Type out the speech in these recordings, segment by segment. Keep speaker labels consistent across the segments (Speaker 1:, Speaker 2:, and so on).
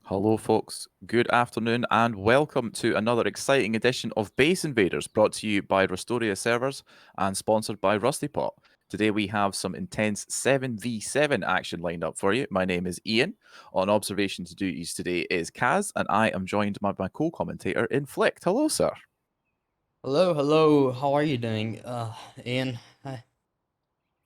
Speaker 1: Hello, folks. Good afternoon, and welcome to another exciting edition of Base Invaders, brought to you by Rustoria servers and sponsored by RustyPot. Today we have some intense 7v7 action lined up for you. My name is Ian. On observations duties today is Kaz, and I am joined by my co-commentator Inflict. Hello, sir.
Speaker 2: Hello, hello. How are you doing, Ian?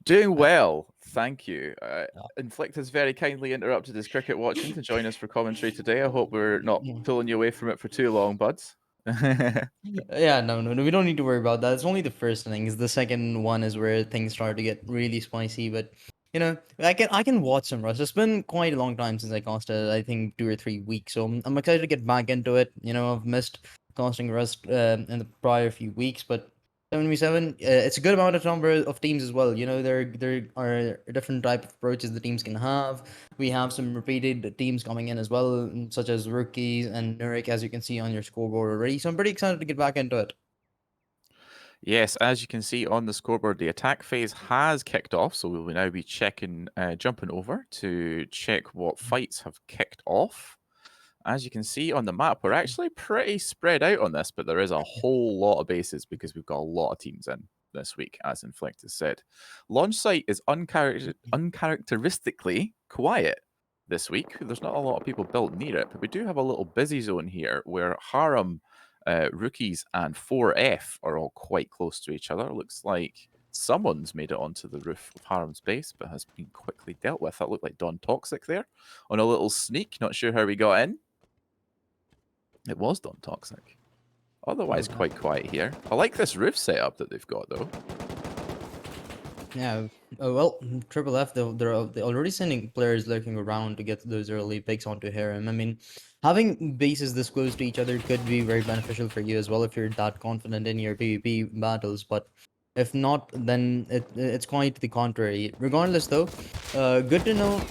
Speaker 1: Doing
Speaker 2: I,
Speaker 1: well, thank you.
Speaker 2: uh,
Speaker 1: Inflict has very kindly interrupted his cricket watching to join us for commentary today. I hope we're not pulling you away from it for too long, buds.
Speaker 2: yeah, no. We don't need to worry about that. It's only the first innings. The second one is where things start to get really spicy. But I can watch some Rust. It's been quite a long time since I casted. I think 2 or 3 weeks. So I'm excited to get back into it. I've missed casting Rust in the prior few weeks, but 7v7, it's a good amount of number of teams as well. There are different type of approaches the teams can have. We have some repeated teams coming in as well, such as rookies and Nurik, as you can see on your scoreboard already. So I'm pretty excited to get back into it.
Speaker 1: Yes, as you can see on the scoreboard, the attack phase has kicked off, so we will now be jumping over to check what fights have kicked off. As you can see on the map, we're actually pretty spread out on this, but there is a whole lot of bases because we've got a lot of teams in this week, as Inflict has said. Launch site is uncharacteristically quiet this week. There's not a lot of people built near it, but we do have a little busy zone here where Harem, Rookies, and 4F are all quite close to each other. Looks like someone's made it onto the roof of Harem's base, but has been quickly dealt with. That looked like Don Toxic there on a little sneak. Not sure how we got in. It was Don Toxic. Otherwise,
Speaker 2: Okay.
Speaker 1: quite quiet here. I like this roof setup that they've got, though.
Speaker 2: Yeah. Well, Triple F, they're already sending players lurking around to get those early picks onto Harem. I mean, having bases this close to each other could be very beneficial for you as well if you're that confident in your PvP battles. But if not, then it's quite the contrary. Regardless, though, good to know.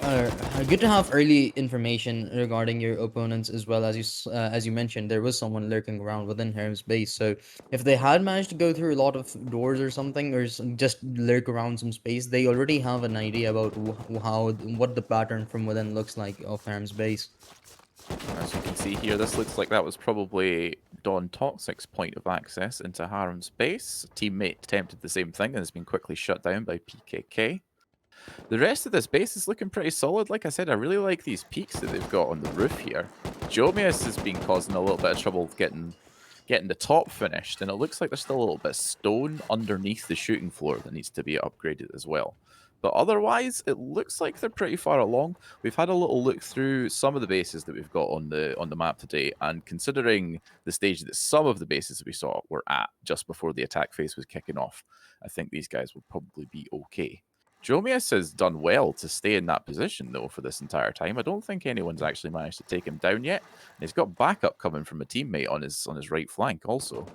Speaker 2: Good to have early information regarding your opponents as well. As you mentioned, there was someone lurking around within Harem's base, so if they had managed to go through a lot of doors or something, or just lurk around some space, they already have an idea about what the pattern from within looks like of Harem's base.
Speaker 1: As you can see here, this looks like that was probably Don Toxic's point of access into Harem's base. A teammate attempted the same thing and has been quickly shut down by PKK. The rest of this base is looking pretty solid. Like I said, I really like these peaks that they've got on the roof here. Jomius has been causing a little bit of trouble getting the top finished, and it looks like there's still a little bit of stone underneath the shooting floor that needs to be upgraded as well. But otherwise, it looks like they're pretty far along. We've had a little look through some of the bases that we've got on the map today, and considering the stage that some of the bases that we saw were at just before the attack phase was kicking off, I think these guys will probably be okay. Jomius has done well to stay in that position, though, for this entire time. I don't think anyone's actually managed to take him down yet. And he's got backup coming from a teammate on his right flank, also.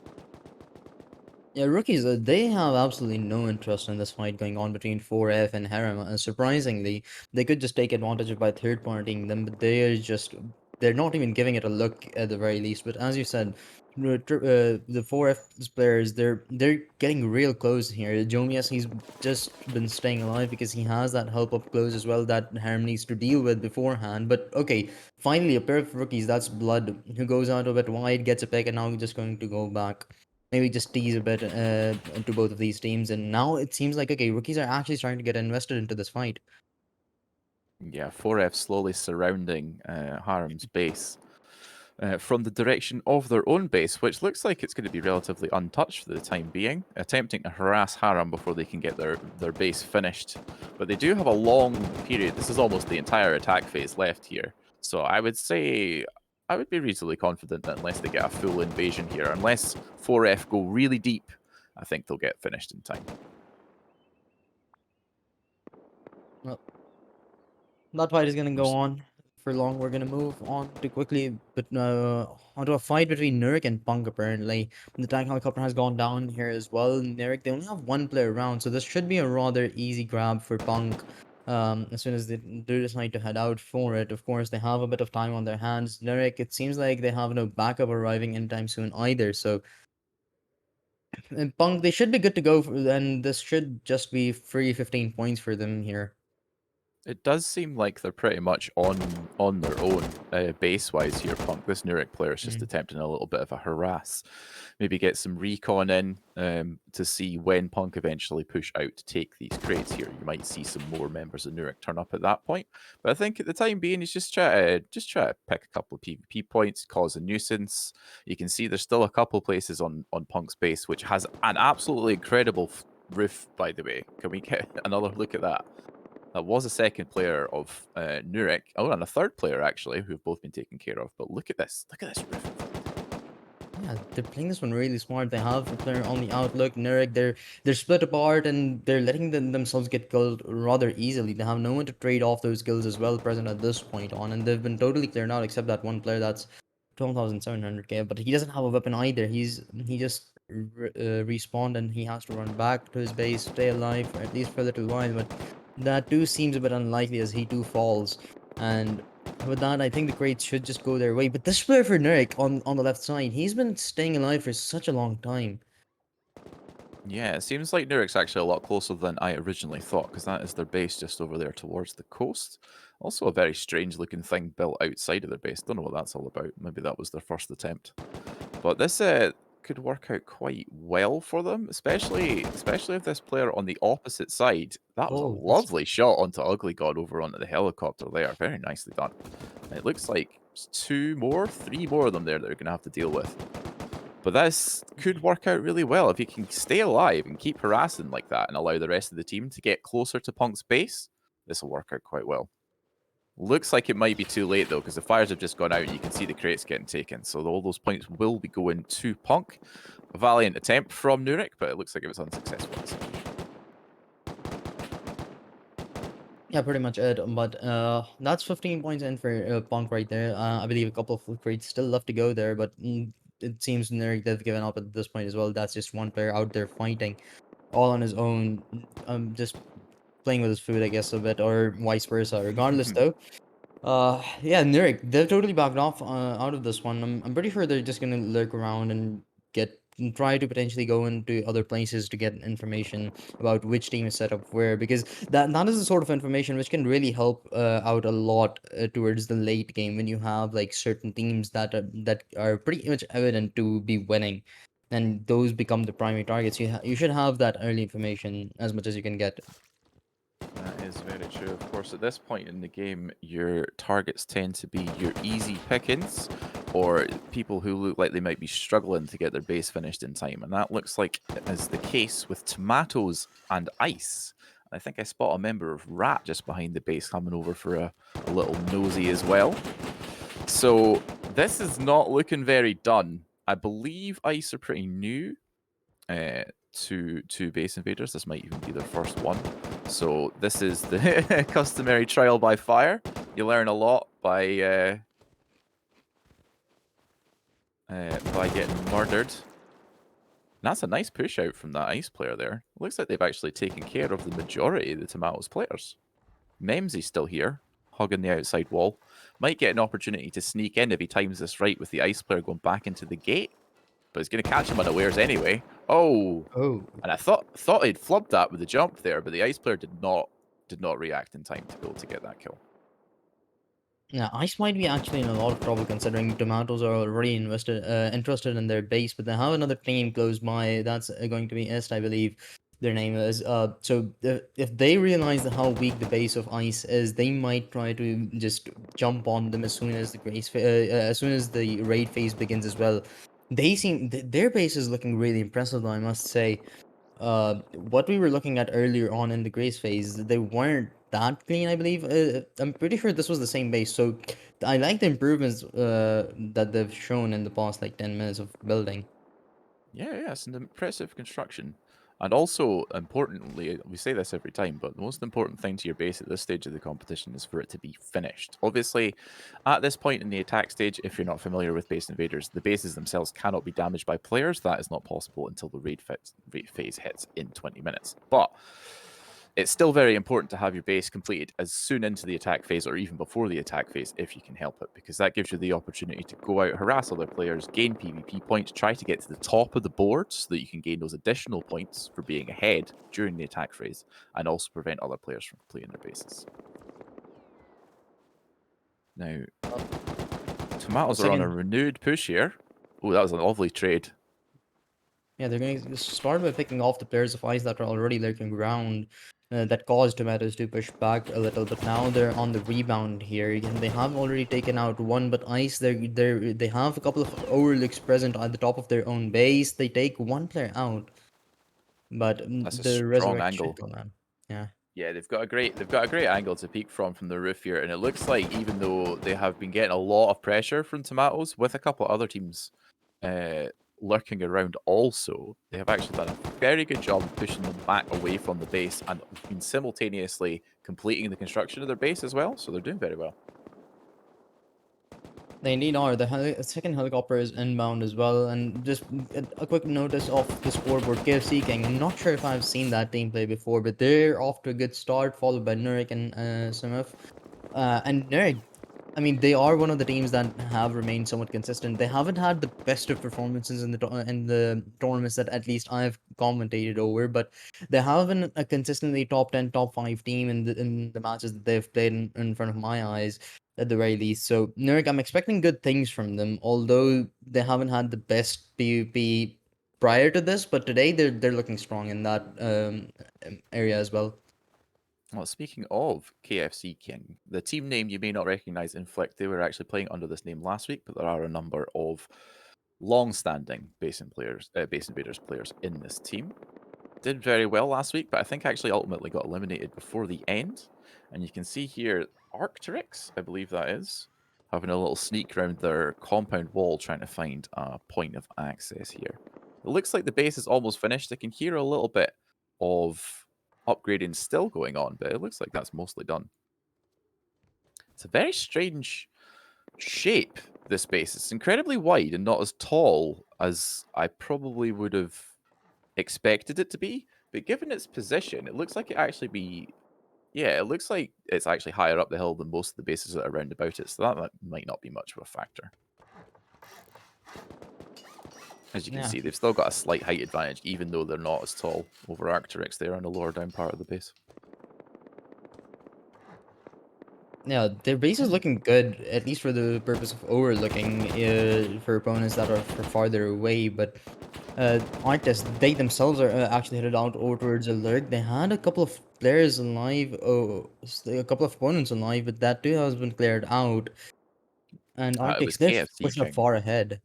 Speaker 2: Yeah, rookies, they have absolutely no interest in this fight going on between 4F and Harem. Surprisingly, they could just take advantage of by third partying them, but they're not even giving it a look at the very least. But as you said, the 4F players, they're getting real close here. Jomias, he's just been staying alive because he has that help up close as well that Harem needs to deal with beforehand. But okay, finally, a pair of rookies, that's Blood, who goes out a bit wide, gets a pick, and now he's just going to go back, maybe just tease a bit to both of these teams. And now it seems like, okay, rookies are actually starting to get invested into this fight.
Speaker 1: Yeah, 4F slowly surrounding Harem's base from the direction of their own base, which looks like it's going to be relatively untouched for the time being, attempting to harass Harem before they can get their base finished. But they do have a long period. This is almost the entire attack phase left here. So I would say I would be reasonably confident that unless they get a full invasion here, unless 4F go really deep, I think they'll get finished in time.
Speaker 2: Well, that fight is going to
Speaker 1: We're
Speaker 2: go on for long. We're going to move on to quickly, but onto a fight between Nurik and Punk, apparently. The tank helicopter has gone down here as well. Nurik, they only have one player around, so this should be a rather easy grab for Punk. As soon as they do decide to head out for it, of course, they have a bit of time on their hands. Nurik, it seems like they have no backup arriving anytime soon either, so Punk, they should be good to go, and this should just be free 15 points for them here.
Speaker 1: It does seem like they're pretty much on their own base-wise here, Punk. This Nurek player is just
Speaker 2: Mm.
Speaker 1: attempting a little bit of a harass. Maybe get some recon in to see when Punk eventually push out to take these crates here. You might see some more members of Nurek turn up at that point. But I think at the time being, he's just try to pick a couple of PvP points, cause a nuisance. You can see there's still a couple places on Punk's base, which has an absolutely incredible roof, by the way. Can we get another look at that? That was a second player of Nurek. Oh, and a third player, actually, who've both been taken care of. But look at this. Look at this roof.
Speaker 2: Yeah, they're playing this one really smart. They have a player on the outlook, Nurek. They're split apart and they're letting themselves get killed rather easily. They have no one to trade off those kills as well present at this point on, and they've been totally cleared out except that one player that's 12,700k. But he doesn't have a weapon either. He just respawned and he has to run back to his base, stay alive for at least for a little while. But that too seems a bit unlikely as he too falls. And with that, I think the crates should just go their way. But this player for Nurik on the left side, he's been staying alive for such a long time.
Speaker 1: Yeah, it seems like Nurek's actually a lot closer than I originally thought, because that is their base just over there towards the coast. Also, a very strange looking thing built outside of their base. Don't know what that's all about. Maybe that was their first attempt. But this could work out quite well for them, especially if this player on the opposite side. That was a
Speaker 2: Oh, that's
Speaker 1: lovely shot onto Ugly God over onto the helicopter there. Very nicely done. It looks like three more of them there that are going to have to deal with. But this could work out really well if he can stay alive and keep harassing like that and allow the rest of the team to get closer to Punk's base. This will work out quite well. Looks like it might be too late though, because the fires have just gone out and you can see the crates getting taken. So all those points will be going to Punk. A valiant attempt from Nurek, but it looks like it was unsuccessful.
Speaker 2: yeah, pretty much it. But that's 15 points in for Punk right there. I believe a couple of crates still left to go there, but it seems Nurik they've given up at this point as well. That's just one player out there fighting all on his own, just playing with his food, I guess, a bit, or vice versa. Regardless, though, yeah, Nurik, they're totally backed off out of this one. I'm pretty sure they're just gonna lurk around and get and try to potentially go into other places to get information about which team is set up where, because that is the sort of information which can really help out a lot towards the late game when you have like certain teams that are pretty much evident to be winning, and those become the primary targets. You should have that early information as much as you can get.
Speaker 1: That is very true. Of course, at this point in the game, your targets tend to be your easy pickings or people who look like they might be struggling to get their base finished in time. And that looks like is the case with tomatoes and ice. I think I spot a member of Rat just behind the base coming over for a little nosy as well. So this is not looking very done. I believe ice are pretty new uh, to Base Invaders. This might even be their first one. So this is the customary trial by fire. You learn a lot by getting murdered. And that's a nice push out from that ice player there. Looks like they've actually taken care of the majority of the Tomatoes players. Memsy's still here, hugging the outside wall. Might get an opportunity to sneak in if he times this right with the ice player going back into the gate. But he's going to catch him unawares anyway. Oh,
Speaker 2: Oh,
Speaker 1: and I thought he'd flubbed that with the jump there, but the ice player did not react in time to be able to get that kill.
Speaker 2: yeah, Ice might be actually in a lot of trouble considering Tomatoes are already interested in their base, but they have another team close by. That's going to be Est, I believe. Their name is. So if they realize how weak the base of Ice is, they might try to just jump on them as soon as as soon as the raid phase begins as well. Their base is looking really impressive, though, I must say. What we were looking at earlier on in the grace phase, they weren't that clean, I believe. I'm pretty sure this was the same base, so I like the improvements that they've shown in the past like 10 minutes of building.
Speaker 1: Yeah, it's an impressive construction. And also, importantly, we say this every time, but the most important thing to your base at this stage of the competition is for it to be finished. Obviously, at this point in the attack stage, if you're not familiar with Base Invaders, the bases themselves cannot be damaged by players. That is not possible until the raid phase hits in 20 minutes. But it's still very important to have your base completed as soon into the attack phase or even before the attack phase if you can help it, because that gives you the opportunity to go out, harass other players, gain PvP points, try to get to the top of the board so that you can gain those additional points for being ahead during the attack phase, and also prevent other players from completing their bases. Now,
Speaker 2: Uh,
Speaker 1: Tomatoes are on a
Speaker 2: second,
Speaker 1: renewed push here. Oh, that was a lovely trade.
Speaker 2: yeah, they're going to start by picking off the players of ice that are already lurking around. That caused Tomatoes to push back a little, but now they're on the rebound here. Again, they have already taken out one, but ice they have a couple of overlooks present at the top of their own base. They take one player out, but
Speaker 1: That's a
Speaker 2: the
Speaker 1: strong
Speaker 2: resurrection
Speaker 1: angle.
Speaker 2: go on. Yeah.
Speaker 1: Yeah, they've got a great angle to peek from the roof here, and it looks like even though they have been getting a lot of pressure from Tomatoes with a couple other teams uh, lurking around also, they have actually done a very good job of pushing them back away from the base and been simultaneously completing the construction of their base as well. So they're doing very well.
Speaker 2: They indeed are. The second helicopter is inbound as well. And just a quick notice of the scoreboard. KFC King. I'm not sure if I've seen that team play before, but they're off to a good start, followed by Nurik and Simif. And Nurik, I mean, they are one of the teams that have remained somewhat consistent. They haven't had the best of performances in the tournaments that at least I've commentated over, but they have been a consistently top 10, top 5 team in the matches that they've played in front of my eyes at the very least. So Nurk, I'm expecting good things from them, although they haven't had the best PvP prior to this, but today they're looking strong in that area as well.
Speaker 1: Well, speaking of KFC King, the team name you may not recognize, Inflict, they were actually playing under this name last week, but there are a number of long-standing Base Invaders players in this team. Did very well last week, but I think actually ultimately got eliminated before the end. And you can see here, Arcturix, I believe that is, having a little sneak around their compound wall trying to find a point of access here. It looks like the base is almost finished. I can hear a little bit of upgrading still going on, but it looks like that's mostly done. It's a very strange shape, this base. It's incredibly wide and not as tall as I probably would have expected it to be. But given its position, it looks like it looks like it's actually higher up the hill than most of the bases that are around about it. So that might not be much of a factor. As you can
Speaker 2: Yeah.
Speaker 1: see, they've still got a slight height advantage, even though they're not as tall over Arcturix. They're on the lower down part of the base.
Speaker 2: Yeah, their base is looking good, at least for the purpose of overlooking for opponents that are farther away. But Arctis, they themselves are actually headed out over towards Alert. They had a couple of players alive, a couple of opponents alive, but that too has been cleared out. And
Speaker 1: It was
Speaker 2: Arctics, they're
Speaker 1: KFC
Speaker 2: pushing up
Speaker 1: King.
Speaker 2: far ahead.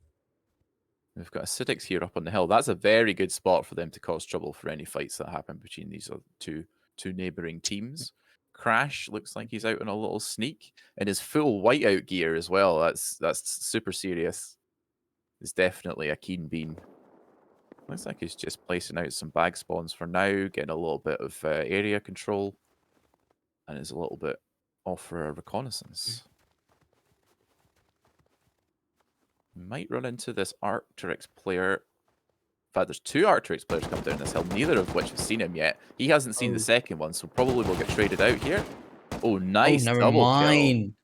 Speaker 1: We've got Acidics here up on the hill. That's a very good spot for them to cause trouble for any fights that happen between these two neighboring teams. Crash looks like he's out on a little sneak in his full whiteout gear as well. That's super serious. It's definitely a keen bean. Looks like he's just placing out some bag spawns for now, getting a little bit of area control, and is a little bit off for a reconnaissance. Might run into this Arcturix player. In fact, there's two Arcturix players come down this hill, neither of which have seen him yet. He hasn't seen the
Speaker 2: Oh,
Speaker 1: second one, so probably will get traded out here. Oh,
Speaker 2: oh,
Speaker 1: nice
Speaker 2: never
Speaker 1: double kill.
Speaker 2: mind.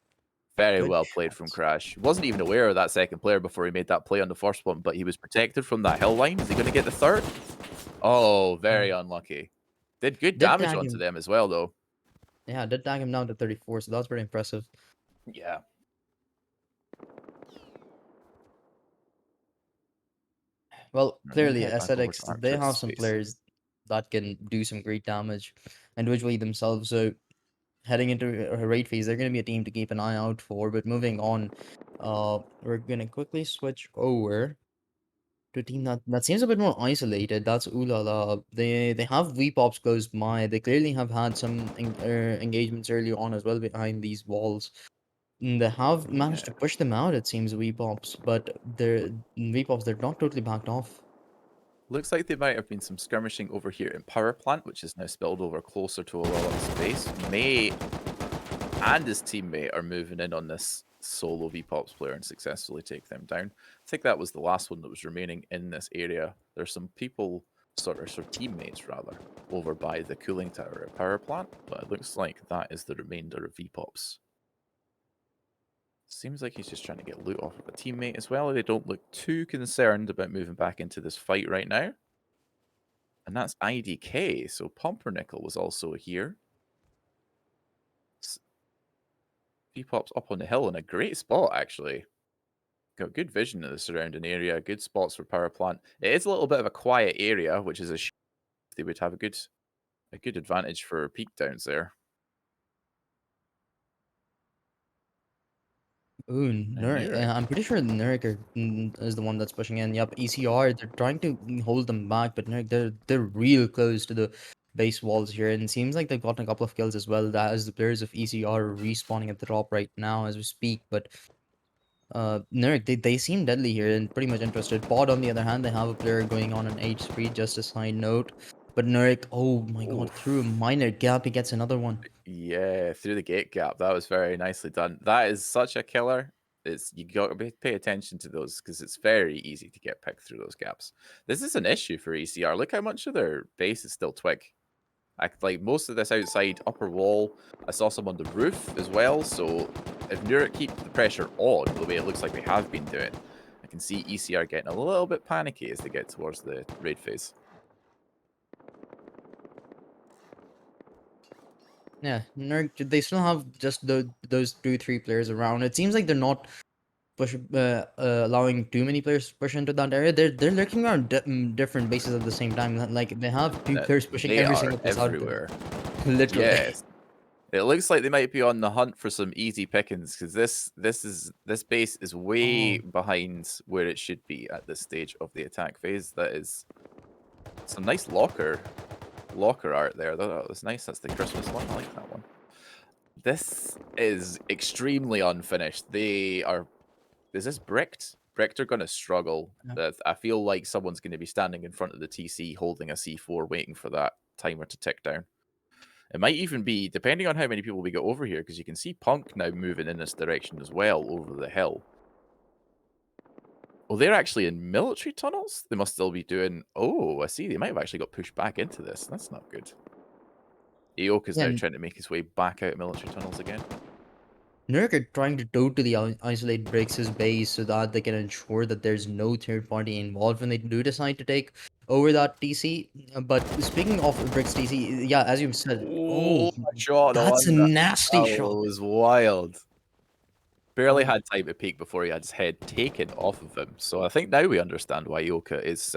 Speaker 1: Very
Speaker 2: Good
Speaker 1: well played from
Speaker 2: shots.
Speaker 1: Crash. Wasn't even aware of that second player before he made that play on the first one, but he was protected from that hill line. Is he going to get the third? Oh, very unlucky. Did good
Speaker 2: Did
Speaker 1: damage
Speaker 2: tag
Speaker 1: onto
Speaker 2: him.
Speaker 1: them as well, though.
Speaker 2: Yeah, did tag him down to 34, so that's pretty impressive.
Speaker 1: Yeah.
Speaker 2: Well,
Speaker 1: Right, let me
Speaker 2: clearly,
Speaker 1: head back over to
Speaker 2: Ascetics, they have
Speaker 1: Arcturix
Speaker 2: some
Speaker 1: space.
Speaker 2: players that can do some great damage individually themselves. So heading into a raid phase, they're going to be a team to keep an eye out for. But moving on, we're going to quickly switch over to a team that seems a bit more isolated. That's Ulala. They have V-Pops close by. They clearly have had some engagements early on as well behind these walls. They have
Speaker 1: Yeah.
Speaker 2: managed to push them out, it seems, V-Pops, but they're not totally backed off.
Speaker 1: Looks like there might have been some skirmishing over here in Power Plant, which is now spilled over closer to Olala's space. May and his teammate are moving in on this solo VPops player and successfully take them down. I think that was the last one that was remaining in this area. There's some people, sort of teammates rather, over by the cooling tower at Power Plant, but it looks like that is the remainder of VPops. Seems like he's just trying to get loot off of a teammate as well. They don't look too concerned about moving back into this fight right now. And that's IDK, so Pumpernickel was also here. V-Pop's up on the hill in a great spot, actually. Got good vision of the surrounding area, good spots for power plant. It is a little bit of a quiet area, which is a shame. They would have a good advantage for peak downs there.
Speaker 2: Ooh,
Speaker 1: And
Speaker 2: Nurk.
Speaker 1: Nurek.
Speaker 2: I'm pretty sure Nurk is the one that's pushing in. Yup, ECR. They're trying to hold them back, but Nurk, they're real close to the base walls here, and it seems like they've gotten a couple of kills as well. That as the players of ECR are respawning at the top right now as we speak. But Nurk, they seem deadly here and pretty much interested. Pod on the other hand, they have a player going on an H spree. Just a side note. But Nurk, oh my God, through a
Speaker 1: Oof.
Speaker 2: minor gap, he gets another one.
Speaker 1: Yeah, through the gate gap. That was very nicely done. That is such a killer. It's you got to pay attention to those because it's very easy to get picked through those gaps. This is an issue for ECR. Look how much of their base is still twig. Like most of this outside upper wall. I saw some on the roof as well. So if Nurek keep the pressure on the way it looks like they have been doing, I can see ECR getting a little bit panicky as they get towards the raid phase.
Speaker 2: Yeah, Nurk, they still have just those 2, 3 players around. It seems like they're not allowing too many players to push into that area. They're lurking around different bases at the same time. Like they have two
Speaker 1: That
Speaker 2: players pushing
Speaker 1: they
Speaker 2: every
Speaker 1: are
Speaker 2: single place out there,
Speaker 1: everywhere.
Speaker 2: literally.
Speaker 1: Yes. It looks like they might be on the hunt for some easy pickings because this base is way
Speaker 2: Oh,
Speaker 1: behind where it should be at this stage of the attack phase. That is some nice locker art there. That was nice. That's the Christmas one. I like that one. This is extremely unfinished. They are. Is this bricked? Bricked are going to struggle.
Speaker 2: yeah.
Speaker 1: I feel like someone's going to be standing in front of the TC holding a C4, waiting for that timer to tick down. It might even be, depending on how many people we get over here, because you can see Punk now moving in this direction as well over the hill. Well, they're actually in military tunnels. They must still be doing. Oh, I see. They might have actually got pushed back into this. That's not good. Aoka's
Speaker 2: Yeah,
Speaker 1: now trying to make his way back out of military tunnels again.
Speaker 2: Nurk are trying to totally isolate Brix's base so that they can ensure that there's no third party involved when they do decide to take over that TC. But speaking of Brix TC, yeah, as you said,
Speaker 1: Oh,
Speaker 2: oh,
Speaker 1: I shot the
Speaker 2: that's a
Speaker 1: one that
Speaker 2: nasty shot.
Speaker 1: was wild. Barely
Speaker 2: Oh,
Speaker 1: had time to peek before he had his head taken off of him. So I think now we understand why Yoka is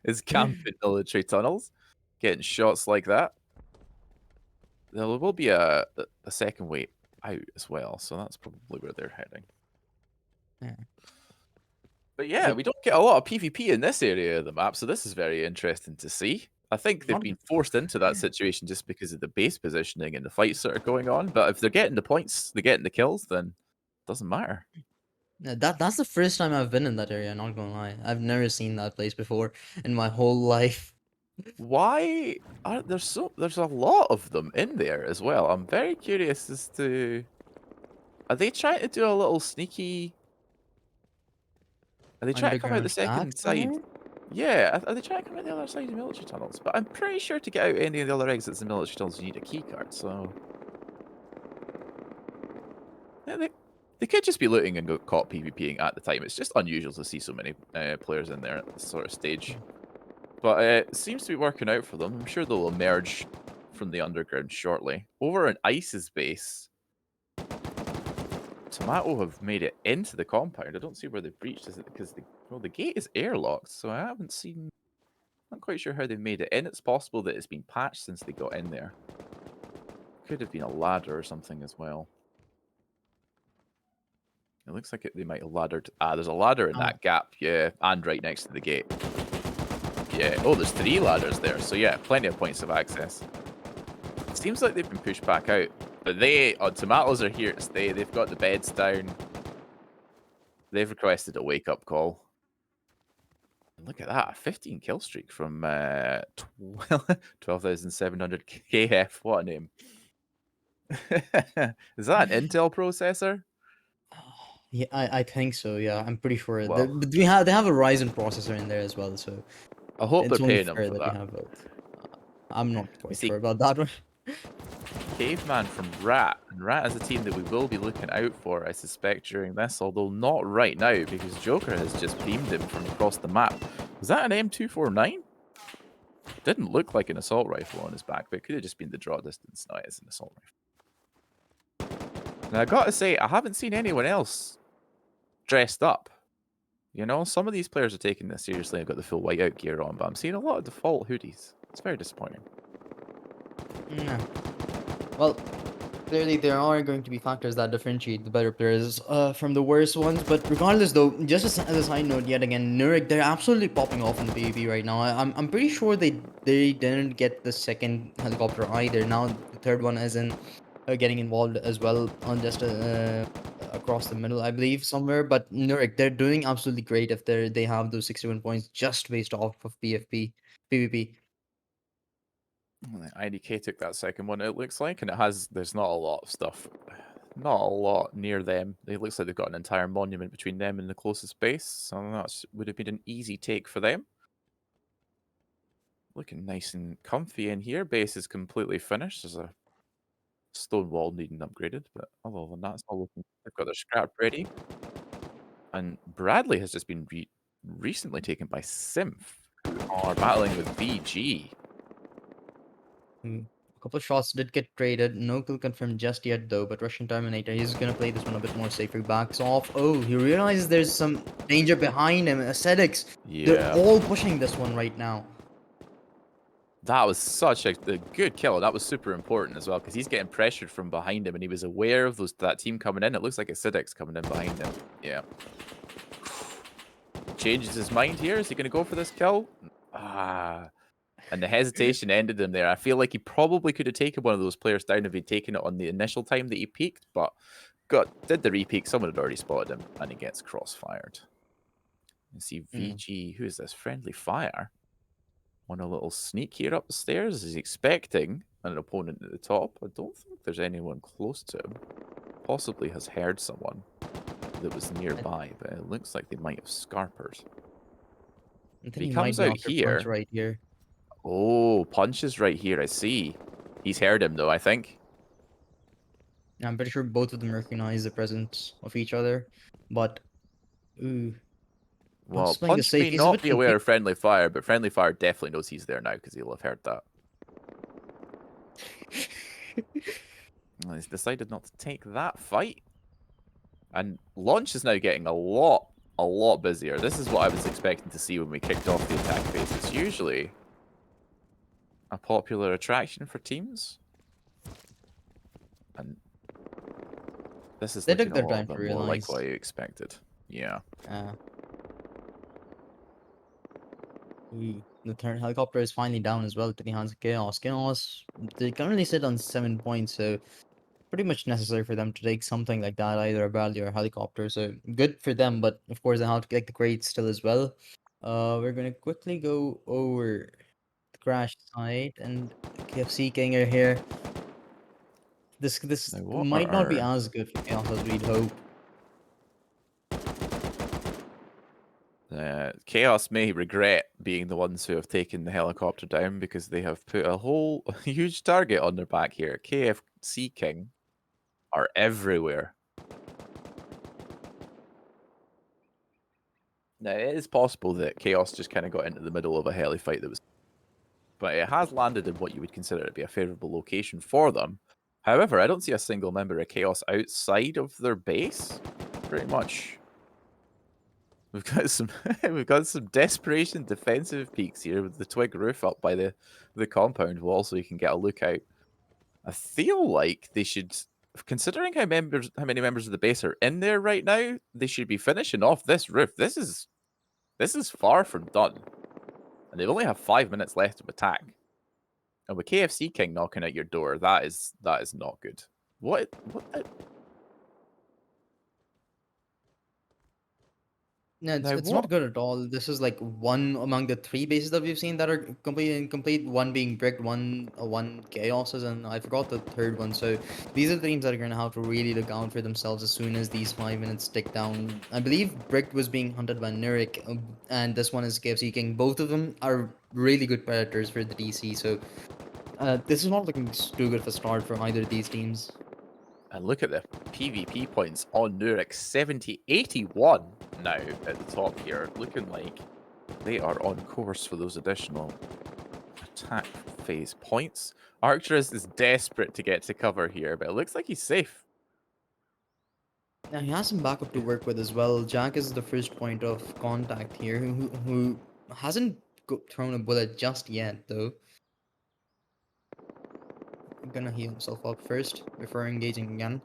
Speaker 1: is camping military tunnels, getting shots like that. There will be a second wave out as well, so that's probably where they're heading.
Speaker 2: yeah.
Speaker 1: But yeah,
Speaker 2: Like
Speaker 1: we don't get a lot of PvP in this area of the map, so this is very interesting to see. I think they've
Speaker 2: not
Speaker 1: been forced into that situation just because of the base positioning and the fights that are going on. But if they're getting the points, they're getting the kills, then it doesn't matter.
Speaker 2: yeah, that's the first time I've been in that area, not gonna lie. I've never seen that place before in my whole life.
Speaker 1: Why are there's a lot of them in there as well? I'm very curious as to are they trying to do a little sneaky are they trying to come out
Speaker 2: Underground
Speaker 1: the
Speaker 2: attack
Speaker 1: second side?
Speaker 2: somewhere?
Speaker 1: Yeah, are they trying to come out the other side of the military tunnels? But I'm pretty sure to get out any of the other exits in the military tunnels you need a key card, so yeah, they could just be looting and got caught PvPing at the time. It's just unusual to see so many players in there at this sort of stage. But it seems to be working out for them. I'm sure they'll emerge from the underground shortly. Over in Ice's base, Tomato have made it into the compound. I don't see where they've breached. Is it because the gate is airlocked, so I haven't seen. Not quite sure how they made it in. It's possible that it's been patched since they got in there. Could have been a ladder or something as well. It looks like they might have laddered. Ah, there's a ladder in
Speaker 2: Oh,
Speaker 1: that gap, yeah, and right next to the gate. Yeah. Oh, there's 3 ladders there, so yeah, plenty of points of access. It seems like they've been pushed back out, but Tomatoes are here to stay. They've got the beds down. They've requested a wake-up call. And look at that, a 15 kill streak from 12,700 KF. What a name. Is that an Intel processor?
Speaker 2: yeah, I think so. Yeah, I'm pretty sure.
Speaker 1: Well,
Speaker 2: But they have a Ryzen processor in there as well, so
Speaker 1: I hope they're
Speaker 2: it's only
Speaker 1: paying them
Speaker 2: fair
Speaker 1: for
Speaker 2: that they
Speaker 1: that.
Speaker 2: have both. I'm not
Speaker 1: You
Speaker 2: quite
Speaker 1: see,
Speaker 2: sure about that one.
Speaker 1: Caveman from Rat, and Rat is a team that we will be looking out for, I suspect, during this, although not right now, because Joker has just beamed him from across the map. Was that an M249? Didn't look like an assault rifle on his back, but it could have just been the draw distance. No, it's an assault rifle. Now, I gotta say, I haven't seen anyone else dressed up. You know, some of these players are taking this seriously and got the full whiteout gear on, but I'm seeing a lot of default hoodies. It's very disappointing.
Speaker 2: Yeah. Well, clearly, there are going to be factors that differentiate the better players from the worst ones. But regardless, though, just as a side note, yet again, Nurek, they're absolutely popping off in the PvP right now. I'm pretty sure they didn't get the second helicopter either. Now the third one is in getting involved as well on just across the middle, I believe, somewhere. But Nurek, they're doing absolutely great if they have those 61 points just based off of PvP.
Speaker 1: Well, the IDK took that second one, it looks like, and there's not a lot of stuff. Not a lot near them. It looks like they've got an entire monument between them and the closest base, so that would have been an easy take for them. Looking nice and comfy in here. Base is completely finished. There's a stone wall needing upgraded, but other than that, it's all looking. They've got their scrap ready. And Bradley has just been recently taken by Symph, who are battling with BG.
Speaker 2: A couple of shots did get traded. No kill confirmed just yet, though. But Russian Terminator, he's gonna play this one a bit more safer. Backs off. Oh, he realizes there's some danger behind him. Ascetics, they're
Speaker 1: Yeah.
Speaker 2: all pushing this one right now.
Speaker 1: That was such a good kill. That was super important as well because he's getting pressured from behind him, and he was aware of that team coming in. It looks like Acidic's coming in behind him. Yeah. Changes his mind here. Is he going to go for this kill? Ah. And the hesitation ended him there. I feel like he probably could have taken one of those players down if he'd taken it on the initial time that he peaked, but did the repeak. Someone had already spotted him, and he gets crossfired. You see VG. Who is this? Friendly Fire. On a little sneak here up the stairs. Is he expecting an opponent at the top? I don't think there's anyone close to him. Possibly has heard someone that was nearby, but it looks like they might have scarpered.
Speaker 2: I
Speaker 1: If
Speaker 2: think
Speaker 1: he
Speaker 2: he might
Speaker 1: comes
Speaker 2: be
Speaker 1: out
Speaker 2: after punch
Speaker 1: here.
Speaker 2: right here.
Speaker 1: Oh, Punch is right here. I see. He's heard him, though, I think.
Speaker 2: I'm pretty sure both of them recognize the presence of each other. But, ooh.
Speaker 1: Well,
Speaker 2: Punch is playing the
Speaker 1: Punch
Speaker 2: safe.
Speaker 1: may
Speaker 2: He's a
Speaker 1: not
Speaker 2: bit
Speaker 1: be aware
Speaker 2: confused.
Speaker 1: of Friendly Fire, but Friendly Fire definitely knows he's there now because he'll have heard that. Well, he's decided not to take that fight. And launch is now getting a lot busier. This is what I was expecting to see when we kicked off the attack phase. It's usually a popular attraction for teams. And this is
Speaker 2: They
Speaker 1: looking
Speaker 2: took
Speaker 1: a
Speaker 2: their
Speaker 1: lot
Speaker 2: time to
Speaker 1: bit more like what
Speaker 2: realize.
Speaker 1: I expected. Yeah.
Speaker 2: Uh, the third helicopter is finally down as well to the hands of Chaos. Chaos, they currently sit on 7 points, so pretty much necessary for them to take something like that, either a Bradley or a helicopter. So good for them, but of course they have to get the grades still as well. We're gonna quickly go over the crash site and KFC King are here. This
Speaker 1: Now what
Speaker 2: might not be
Speaker 1: are
Speaker 2: as good for Chaos as we'd hope.
Speaker 1: Chaos may regret being the ones who have taken the helicopter down because they have put a whole huge target on their back here. KFC King are everywhere. Now, it is possible that Chaos just kind of got into the middle of a heli fight that was, but it has landed in what you would consider to be a favorable location for them. However, I don't see a single member of Chaos outside of their base. Pretty much, we've got some we've got some desperation defensive peaks here with the twig roof up by the compound wall, so you can get a look out. I feel like they should, considering how many members of the base are in there right now, they should be finishing off this roof. This is far from done. And they only have 5 minutes left of attack. And with KFC King knocking at your door, that is not good. What the,
Speaker 2: No,
Speaker 1: now
Speaker 2: it's not
Speaker 1: what?
Speaker 2: good at all. This is like one among the three bases that we've seen that are complete incomplete. One being bricked, one chaoses, and I forgot the third one. So these are the teams that are gonna have to really look out for themselves as soon as these 5 minutes tick down. I believe bricked was being hunted by Nurik, and this one is KFC King. Both of them are really good predators for the DC. So this is not looking too good of a start for either of these teams.
Speaker 1: And look at the PvP points on Nurek, 81 now at the top here. Looking like they are on course for those additional attack phase points. Arcturus is desperate to get to cover here, but it looks like he's safe.
Speaker 2: Now he has some backup to work with as well. Jack is the first point of contact here, who hasn't thrown a bullet just yet, though. Gonna heal himself up first before engaging again.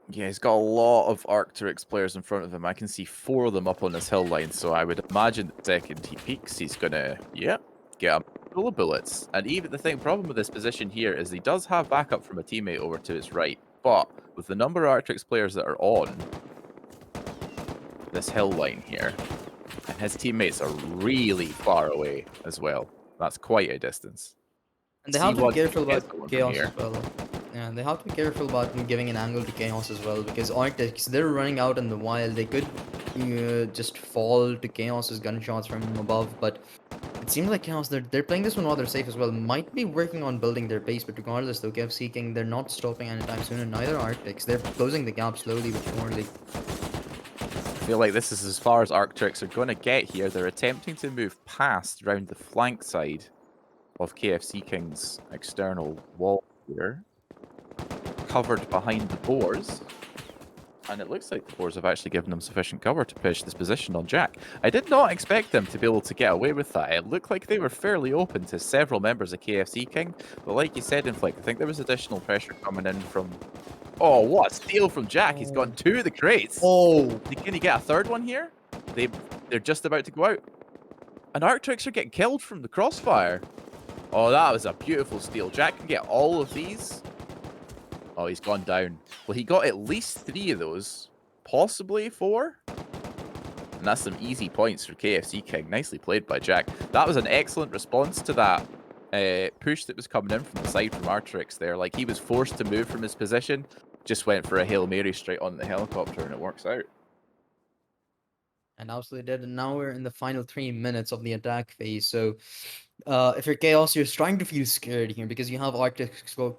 Speaker 1: Yeah, he's got a lot of Arcturix players in front of him. I can see 4 of them up on this hill line, so I would imagine the second he peeks, he's gonna, yeah, get a full of bullets. And even the problem with this position here is he does have backup from a teammate over to his right, but with the number of Arcturix players that are on this hill line here, and his teammates are really far away as well. That's quite a distance.
Speaker 2: And they have to be
Speaker 1: C1
Speaker 2: careful
Speaker 1: gets
Speaker 2: about
Speaker 1: going from
Speaker 2: chaos
Speaker 1: here.
Speaker 2: as well. Yeah, they have to be careful about giving an angle to chaos as well, because Arctics, they're running out in the wild. They could just fall to chaos's gunshots from above, but it seems like chaos, they're playing this one rather safe as well. Might be working on building their base, but regardless, though, Kev Seeking, they're not stopping anytime soon, and neither Arctics. They're closing the gap slowly but surely.
Speaker 1: I feel like this is as far as Arcturix are going to get here. They're attempting to move past around the flank side of KFC King's external wall here, covered behind the boars. And it looks like the boars have actually given them sufficient cover to push this position on Jack. I did not expect them to be able to get away with that. It looked like they were fairly open to several members of KFC King. But like you said, Inflict, I think there was additional pressure coming in from... Oh, what a steal from Jack. He's
Speaker 2: Oh.
Speaker 1: got 2 of the crates.
Speaker 2: Oh!
Speaker 1: Can he get a third one here? They're just about to go out. And Arcturix are getting killed from the crossfire. Oh, that was a beautiful steal. Jack can get all of these. Oh, he's gone down. Well, he got at least 3 of those. Possibly 4. And that's some easy points for KFC King. Nicely played by Jack. That was an excellent response to that push that was coming in from the side from Arcturix there. Like, he was forced to move from his position. Just went for a Hail Mary straight on the helicopter, and it works out.
Speaker 2: And absolutely did. And now we're in the final 3 minutes of the attack phase. So, if you're Chaos, you're starting to feel scared here because you have Arctic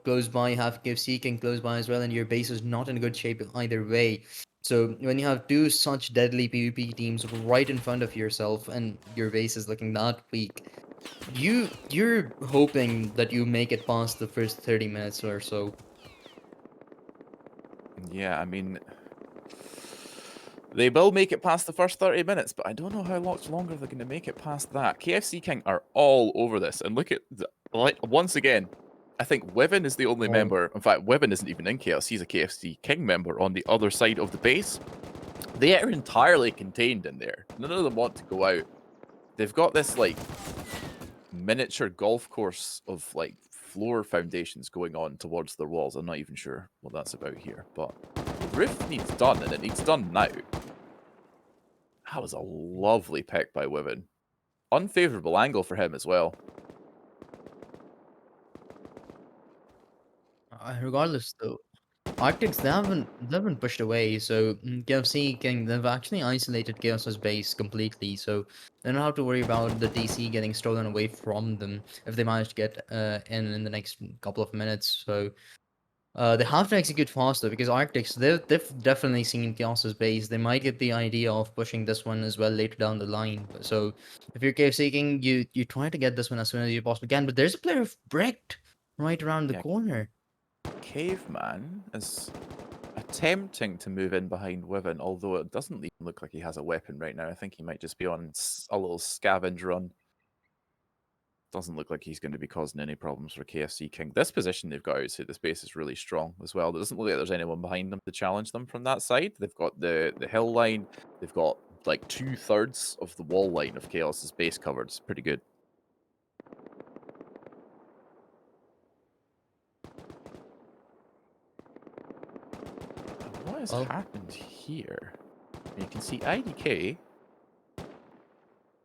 Speaker 2: close by, you have Give Seeking close by as well, and your base is not in good shape either way. So when you have 2 such deadly PvP teams right in front of yourself and your base is looking that weak, you're hoping that you make it past the first 30 minutes or so.
Speaker 1: Yeah, I mean, they will make it past the first 30 minutes, but I don't know how much longer they're going to make it past that. KFC King are all over this, and look at once again. I think Wivin is the only
Speaker 2: Oh.
Speaker 1: member. In fact, Wivin isn't even in Chaos. He's a KFC King member on the other side of the base. They are entirely contained in there. None of them want to go out. They've got this like miniature golf course of like floor foundations going on towards their walls. I'm not even sure what that's about here, but the roof needs done, and it needs done now. That was a lovely pick by Wivin. Unfavorable angle for him as well.
Speaker 2: Regardless, though, Arctics, they haven't pushed away, so KFC King, they've actually isolated Chaos's base completely, so they don't have to worry about the DC getting stolen away from them if they manage to get in the next couple of minutes. So they have to execute faster because Arctics, they've definitely seen Chaos's base. They might get the idea of pushing this one as well later down the line. So if you're KFC King, you try to get this one as soon as you possibly can, but there's a player bricked right around the
Speaker 1: Yeah,
Speaker 2: corner.
Speaker 1: Caveman is attempting to move in behind Wivin, although it doesn't even look like he has a weapon right now. I think he might just be on a little scavenge run. Doesn't look like he's going to be causing any problems for KFC King. This position they've got outside the space is really strong as well. It doesn't look like there's anyone behind them to challenge them from that side. They've got the hill line. They've got like 2/3 of the wall line of Chaos's base covered. It's pretty good. What has
Speaker 2: Well,
Speaker 1: happened here? You can see IDK.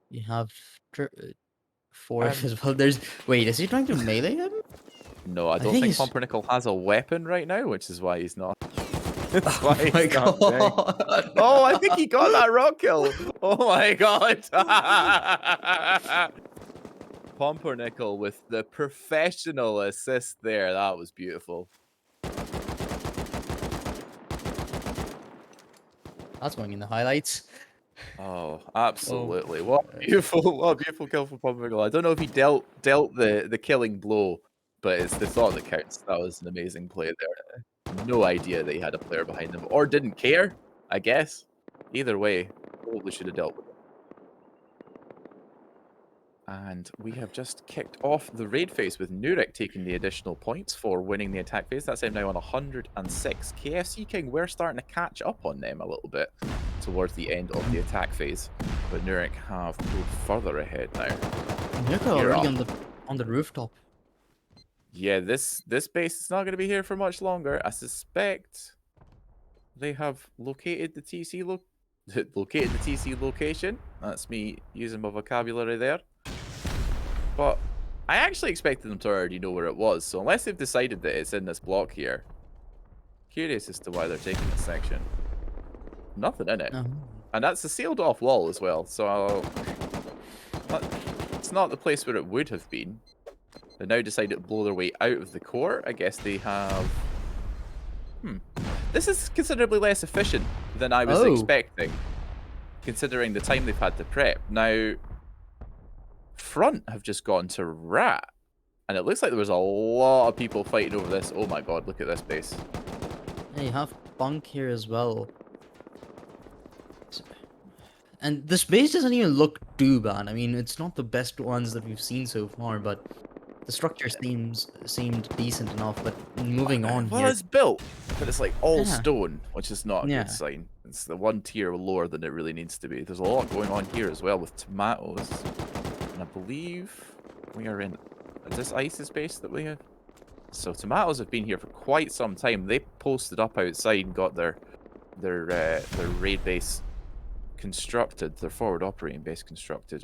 Speaker 2: you have fourth
Speaker 1: Um,
Speaker 2: as well. Wait, is he trying to melee him?
Speaker 1: no, I
Speaker 2: I
Speaker 1: don't
Speaker 2: think
Speaker 1: think
Speaker 2: he's.
Speaker 1: Pumpernickel has a weapon right now, which is why he's not. That's why
Speaker 2: Oh my
Speaker 1: he's not doing.
Speaker 2: god!
Speaker 1: Oh, I think he got that rock kill. Oh my god. Pumpernickel with the professional assist there. That was beautiful.
Speaker 2: That's going in the highlights.
Speaker 1: Oh,
Speaker 2: Oh,
Speaker 1: absolutely. What a beautiful kill from Pumpernickel. I don't know if he dealt the killing blow, but it's the thought that counts. That was an amazing play there. no idea they had a player behind them, or didn't care, I guess. Either way, probably should have dealt with it. And we have just kicked off the raid phase with Nurek taking the additional points for winning the attack phase. That's him now on 106. KFC King, we're starting to catch up on them a little bit towards the end of the attack phase. But Nurek have pulled further ahead now.
Speaker 2: They're
Speaker 1: Gear
Speaker 2: already
Speaker 1: up.
Speaker 2: on the rooftop.
Speaker 1: Yeah, this base is not going to be here for much longer. I suspect they have located the TC located the TC location. That's me using my vocabulary there. But I actually expected them to already know where it was, so unless they've decided that it's in this block here, curious as to why they're taking this section. Nothing in it. And that's a sealed off wall as well, so it's not the place where it would have been. They now decided to blow their way out of the core. I guess they have... This is considerably less efficient than I was expecting, considering the time they've had to prep. Now, front have just gone to rat. And it looks like there was a lot of people fighting over this. Oh my god, look at this base.
Speaker 2: Yeah, you have Punk here as well. And this base doesn't even look too bad. I mean, it's not the best ones that we've seen so far, but the structure seemed decent enough. But moving on
Speaker 1: well,
Speaker 2: here.
Speaker 1: it's built, but it's like all
Speaker 2: Yeah.
Speaker 1: stone, which is not a
Speaker 2: Yeah.
Speaker 1: good sign. It's the one tier lower than it really needs to be. There's a lot going on here as well with tomatoes. And I believe we are in... Is this ISIS base that we have? So tomatoes have been here for quite some time. They posted up outside and got their raid base constructed, their forward operating base constructed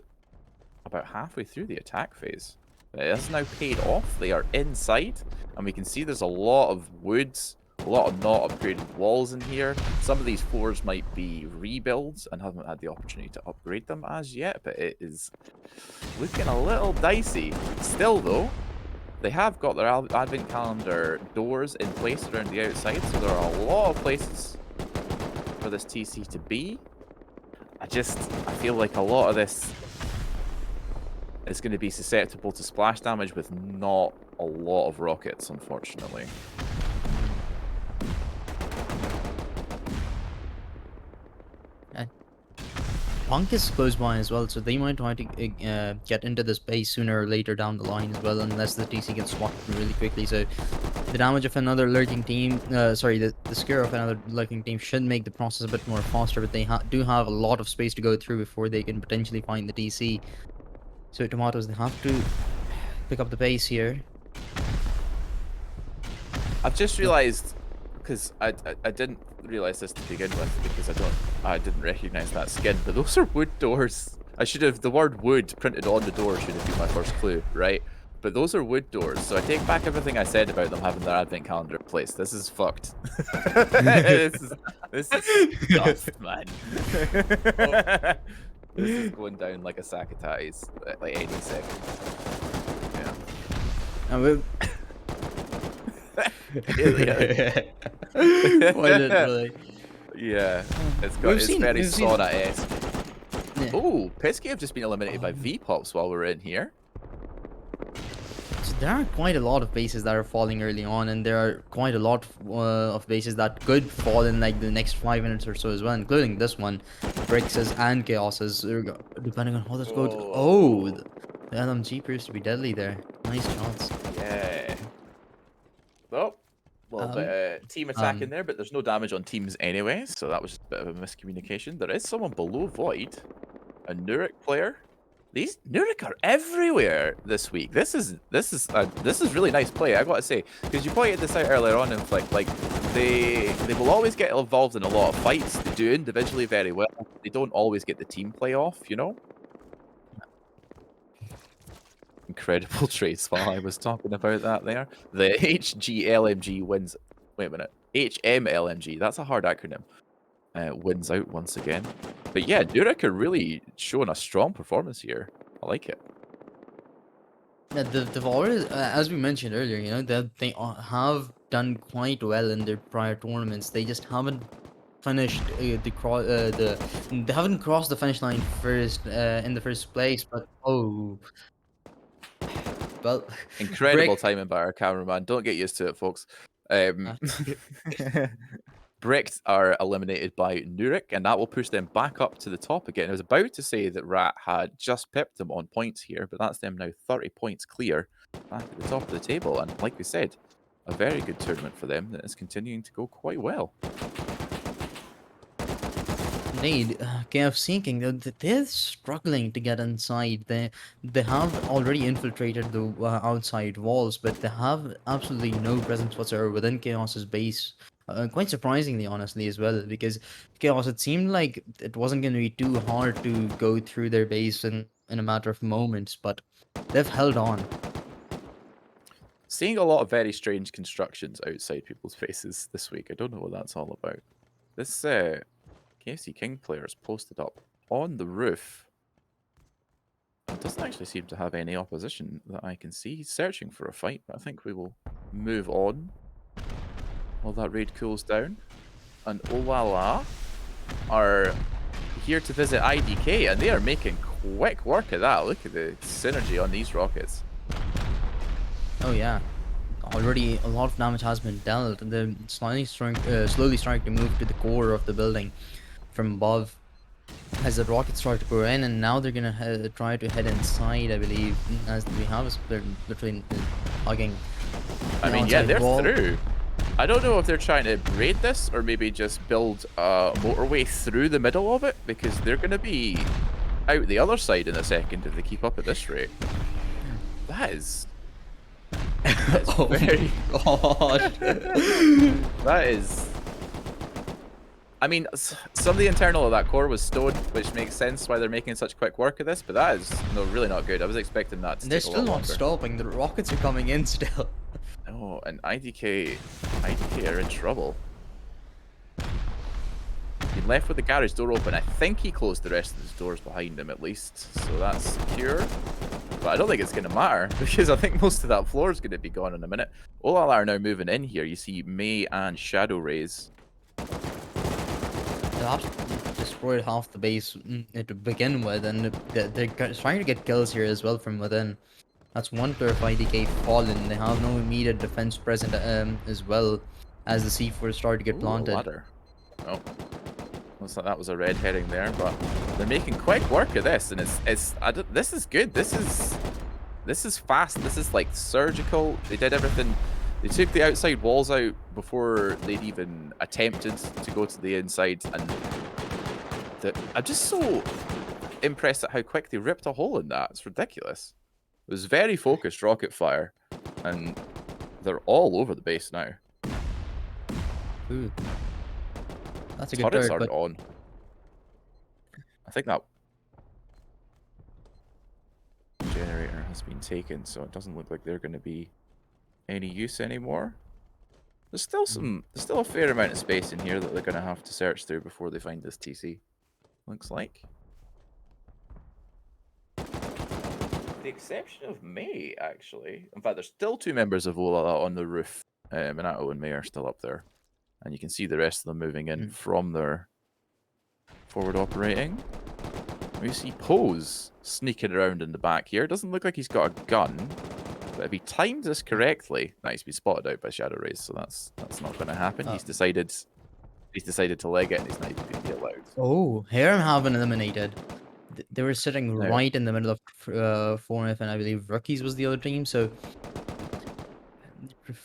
Speaker 1: about halfway through the attack phase. It has now paid off. They are inside, and we can see there's a lot of woods, a lot of not upgraded walls in here. Some of these floors might be rebuilds and haven't had the opportunity to upgrade them as yet, but it is looking a little dicey. Still, though, they have got their advent calendar doors in place around the outside, so there are a lot of places for this TC to be. I feel like a lot of this is going to be susceptible to splash damage with not a lot of rockets, unfortunately.
Speaker 2: Punk is close by as well, so they might try to get into this base sooner or later down the line as well, unless the TC gets swapped really quickly. So the damage of another lurking team, the scare of another lurking team should make the process a bit more faster, but they do have a lot of space to go through before they can potentially find the TC. So tomatoes, they have to pick up the pace here.
Speaker 1: I've just realized, because I didn't realize this to begin with, because I didn't recognize that skin, but those are wood doors. The word wood printed on the door should have been my first clue, right? But those are wood doors, so I take back everything I said about them having their advent calendar in place. This is fucked. this is dust, man. This is going down like a sack of ties, like any second. Yeah.
Speaker 2: And Quite literally.
Speaker 1: Yeah, it's very sauna-esque.
Speaker 2: Yeah.
Speaker 1: Oh, Pisky have just been eliminated by V-Pops while we're in here.
Speaker 2: So there are quite a lot of bases that are falling early on, and there are quite a lot of bases that could fall in like the next 5 minutes or so as well, including this one, Brix's and Chaos's, depending on how this goes. Oh, the LMG proves to be deadly there. Nice shots.
Speaker 1: Yeah. Oh, a little bit of team attack in there, but there's no damage on teams anyway, so that was just a bit of a miscommunication. There is someone below Void, a Nurek player. These Nurek are everywhere this week. This is really nice play, I gotta say, because you pointed this out earlier on in Flick. Like they will always get involved in a lot of fights. They do individually very well. They don't always get the team play off, you know. Incredible trades while I was talking about that there. The HGLMG wins. Wait a minute. HMLMG. That's a hard acronym. Wins out once again. But yeah, Nurek are really showing a strong performance here. I like it.
Speaker 2: Yeah, the always, as we mentioned earlier, you know, they have done quite well in their prior tournaments. They just haven't finished they haven't crossed the finish line first in the first place. But well,
Speaker 1: incredible
Speaker 2: Brick,
Speaker 1: timing by our cameraman. Don't get used to it, folks. Um,
Speaker 2: Uh,
Speaker 1: Bricked are eliminated by Nurik, and that will push them back up to the top again. I was about to say that Rat had just pipped them on points here, but that's them now 30 points clear back at the top of the table. And like we said, a very good tournament for them that is continuing to go quite well.
Speaker 2: Indeed, KFC King, they're struggling to get inside. They have already infiltrated the outside walls, but they have absolutely no presence whatsoever within Chaos's base. Quite surprisingly, honestly, as well, because Chaos, it seemed like it wasn't going to be too hard to go through their base in a matter of moments, but they've held on.
Speaker 1: Seeing a lot of very strange constructions outside people's faces this week. I don't know what that's all about. This KFC King player is posted up on the roof. It doesn't actually seem to have any opposition that I can see. He's searching for a fight, but I think we will move on while that raid cools down. And Olala are here to visit IDK, and they are making quick work of that. Look at the synergy on these rockets.
Speaker 2: Oh yeah, already a lot of damage has been dealt, and they're slowly starting to move to the core of the building from above as the rockets start to pour in, and now they're gonna try to head inside, I believe, as we have a split between hugging
Speaker 1: I
Speaker 2: the
Speaker 1: mean, yeah,
Speaker 2: outside
Speaker 1: they're
Speaker 2: wall.
Speaker 1: through. I don't know if they're trying to raid this or maybe just build a motorway through the middle of it, because they're going to be out the other side in a second if they keep up at this rate. That's
Speaker 2: Oh
Speaker 1: very...
Speaker 2: my god.
Speaker 1: That is... I mean, some of the internal of that core was stone, which makes sense why they're making such quick work of this, but that is really not good. I was expecting that to
Speaker 2: They're
Speaker 1: take a
Speaker 2: still
Speaker 1: lot
Speaker 2: not
Speaker 1: longer.
Speaker 2: stopping. The rockets are coming in still.
Speaker 1: Oh, and IDK are in trouble. He left with the garage door open. I think he closed the rest of his doors behind him at least, so that's secure. But I don't think it's going to matter, because I think most of that floor is going to be gone in a minute. Olala are now moving in here. You see May and Shadow Rays.
Speaker 2: They absolutely destroyed half the base to begin with, and they're trying to get kills here as well from within. That's one turf IDK fallen. They have no immediate defense present as well as the C4 start to get
Speaker 1: Ooh, a
Speaker 2: planted.
Speaker 1: ladder. Oh, looks like that was a red herring there, but they're making quick work of this, and this is good. This is fast. This is like surgical. They did everything. They took the outside walls out before they'd even attempted to go to the inside, and I'm just so impressed at how quick they ripped a hole in that. It's ridiculous. It was very focused rocket fire, and they're all over the base now.
Speaker 2: Ooh. That's a good
Speaker 1: Turrets
Speaker 2: turret,
Speaker 1: aren't
Speaker 2: but
Speaker 1: on. I think that generator has been taken, so it doesn't look like they're going to be any use anymore. There's still a fair amount of space in here that they're going to have to search through before they find this TC. Looks like. With the exception of May, actually. In fact, there's still two members of Olala on the roof. Minato and May are still up there. And you can see the rest of them moving in from their forward operating. We see Pose sneaking around in the back here. Doesn't look like he's got a gun. But if he timed this correctly, he's been spotted out by Shadow Rays, so that's not going to happen. He's decided to leg it, and he's not even going to be allowed.
Speaker 2: oh, Harem have been eliminated. They were sitting
Speaker 1: No.
Speaker 2: right in the middle of 4F, and I believe Rookies was the other team. So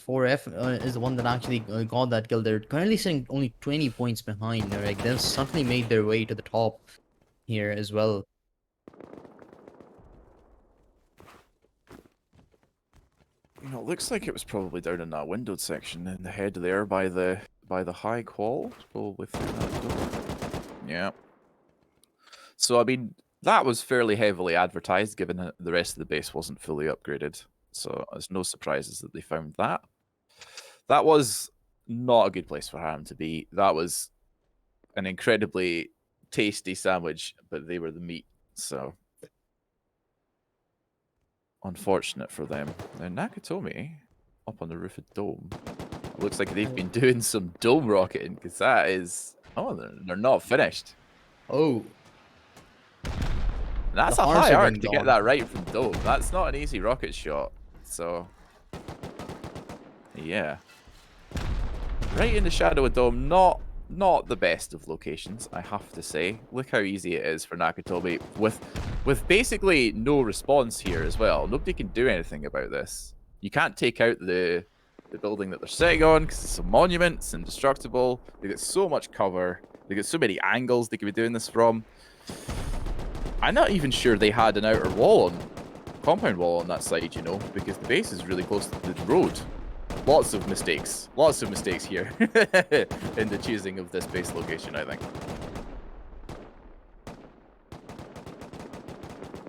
Speaker 2: 4F is the one that actually got that kill. They're currently sitting only 20 points behind. They've suddenly made their way to the top here as well.
Speaker 1: You know, it looks like it was probably down in that windowed section in the head there by the high wall. It's probably through that door. Yeah. So I mean, that was fairly heavily advertised, given that the rest of the base wasn't fully upgraded. So there's no surprises that they found that. That was not a good place for Harem to be. That was an incredibly tasty sandwich, but they were the meat. So unfortunate for them. Now Nakatomi up on the roof of Dome. It looks like they've been doing some dome rocketing, because that is... Oh, they're not finished.
Speaker 2: Oh,
Speaker 1: That's
Speaker 2: the
Speaker 1: a
Speaker 2: hearts
Speaker 1: high
Speaker 2: are
Speaker 1: arc
Speaker 2: being
Speaker 1: to get
Speaker 2: gone.
Speaker 1: that right from Dome. That's not an easy rocket shot. So, yeah. Right in the shadow of Dome, not the best of locations, I have to say. Look how easy it is for Nakatomi with basically no response here as well. Nobody can do anything about this. You can't take out the building that they're sitting on because it's a monument, it's indestructible. They get so much cover. They get so many angles they could be doing this from. I'm not even sure they had an outer wall on compound wall on that side, you know, because the base is really close to the road. Lots of mistakes here in the choosing of this base location, I think.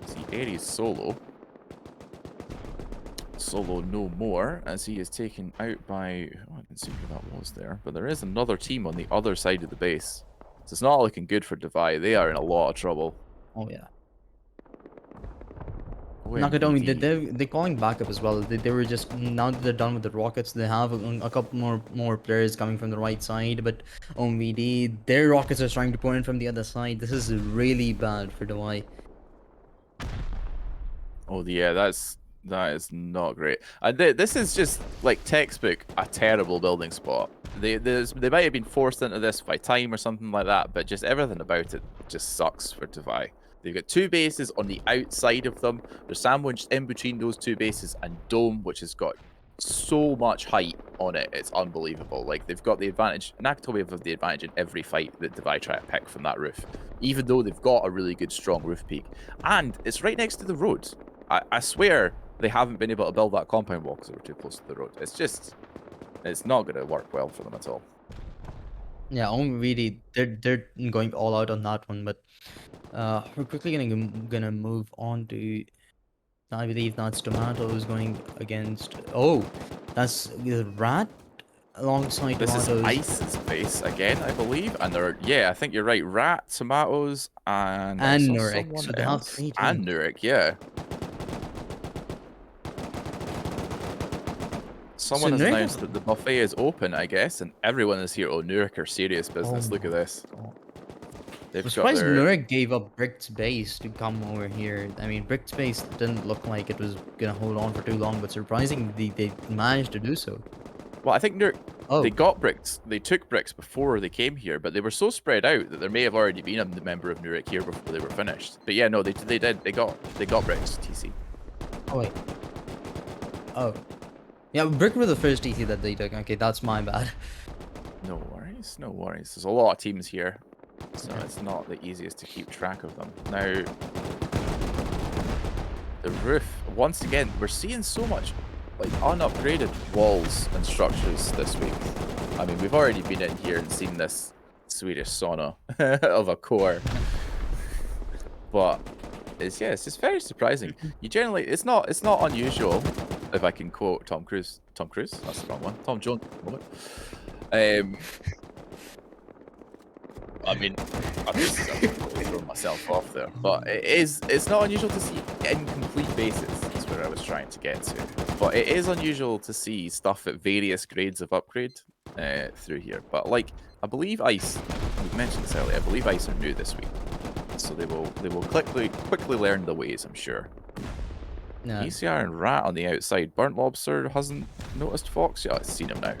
Speaker 1: See, Aries solo no more, as he is taken out by, oh, I didn't see who that was there, but there is another team on the other side of the base. So it's not looking good for Divide. They are in a lot of trouble.
Speaker 2: Oh yeah. Nakatomi,
Speaker 1: OMVD.
Speaker 2: they're calling backup as well. They were just, now that they're done with the rockets, they have a couple more players coming from the right side, but OMVD, their rockets are trying to pour in from the other side. This is really bad for Dawai.
Speaker 1: Oh yeah, that is not great. This is just like textbook a terrible building spot. They might have been forced into this by time or something like that, but just everything about it just sucks for Divide. They've got two bases on the outside of them. They're sandwiched in between those two bases and Dome, which has got so much height on it. It's unbelievable. Like, they've got the advantage. Nakatomi have the advantage in every fight that Divide try to pick from that roof, even though they've got a really good, strong roof peak. And it's right next to the road. I swear they haven't been able to build that compound wall because they were too close to the road. It's not going to work well for them at all.
Speaker 2: Yeah, OMVD, they're going all out on that one, but we're quickly gonna move on to, I believe that's Tomatoes going against, oh, that's Rat alongside
Speaker 1: This is
Speaker 2: Tomatoes
Speaker 1: Ice's base again, I believe, and I think you're right. Rat, Tomatoes, and I
Speaker 2: and
Speaker 1: saw
Speaker 2: Nurek.
Speaker 1: someone
Speaker 2: So they have
Speaker 1: else,
Speaker 2: 3
Speaker 1: and
Speaker 2: teams.
Speaker 1: Nurek, yeah.
Speaker 2: So
Speaker 1: Someone has
Speaker 2: Nurek has,
Speaker 1: announced that the buffet is open, I guess, and everyone is here. Oh, Nurek are serious
Speaker 2: oh
Speaker 1: business. Look at
Speaker 2: my
Speaker 1: this.
Speaker 2: god. I'm
Speaker 1: They've got
Speaker 2: surprised
Speaker 1: their
Speaker 2: Nurek gave up Brick's base to come over here. I mean, Brick's base didn't look like it was gonna hold on for too long, but surprisingly, they managed to do so.
Speaker 1: Well, I think they
Speaker 2: Oh,
Speaker 1: got bricks. They took bricks before they came here, but they were so spread out that there may have already been a member of Nurek here before they were finished. But yeah, no, they did. They got bricks. TC.
Speaker 2: oh wait. Oh. Yeah, Brick were the first TC that they took. Okay, that's my bad.
Speaker 1: No worries, no worries. There's a lot of teams here, so
Speaker 2: Okay.
Speaker 1: it's not the easiest to keep track of them. Now, the roof. Once again, we're seeing so much like unupgraded walls and structures this week. I mean, we've already been in here and seen this Swedish sauna of a core, but it's just very surprising. You generally, it's not unusual, if I can quote Tom Cruise. Tom Cruise, that's the wrong one. Tom Jones. Um, I mean, I'm just throwing myself off there, but it's not unusual to see incomplete bases. That's where I was trying to get to. But it is unusual to see stuff at various grades of upgrade through here. But like, I believe Ice. We mentioned this earlier. I believe Ice are new this week, so they will quickly learn the ways. I'm sure.
Speaker 2: No.
Speaker 1: ECR and Rat on the outside. Burnt Lobster hasn't noticed Fox. Yeah, I've seen him now.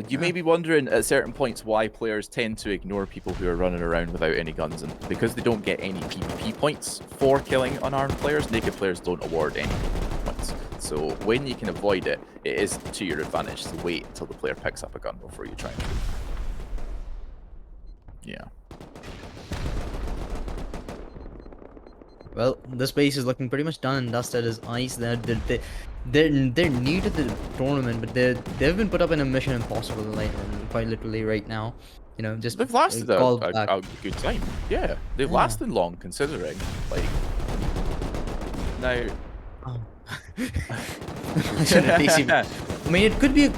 Speaker 1: You may be wondering at certain points why players tend to ignore people who are running around without any guns, and because they don't get any PvP points for killing unarmed players, naked players don't award any PvP points. So when you can avoid it, it is to your advantage to wait until the player picks up a gun before you try and shoot. Yeah.
Speaker 2: Well, this base is looking pretty much done and dusted as Ice. They're new to the tournament, but they've been put up in a Mission Impossible, like quite literally right now. You know, just
Speaker 1: They've lasted
Speaker 2: call back.
Speaker 1: a good time. Yeah, they've
Speaker 2: Yeah.
Speaker 1: lasted long considering. Like, now...
Speaker 2: Oh. Imagine a DC. I mean, it could be a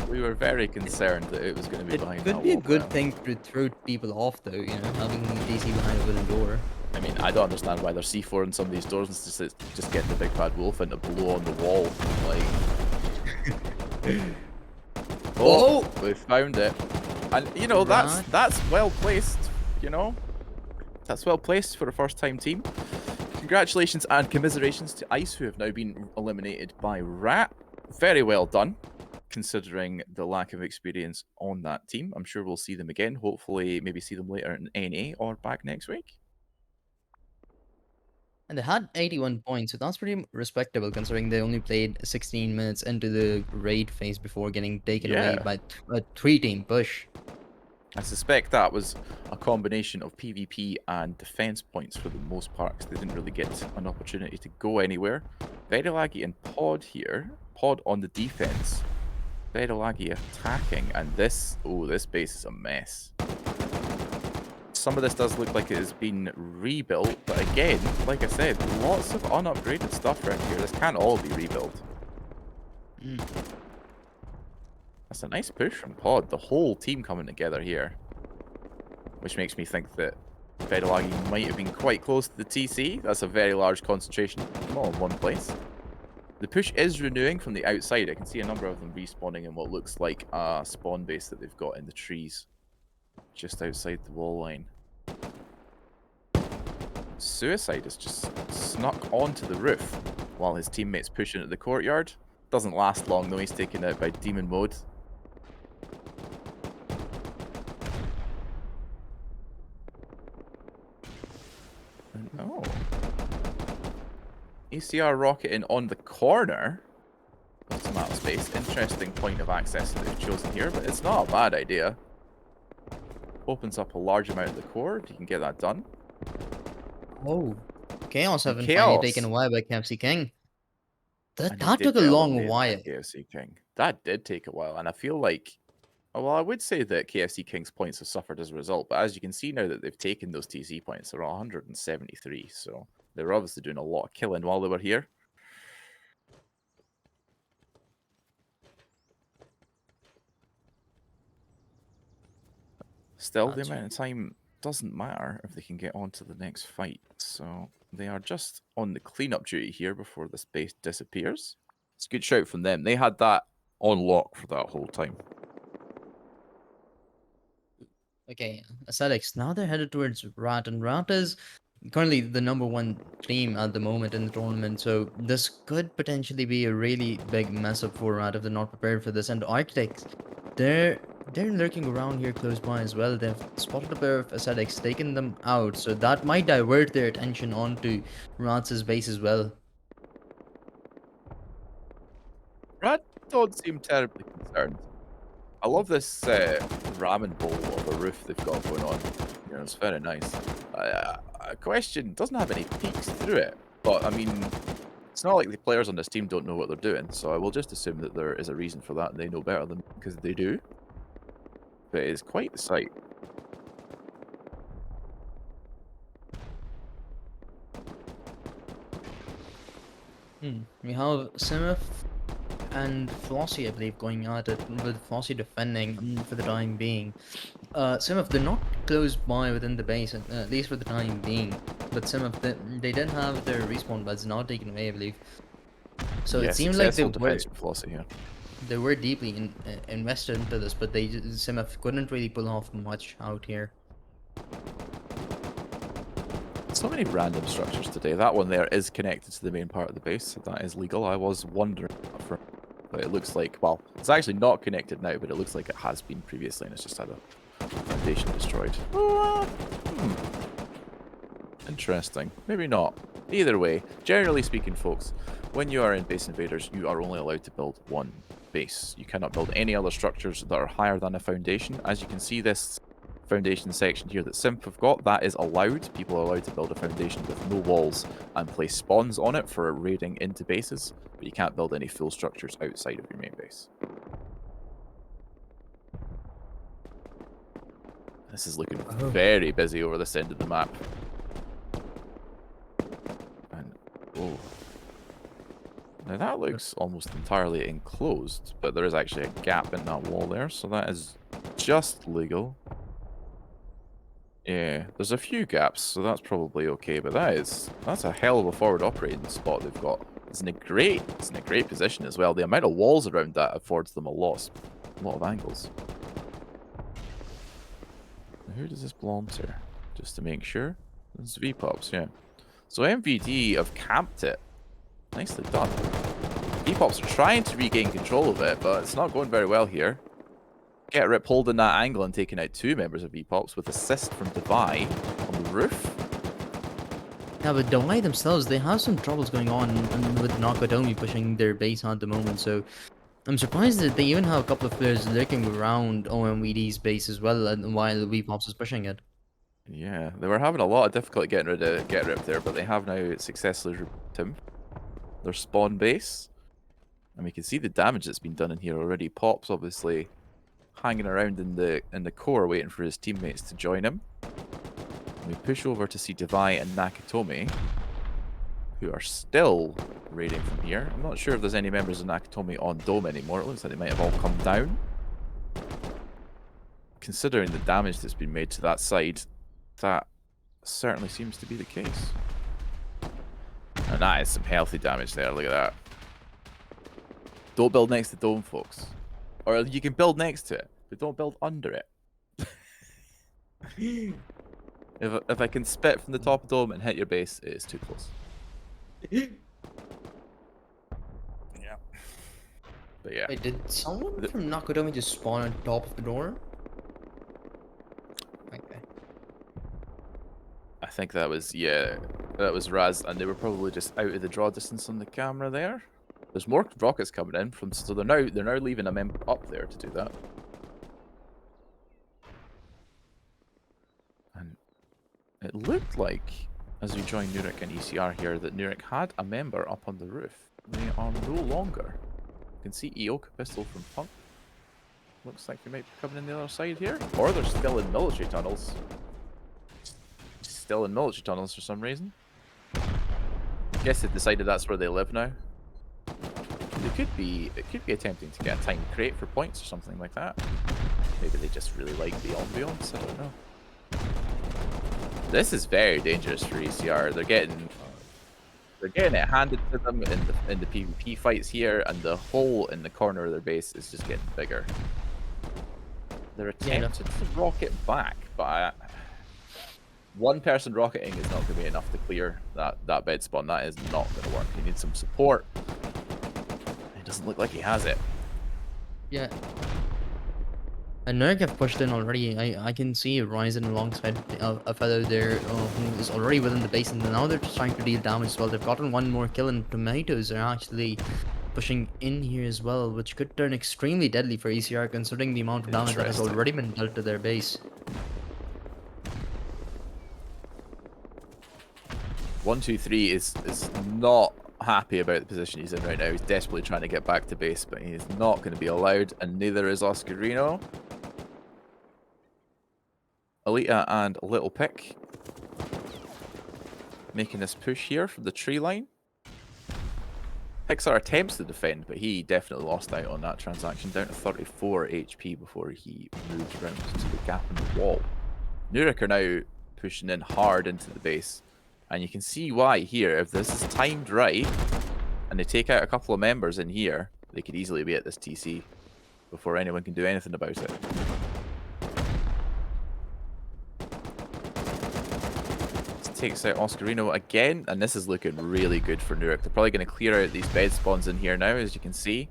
Speaker 1: We were very concerned that it was going to be
Speaker 2: it
Speaker 1: behind
Speaker 2: could
Speaker 1: that
Speaker 2: be a
Speaker 1: wall
Speaker 2: good
Speaker 1: there.
Speaker 2: thing to throw people off, though. You know, having DC behind a wooden door.
Speaker 1: I mean, I don't understand why they're C4 in some of these doors and just getting the big bad wolf in to blow on the wall. Like, oh, we found it, and you know that's well placed. You know, that's well placed for a first-time team. Congratulations and commiserations to Ice, who have now been eliminated by Rat. Very well done. considering the lack of experience on that team. I'm sure we'll see them again. Hopefully, maybe see them later in NA or back next week.
Speaker 2: And they had 81 points, so that's pretty respectable considering they only played 16 minutes into the raid phase before getting taken away
Speaker 1: Yeah.
Speaker 2: by a 3-team push.
Speaker 1: I suspect that was a combination of PvP and defense points for the most part, because they didn't really get an opportunity to go anywhere. Very laggy in pod here. Pod on the defense. Very laggy attacking, and this base is a mess. Some of this does look like it has been rebuilt, but again, like I said, lots of unupgraded stuff around here. This can't all be rebuilt.
Speaker 2: Mm.
Speaker 1: That's a nice push from Pod. The whole team coming together here. Which makes me think that Fedalagi might have been quite close to the TC. That's a very large concentration all in one place. The push is renewing from the outside. I can see a number of them respawning in what looks like a spawn base that they've got in the trees. Just outside the wall line. Suicide has just snuck onto the roof while his teammates push into the courtyard. Doesn't last long though, he's taken out by demon mode. Oh. ECR rocketing on the corner of tomato space. Interesting point of access that they've chosen here, but it's not a bad idea. Opens up a large amount of the core if you can get that done.
Speaker 2: Oh, Chaos
Speaker 1: And
Speaker 2: have been finally
Speaker 1: Chaos!
Speaker 2: taken away by KFC King.
Speaker 1: And he
Speaker 2: That
Speaker 1: did
Speaker 2: took a
Speaker 1: get
Speaker 2: long
Speaker 1: eliminated by
Speaker 2: while.
Speaker 1: KFC King. That did take a while, and I feel like, well, I would say that KFC King's points have suffered as a result, but as you can see now that they've taken those TC points, they're 173, so they were obviously doing a lot of killing while they were here. Still, the
Speaker 2: That's
Speaker 1: amount of time doesn't matter if they can get on to the next fight. So they are just on the cleanup duty here before this base disappears. It's a good shout from them. They had that on lock for that whole time.
Speaker 2: okay. Ascetics. Now they're headed towards Rat, and Rat is currently the #1 team at the moment in the tournament. So this could potentially be a really big mess up for Rat if they're not prepared for this. And Architects, they're they're lurking around here close by as well. They've spotted a pair of Ascetics, taken them out, so that might divert their attention onto Rat's base as well.
Speaker 1: Brad don't seem terribly concerned. I love this ramen bowl of a roof they've got going on. You know, it's very nice. A question doesn't have any peaks through it, but I mean, it's not like the players on this team don't know what they're doing. So I will just assume that there is a reason for that, and they know better than because they do. But it is quite the sight.
Speaker 2: We have Simif and Flossie, I believe, going at it, with Flossie defending for the time being. Simif, they're not close by within the base, at least for the time being. But Simif, they did have their respawn buds not taken away, I believe. So
Speaker 1: Yeah,
Speaker 2: it seemed like
Speaker 1: successful defense from Flossie here.
Speaker 2: they were deeply invested into this, but Simif couldn't really pull off much out here.
Speaker 1: So many random structures today. That one there is connected to the main part of the base, so that is legal. I was wondering for, but it looks like, well, it's actually not connected now, but it looks like it has been previously, and it's just had a foundation destroyed. Interesting. Maybe not. Either way, generally speaking, folks, when you are in Base Invaders, you are only allowed to build one base. You cannot build any other structures that are higher than a foundation. As you can see, this foundation section here that Simp have got, that is allowed. People are allowed to build a foundation with no walls and place spawns on it for raiding into bases, but you can't build any full structures outside of your main base. This is looking very busy over this end of the map. And, oh. Now that looks almost entirely enclosed, but there is actually a gap in that wall there, so that is just legal. Yeah, there's a few gaps, so that's probably okay, but that's a hell of a forward operating spot they've got. It's in a great position as well. The amount of walls around that affords them a lot of angles. Now, who does this belong to? Just to make sure. It's V-Pops, yeah. So MVD have camped it. Nicely done. P-Pops are trying to regain control of it, but it's not going very well here. Get Rip holding that angle and taking out 2 members of P-Pops with assist from Divide on the roof.
Speaker 2: Yeah, but Dawai themselves, they have some troubles going on with Nakatomi pushing their base at the moment, so I'm surprised that they even have a couple of players lurking around OMVD's base as well, and while Pops is pushing it.
Speaker 1: Yeah, they were having a lot of difficulty getting rid of Get Rip there, but they have now successfully removed him. Their spawn base. And we can see the damage that's been done in here already. Pop's obviously hanging around in the core waiting for his teammates to join him. And we push over to see Divai and Nakatomi, who are still raiding from here. I'm not sure if there's any members of Nakatomi on Dome anymore. It looks like they might have all come down. Considering the damage that's been made to that side, that certainly seems to be the case. And that is some healthy damage there. Look at that. Don't build next to Dome, folks. Or you can build next to it, but don't build under it. If I can spit from the top of Dome and hit your base, it is too close. Yeah. But yeah.
Speaker 2: Wait, did someone from Nakatomi just spawn on top of the door? Okay.
Speaker 1: I think that was, yeah, that was Raz, and they were probably just out of the draw distance on the camera there. There's more rockets coming in from, so they're now leaving a member up there to do that. And it looked like, as we joined Nurik and ECR here, that Nurik had a member up on the roof. They are no longer. You can see Eoka pistol from Punk. Looks like they might be coming in the other side here, or they're still in military tunnels. Still in military tunnels for some reason. I guess they've decided that's where they live now. It could be attempting to get a time crate for points or something like that. Maybe they just really like the ambiance, I don't know. This is very dangerous for ECR. They're getting it handed to them in the PvP fights here, and the hole in the corner of their base is just getting bigger. They're attempting to rocket back, but one person rocketing is not going to be enough to clear that bed spawn. That is not going to work. You need some support. It doesn't look like he has it.
Speaker 2: Yeah. And Nurk have pushed in already. I can see Ryzen alongside a fellow there who is already within the base, and now they're just trying to deal damage as well. They've gotten one more kill, and Tomatoes are actually pushing in here as well, which could turn extremely deadly for ECR considering the amount of damage that has already been dealt to their base.
Speaker 1: 123 is not happy about the position he's in right now. He's desperately trying to get back to base, but he's not going to be allowed, and neither is Oscarino. Alita and Little Pick making this push here from the tree line. Pixar attempts to defend, but he definitely lost out on that transaction, down to 34 HP before he moved around to the gap in the wall. Nurik are now pushing in hard into the base. And you can see why here. If this is timed right, and they take out a couple of members in here, they could easily be at this TC before anyone can do anything about it. This takes out Oscarino again, and this is looking really good for Nurik. They're probably going to clear out these bed spawns in here now, as you can see.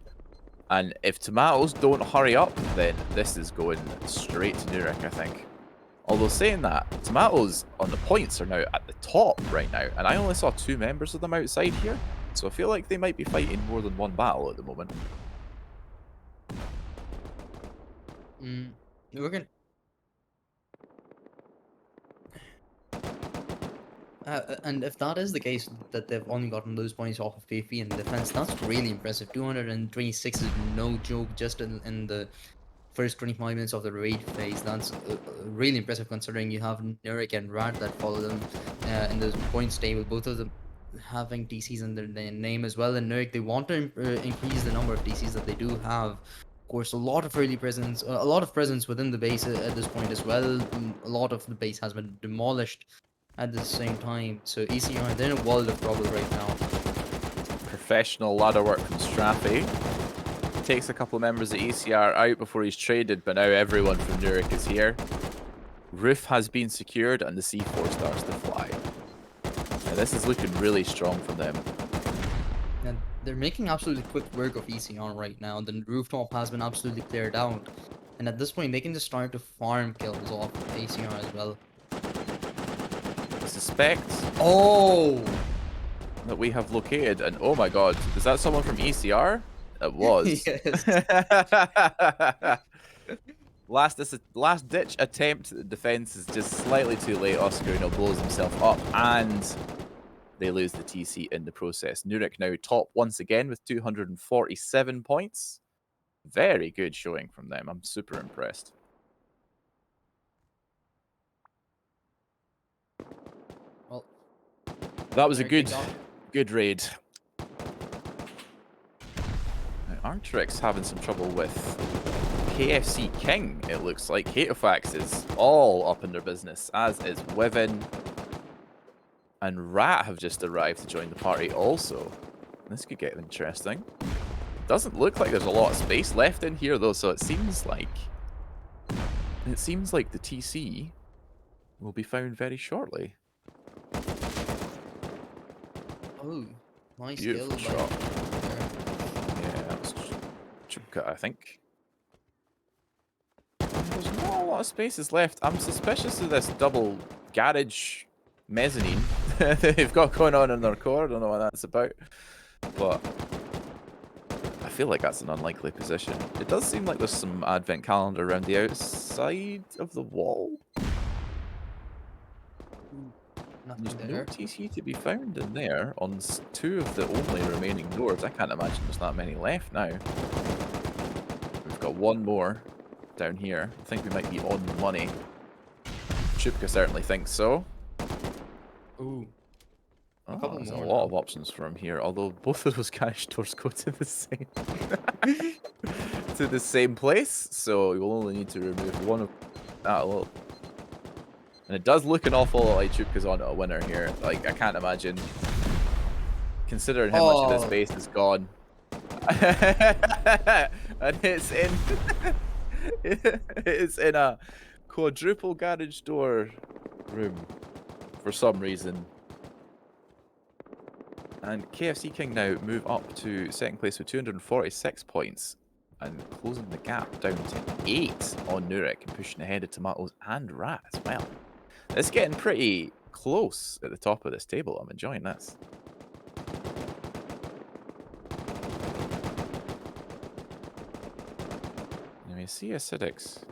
Speaker 1: And if Tomatoes don't hurry up, then this is going straight to Nurik, I think. Although saying that, Tomatoes on the points are now at the top right now, and I only saw 2 members of them outside here, so I feel like they might be fighting more than one battle at the moment.
Speaker 2: We're gonna... and if that is the case, that they've only gotten those points off of PvP and defense, that's really impressive. 226 is no joke just in the first 25 minutes of the raid phase. That's really impressive considering you have Nurik and Rad that follow them in the points table, both of them having DCs in their name as well. And Nurik, they want to increase the number of DCs that they do have. Of course, a lot of early presence, a lot of presence within the base at this point as well. A lot of the base has been demolished at the same time, so ECR, they're in a world of trouble right now.
Speaker 1: Professional ladder work from Straffy. Takes a couple of members of ECR out before he's traded, but now everyone from Nurik is here. Roof has been secured and the C4 starts to fly. Now this is looking really strong for them.
Speaker 2: And they're making absolutely quick work of ECR right now. The rooftop has been absolutely cleared out. And at this point, they can just start to farm kills off ACR as well.
Speaker 1: I suspect
Speaker 2: Oh!
Speaker 1: that we have located, and oh my god, is that someone from ECR? It was.
Speaker 2: Yes.
Speaker 1: Last ditch attempt at defense is just slightly too late. Oscarino blows himself up, and they lose the TC in the process. Nurik now top once again with 247 points. Very good showing from them. I'm super impressed.
Speaker 2: Well,
Speaker 1: that was a
Speaker 2: Nurik
Speaker 1: good raid. Now, Arctrix having some trouble with KFC King, it looks like. Hatofax is all up in their business, as is Wivin. And Rat have just arrived to join the party also. This could get interesting. Doesn't look like there's a lot of space left in here though, so it seems like the TC will be found very shortly.
Speaker 2: Oh, nice
Speaker 1: Beautiful
Speaker 2: kill
Speaker 1: shot.
Speaker 2: by
Speaker 1: Yeah, that was Chupka, I think. There's not a lot of spaces left. I'm suspicious of this double garage mezzanine they've got going on in their core. I don't know what that's about, but I feel like that's an unlikely position. It does seem like there's some advent calendar around the outside of the wall. There's no TC to be found in there on two of the only remaining doors. I can't imagine there's that many left now. We've got one more down here. I think we might be on the money. Chupka certainly thinks so.
Speaker 2: Ooh.
Speaker 1: Oh, there's a lot of options from here, although both of those cash doors go to the same to the same place, so we will only need to remove one of that. And it does look an awful lot like Chupka's on a winner here. Like, I can't imagine, considering how much of this base is gone. And it's in it's in a quadruple garage door room for some reason. And KFC King now move up to second place with 246 points and closing the gap down to 8 on Nurik and pushing ahead of Tomatoes and Rat as well. It's getting pretty close at the top of this table. I'm enjoying this. Now we see Acidics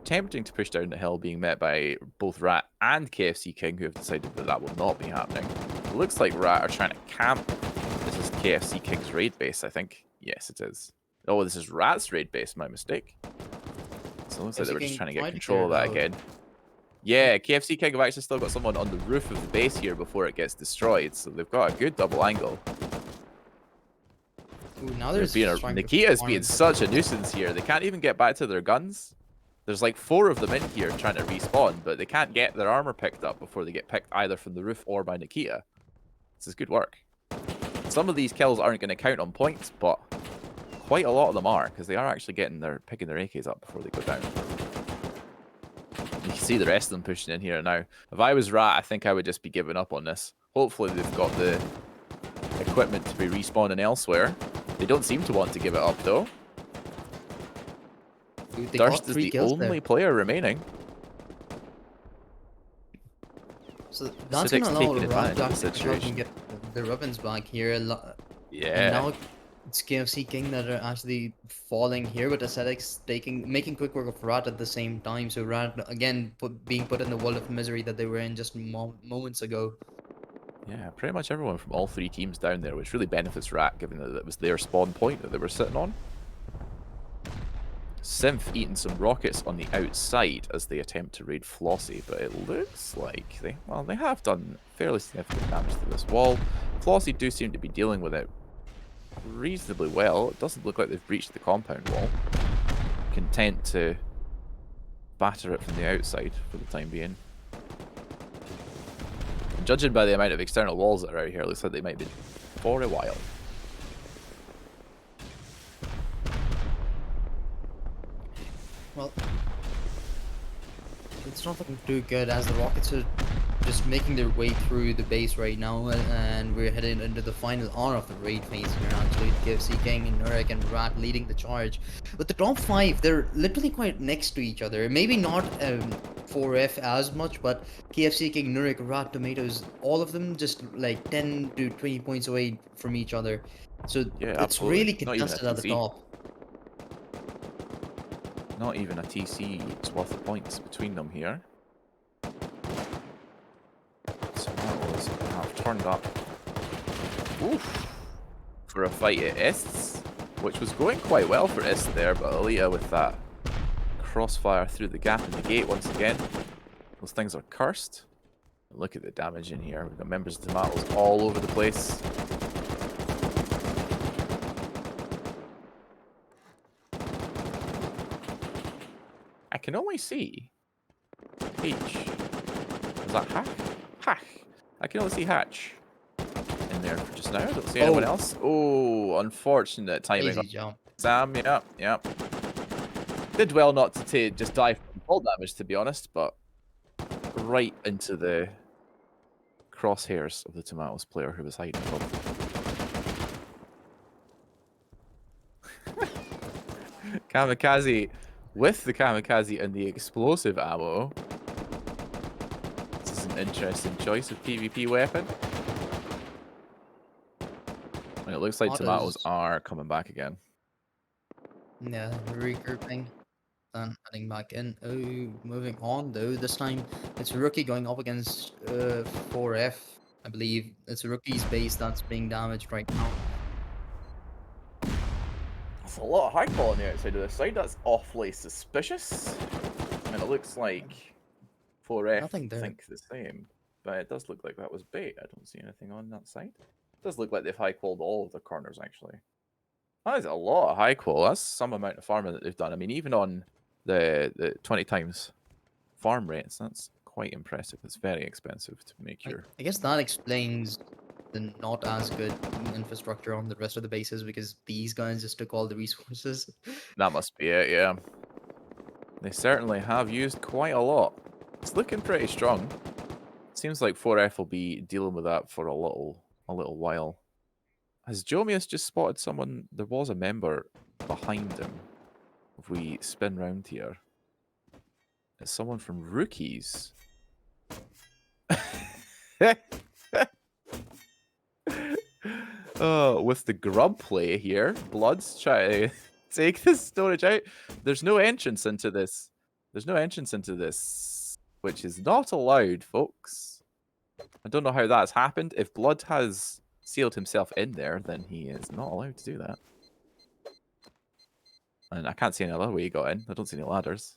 Speaker 1: attempting to push down the hill, being met by both Rat and KFC King, who have decided that that will not be happening. It looks like Rat are trying to camp. This is KFC King's raid base, I think. Yes, it is. Oh, this is Rat's raid base, my mistake. So it looks like they were just trying to get control of that again. Yeah, KFC King have actually still got someone on the roof of the base here before it gets destroyed, so they've got a good double angle.
Speaker 2: Ooh, now there's
Speaker 1: Nikita's being such a nuisance here. They can't even get back to their guns. There's like 4 of them in here trying to respawn, but they can't get their armor picked up before they get picked either from the roof or by Nikita. This is good work. Some of these kills aren't going to count on points, but quite a lot of them are, because they are actually picking their AKs up before they go down. You can see the rest of them pushing in here now. If I was Rat, I think I would just be giving up on this. Hopefully they've got the equipment to be respawning elsewhere. They don't seem to want to give it up, though.
Speaker 2: Dude,
Speaker 1: Durst is the only player remaining.
Speaker 2: So that's going to allow Rat to help them get their weapons back here.
Speaker 1: Yeah.
Speaker 2: And now it's KFC King that are actually falling here with Ascetics making quick work of Rat at the same time. So Rat again being put in the world of misery that they were in just moments ago.
Speaker 1: Yeah, pretty much everyone from all 3 teams down there, which really benefits Rat, given that it was their spawn point that they were sitting on. Synth eating some rockets on the outside as they attempt to raid Flossie, but it looks like they have done fairly significant damage to this wall. Flossie do seem to be dealing with it reasonably well. It doesn't look like they've breached the compound wall. Content to batter it from the outside for the time being. And judging by the amount of external walls that are out here, it looks like they might be for a while.
Speaker 2: Well, it's not looking too good as the rockets are just making their way through the base right now, and we're heading into the final hour of the raid phase here. Actually, KFC King and Nurek and Rat leading the charge. But the top five, they're literally quite next to each other. Maybe not 4F as much, but KFC King, Nurek, Rat, Tomatoes, all of them just like 10 to 20 points away from each other. So
Speaker 1: Yeah,
Speaker 2: it's
Speaker 1: absolutely.
Speaker 2: really
Speaker 1: Not even a
Speaker 2: contested at the
Speaker 1: TC.
Speaker 2: top.
Speaker 1: Not even a TC's worth of points between them here. Tomatoes have turned up. Oof. For a fight at Ists, which was going quite well for Ist there, but Alita with that crossfire through the gap in the gate once again. Those things are cursed. Look at the damage in here. We've got members of Tomatoes all over the place. I can only see H. Is that Hack? Hack. I can only see Hatch in there for just now. I don't see anyone else. Oh, unfortunate timing.
Speaker 2: Crazy jump.
Speaker 1: Sam, yep. Did well not to just die from fall damage, to be honest, but right into the crosshairs of the Tomatoes player who was hiding above. Kamikaze with the Kamikaze and the explosive ammo. This is an interesting choice of PvP weapon. And it looks like Tomatoes are coming back again.
Speaker 2: Yeah, regrouping. Then heading back in. Oh, moving on though. This time it's a rookie going up against 4F. I believe it's a rookie's base that's being damaged right now.
Speaker 1: That's a lot of high call on the outside of this side. That's awfully suspicious. And it looks like 4F think the same. But it does look like that was bait. I don't see anything on that side. It does look like they've high called all of the corners actually. That is a lot of high call. That's some amount of farming that they've done. I mean, even on the 20 times farm rates, that's quite impressive. It's very expensive to make your...
Speaker 2: I guess that explains the not as good infrastructure on the rest of the bases, because these guys just took all the resources.
Speaker 1: That must be it, yeah. They certainly have used quite a lot. It's looking pretty strong. Seems like 4F will be dealing with that for a little while. Has Jomius just spotted someone? There was a member behind him. If we spin round here, it's someone from Rookies. Oh, with the grub play here, Blood's trying to take this storage out. There's no entrance into this. There's no entrance into this, which is not allowed, folks. I don't know how that's happened. If Blood has sealed himself in there, then he is not allowed to do that. And I can't see any other way he got in. I don't see any ladders.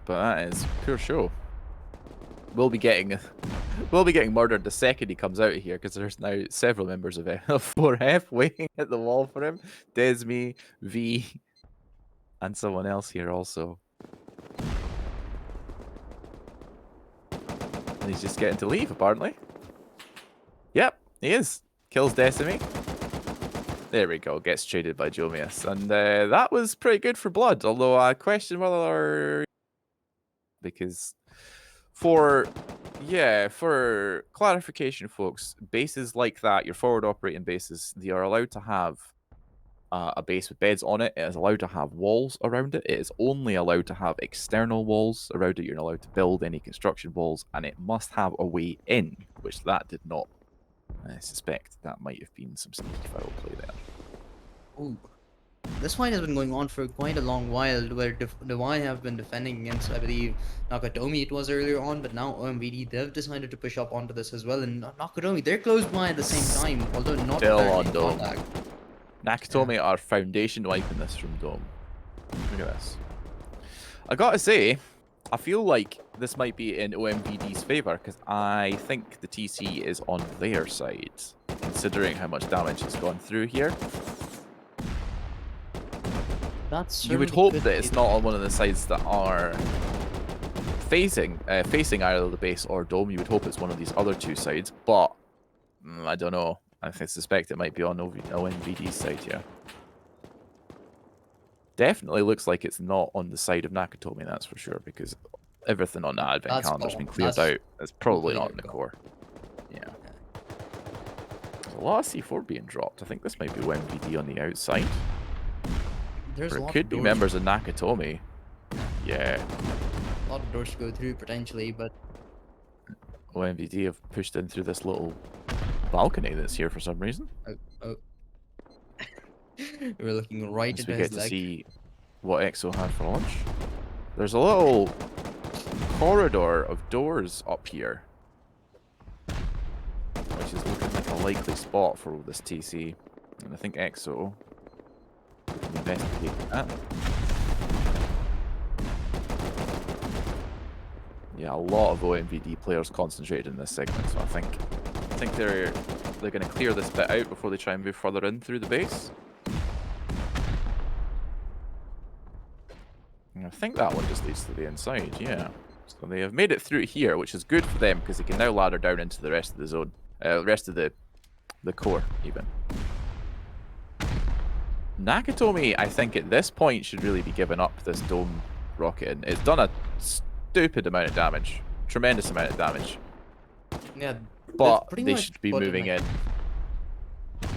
Speaker 1: But that is pure show. We'll be getting murdered the second he comes out of here, because there's now several members of 4F waiting at the wall for him. Desmi, V, and someone else here also. And he's just getting to leave, apparently. Yep, he is. Kills Decimi. There we go. Gets traded by Jomius. And that was pretty good for Blood, although I question whether... Because for clarification, folks, bases like that, your forward operating bases, they are allowed to have a base with beds on it. It is allowed to have walls around it. It is only allowed to have external walls around it. You're not allowed to build any construction walls, and it must have a way in, which that did not. I suspect that might have been some sneaky foul play there.
Speaker 2: Ooh. This fight has been going on for quite a long while, where Divine have been defending against, I believe, Nakatomi it was earlier on, but now OMVD, they've decided to push up onto this as well, and Nakatomi, they're close by at the same time, although not
Speaker 1: still on Dome.
Speaker 2: Contact.
Speaker 1: Nakatomi are foundation wiping this from Dome. Look at this. I gotta say, I feel like this might be in OMVD's favour, because I think the TC is on their side, considering how much damage has gone through here. You would hope that it's not on one of the sides that are facing either the base or Dome. You would hope it's one of these other two sides, but I don't know. I suspect it might be on OMVD's side, yeah. Definitely looks like it's not on the side of Nakatomi, that's for sure, because Everything on that advent
Speaker 2: That's
Speaker 1: calendar's
Speaker 2: gone.
Speaker 1: been cleared
Speaker 2: That's
Speaker 1: out. It's probably not in
Speaker 2: completely
Speaker 1: the
Speaker 2: gone.
Speaker 1: core. Yeah.
Speaker 2: Yeah.
Speaker 1: There's a lot of C4 being dropped. I think this might be MVD on the outside.
Speaker 2: There's
Speaker 1: Or
Speaker 2: a
Speaker 1: it
Speaker 2: lot of
Speaker 1: could be
Speaker 2: doors.
Speaker 1: members of Nakatomi. Yeah.
Speaker 2: A lot of doors to go through potentially, but
Speaker 1: MVD have pushed in through this little balcony that's here for some reason.
Speaker 2: oh, oh. We're looking right
Speaker 1: As
Speaker 2: into
Speaker 1: we
Speaker 2: his
Speaker 1: get to
Speaker 2: leg.
Speaker 1: see what EXO had for lunch. There's a little corridor of doors up here, which is looking like a likely spot for this TC. And I think EXO can investigate that. Yeah, a lot of OMVD players concentrated in this segment, so I think they're going to clear this bit out before they try and move further in through the base. And I think that one just leads to the inside, yeah. So they have made it through here, which is good for them because they can now ladder down into the rest of the zone, rest of the core even. Nakatomi, I think at this point should really be giving up this dome rocket. And it's done a stupid amount of damage, tremendous amount of damage.
Speaker 2: Yeah, they've
Speaker 1: But
Speaker 2: pretty
Speaker 1: they
Speaker 2: much
Speaker 1: should be
Speaker 2: put in
Speaker 1: moving
Speaker 2: like
Speaker 1: in.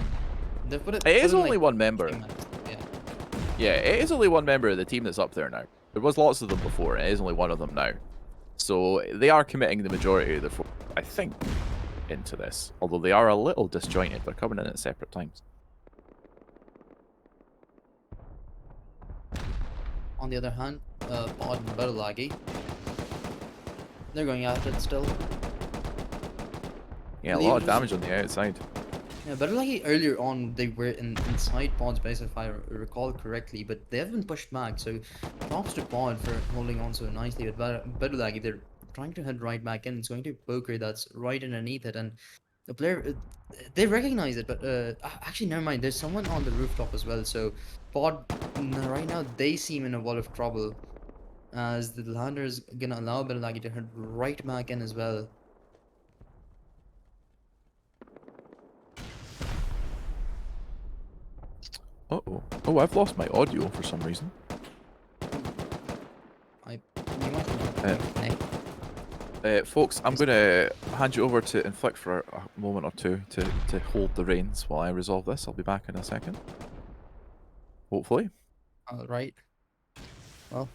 Speaker 2: they've put it.
Speaker 1: It
Speaker 2: Put
Speaker 1: is
Speaker 2: in
Speaker 1: only
Speaker 2: like
Speaker 1: one member.
Speaker 2: 3 minutes. Yeah.
Speaker 1: Yeah, it is only one member of the team that's up there now. There was lots of them before, and it is only one of them now. So they are committing the majority of their focus, I think, into this. Although they are a little disjointed. They're coming in at separate times.
Speaker 2: On the other hand, Pod and Battlelaggy, they're going after it still.
Speaker 1: Yeah, a lot of damage on the outside.
Speaker 2: Yeah, Battlelaggy earlier on they were inside Pod's base if I recall correctly, but they have been pushed back. So props to Pod for holding on so nicely. But Battlelaggy, they're trying to head right back in. It's going to poker that's right underneath it, and the player they recognize it. But actually, never mind. There's someone on the rooftop as well. So Pod right now they seem in a lot of trouble, as the lander is gonna allow Battlelaggy to head right back in as well.
Speaker 1: Uh-oh. Oh, I've lost my audio for some reason.
Speaker 2: You might
Speaker 1: Folks, I'm going to hand you over to Inflict for a moment or two to hold the reins while I resolve this. I'll be back in a second. Hopefully.
Speaker 2: Alright. Well.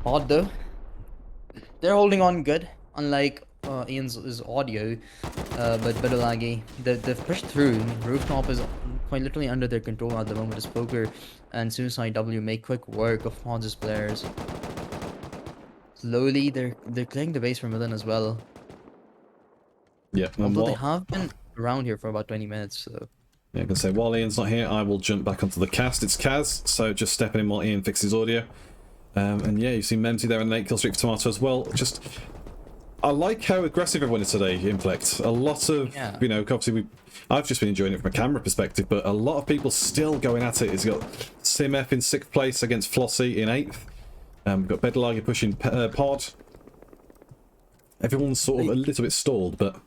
Speaker 2: Odd though. They're holding on good, unlike Ian's audio, but Battlelaggy, they've pushed through. Rooftop is quite literally under their control at the moment as Poker and Suicide W make quick work of Pods' players. Slowly, they're clearing the base from within as well.
Speaker 3: Yeah,
Speaker 2: although they have been around here for about 20 minutes, so...
Speaker 3: Yeah, I can say, while Ian's not here, I will jump back onto the cast. It's Kaz, so just stepping in while Ian fixes audio. And yeah, you've seen Memsy there in an 8-kill streak for Tomato as well. Just, I like how aggressive everyone is today, Inflict. A lot of, you know, obviously I've just been enjoying it from a camera perspective, but a lot of people still going at it. He's got SimF in 6th place against Flossie in 8th. We've got Bedlagi pushing Pod. Everyone's sort of a little bit stalled, but...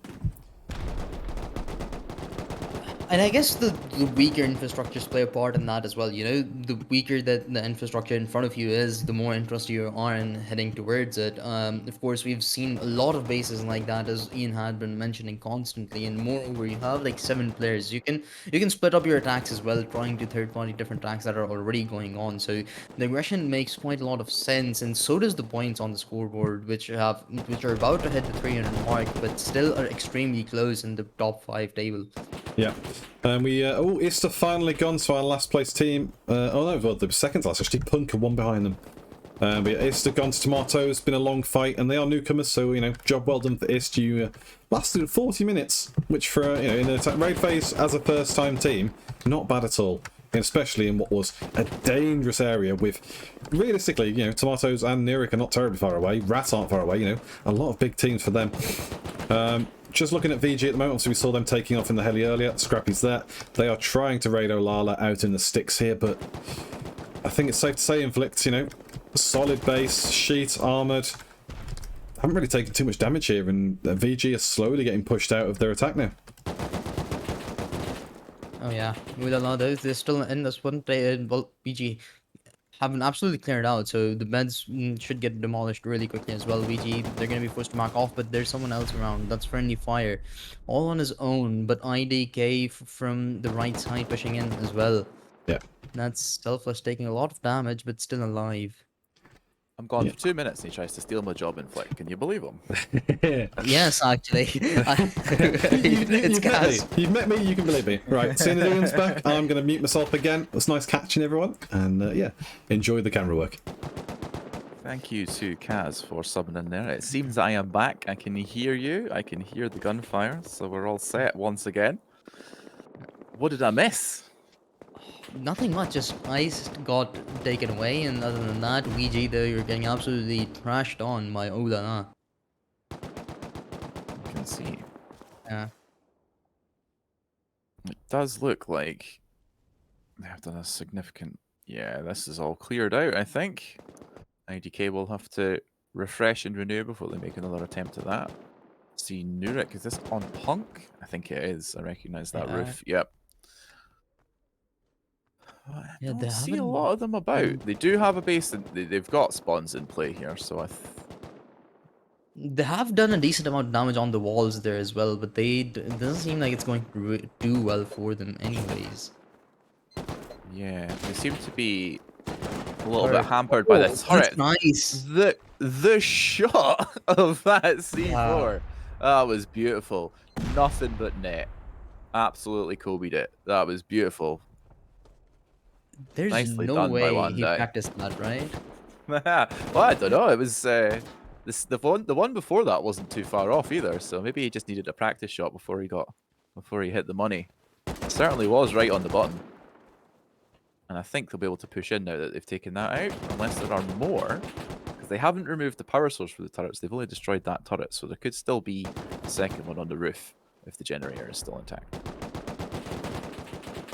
Speaker 2: And I guess the weaker infrastructures play a part in that as well, you know? The weaker that the infrastructure in front of you is, the more interested you are in heading towards it. Of course, we've seen a lot of bases like that, as Ian had been mentioning constantly, and moreover, you have like 7 players. You can split up your attacks as well, trying to third-party different attacks that are already going on. So the aggression makes quite a lot of sense, and so does the points on the scoreboard, which are about to hit the 300 mark, but still are extremely close in the top 5 table.
Speaker 3: Yeah. And we, Ista finally gone to our last place team. Oh no, well, the second last, actually. Punk are one behind them. But yeah, Ista gone to Tomatoes, been a long fight, and they are newcomers, so, you know, job well done for Ista. You lasted 40 minutes, which for, you know, in the raid phase as a first-time team, not bad at all. And especially in what was a dangerous area with, realistically, you know, Tomatoes and Nirik are not terribly far away. Rat aren't far away, you know, a lot of big teams for them. Just looking at VG at the moment, obviously we saw them taking off in the heli earlier. Scrappy's there. They are trying to raid Olala out in the sticks here, but I think it's safe to say Inflict, you know, solid base, sheet, armoured. Haven't really taken too much damage here, and VG are slowly getting pushed out of their attack now.
Speaker 2: Oh yeah, with a lot of those, they're still in this one. Well, BG have been absolutely cleared out, so the beds should get demolished really quickly as well. VG, they're going to be forced to mark off, but there's someone else around. That's friendly fire. All on his own, but IDK from the right side pushing in as well.
Speaker 3: Yeah.
Speaker 2: That's Selfless taking a lot of damage, but still alive.
Speaker 1: I'm gone
Speaker 3: Yeah.
Speaker 1: for 2 minutes and he tries to steal my job in Flick. Can you believe him?
Speaker 2: Yes, actually. It's
Speaker 3: you've met me.
Speaker 2: Kaz.
Speaker 3: You've met me, you can believe me. Right, seeing as everyone's back, I'm going to mute myself again. It's nice catching everyone. And yeah, enjoy the camera work.
Speaker 1: Thank you to Kaz for subbing in there. It seems I am back. I can hear you. I can hear the gunfire. So we're all set once again. What did I miss?
Speaker 2: Nothing much, just ice got taken away, and other than that, VG though, you're getting absolutely trashed on by Odana.
Speaker 1: You can see.
Speaker 2: Yeah.
Speaker 1: It does look like they have done a significant... Yeah, this is all cleared out, I think. IDK will have to refresh and renew before they make another attempt at that. See, Nurik, is this on Punk? I think it is. I recognise that
Speaker 2: Yeah.
Speaker 1: roof. Yep. I
Speaker 2: Yeah, they
Speaker 1: don't see a
Speaker 2: haven't-
Speaker 1: lot of them about. They do have a base, and they've got spawns in play here, so
Speaker 2: They have done a decent amount of damage on the walls there as well, but it doesn't seem like it's going to do well for them anyways.
Speaker 1: yeah, they seem to be a little
Speaker 2: Turret.
Speaker 1: bit hampered by
Speaker 2: Oh,
Speaker 1: the
Speaker 2: that's
Speaker 1: turret.
Speaker 2: nice.
Speaker 1: The shot of that C4, that was beautiful. Nothing but net. Absolutely Kobe'd it. That was beautiful.
Speaker 2: There's
Speaker 1: Nicely
Speaker 2: no
Speaker 1: done by
Speaker 2: way
Speaker 1: one
Speaker 2: he
Speaker 1: day.
Speaker 2: practiced that, right?
Speaker 1: Well, I don't know. It was the one before that wasn't too far off either. So maybe he just needed a practice shot before he hit the money. It certainly was right on the button. And I think they'll be able to push in now that they've taken that out, unless there are more. Because they haven't removed the power source for the turrets. They've only destroyed that turret, so there could still be a second one on the roof if the generator is still intact.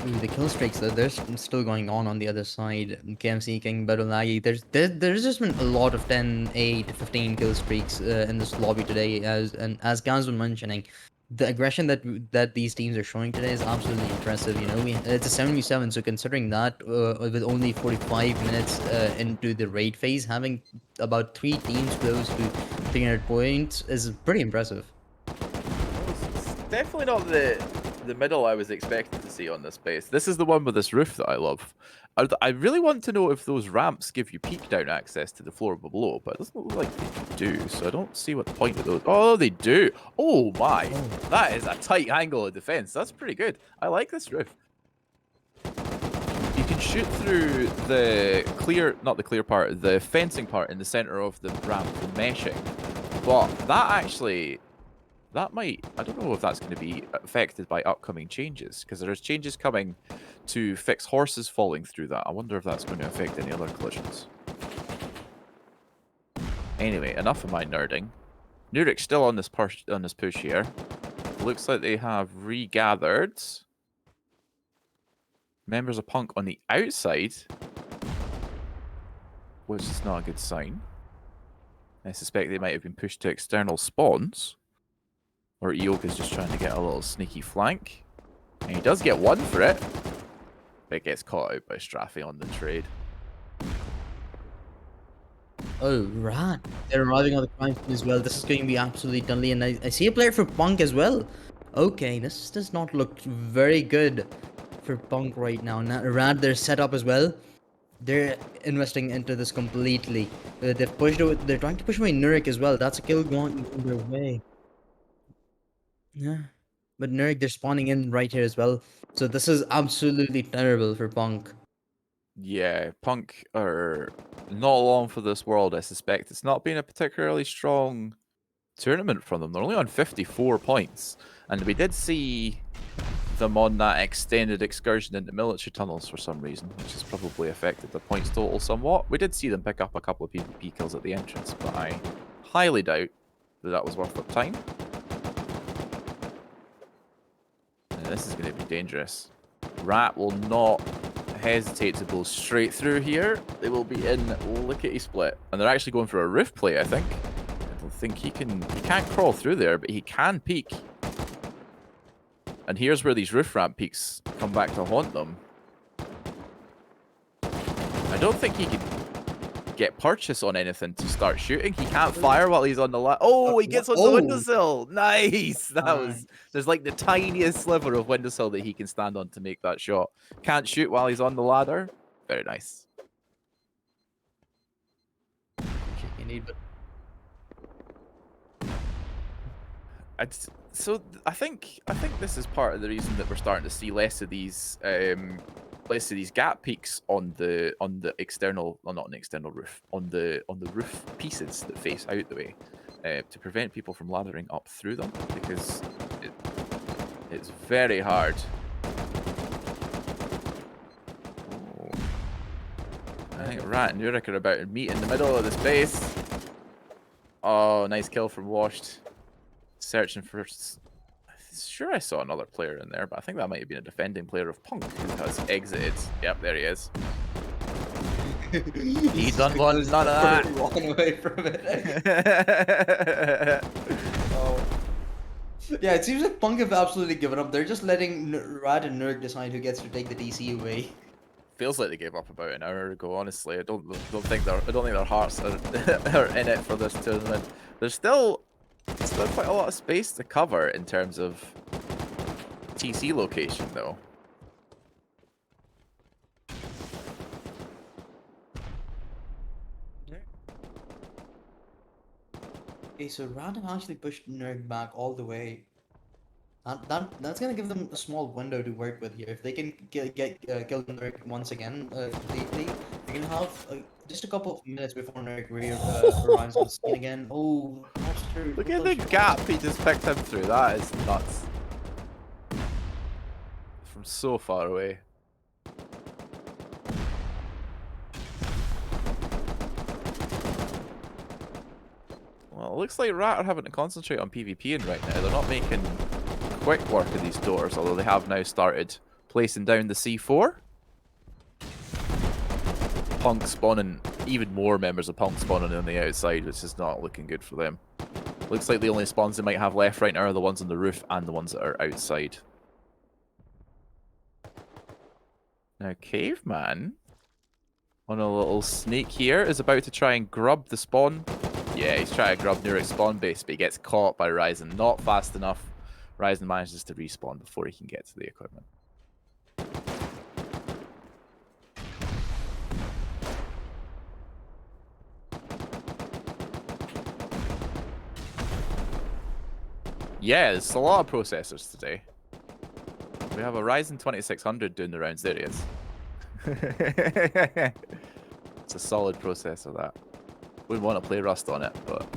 Speaker 2: Ooh, the kill streaks though, they're still going on the other side. KMC, King, Battlelagi, there's just been a lot of 10, 8, 15 kill streaks in this lobby today. As Gaz was mentioning, the aggression that these teams are showing today is absolutely impressive. You know, it's a 77, so considering that with only 45 minutes into the raid phase, having about 3 teams close to 300 points is pretty impressive.
Speaker 1: It's definitely not the middle I was expecting to see on this base. This is the one with this roof that I love. I really want to know if those ramps give you peek down access to the floor below, but it doesn't look like they do, so I don't see what the point of those... Oh, they do! Oh my! That is a tight angle of defense. That's pretty good. I like this roof. You can shoot through the not the clear part, the fencing part in the center of the ramp, the meshing, but that actually... That might... I don't know if that's going to be affected by upcoming changes, because there's changes coming to fix horses falling through that. I wonder if that's going to affect any other collisions. Anyway, enough of my nerding. Nurik's still on this push here. Looks like they have regathered members of Punk on the outside, which is not a good sign. I suspect they might have been pushed to external spawns. Or Ioka's just trying to get a little sneaky flank. And he does get one for it. But it gets caught out by Straffi on the trade.
Speaker 2: Oh, right. They're arriving on the crime scene as well. This is going to be absolutely deadly. And I see a player for Punk as well. Okay, this does not look very good for Punk right now. Rad, they're set up as well. They're investing into this completely. They've pushed away, they're trying to push away Nurik as well. That's a kill going their way. Yeah. But Nurik, they're spawning in right here as well. So this is absolutely terrible for Punk.
Speaker 1: Yeah, Punk are not long for this world, I suspect. It's not been a particularly strong tournament from them. They're only on 54 points. And we did see them on that extended excursion into military tunnels for some reason, which has probably affected the points total somewhat. We did see them pick up a couple of PvP kills at the entrance, but I highly doubt that was worth their time. And this is going to be dangerous. Rat will not hesitate to blow straight through here. They will be in lickety split. And they're actually going for a roof play, I think. I don't think he can't crawl through there, but he can peek. And here's where these roof ramp peaks come back to haunt them. I don't think he can get purchase on anything to start shooting. He can't fire while he's on the Oh, he gets on the windowsill. Nice. That was. There's like the tiniest sliver of windowsill that he can stand on to make that shot. Can't shoot while he's on the ladder. Very nice.
Speaker 2: Indeed, but
Speaker 1: I think this is part of the reason that we're starting to see less of these gap peaks on the external, well, not on the external roof, on the roof pieces that face out the way, to prevent people from laddering up through them, because it's very hard. Oh. I think Rat and Nurik are about to meet in the middle of the space. Oh, nice kill from Washed. Searching for. Sure, I saw another player in there, but I think that might have been a defending player of Punk who has exited. Yep, there he is. He done one, none of that.
Speaker 2: Walking away from it. Oh. Yeah, it seems like Punk have absolutely given up. They're just letting Rad and Nurk decide who gets to take the DC away.
Speaker 1: Feels like they gave up about an hour ago. Honestly, I don't think their hearts are, are in it for this tournament. There's still quite a lot of space to cover in terms of TC location, though.
Speaker 2: Okay, so Rad have actually pushed Nurk back all the way. That's gonna give them a small window to work with here. If they can kill Nurk once again completely, they can have just a couple of minutes before Nurk arrives on the scene again. Oh, monster!
Speaker 1: Look at the gap he just picked him through. That is nuts. From so far away. Well, it looks like Rat are having to concentrate on PvPing right now. They're not making quick work of these doors, although they have now started placing down the C4. Punk spawning, even more members of Punk spawning on the outside, which is not looking good for them. Looks like the only spawns they might have left right now are the ones on the roof and the ones that are outside. Now, Caveman, on a little sneak here, is about to try and grub the spawn. Yeah, he's trying to grub Nurik's spawn base, but he gets caught by Ryzen. Not fast enough. Ryzen manages to respawn before he can get to the equipment. Yeah, there's a lot of processors today. We have a Ryzen 2600 doing the rounds. There he is. It's a solid processor, that. Wouldn't want to play Rust on it, but...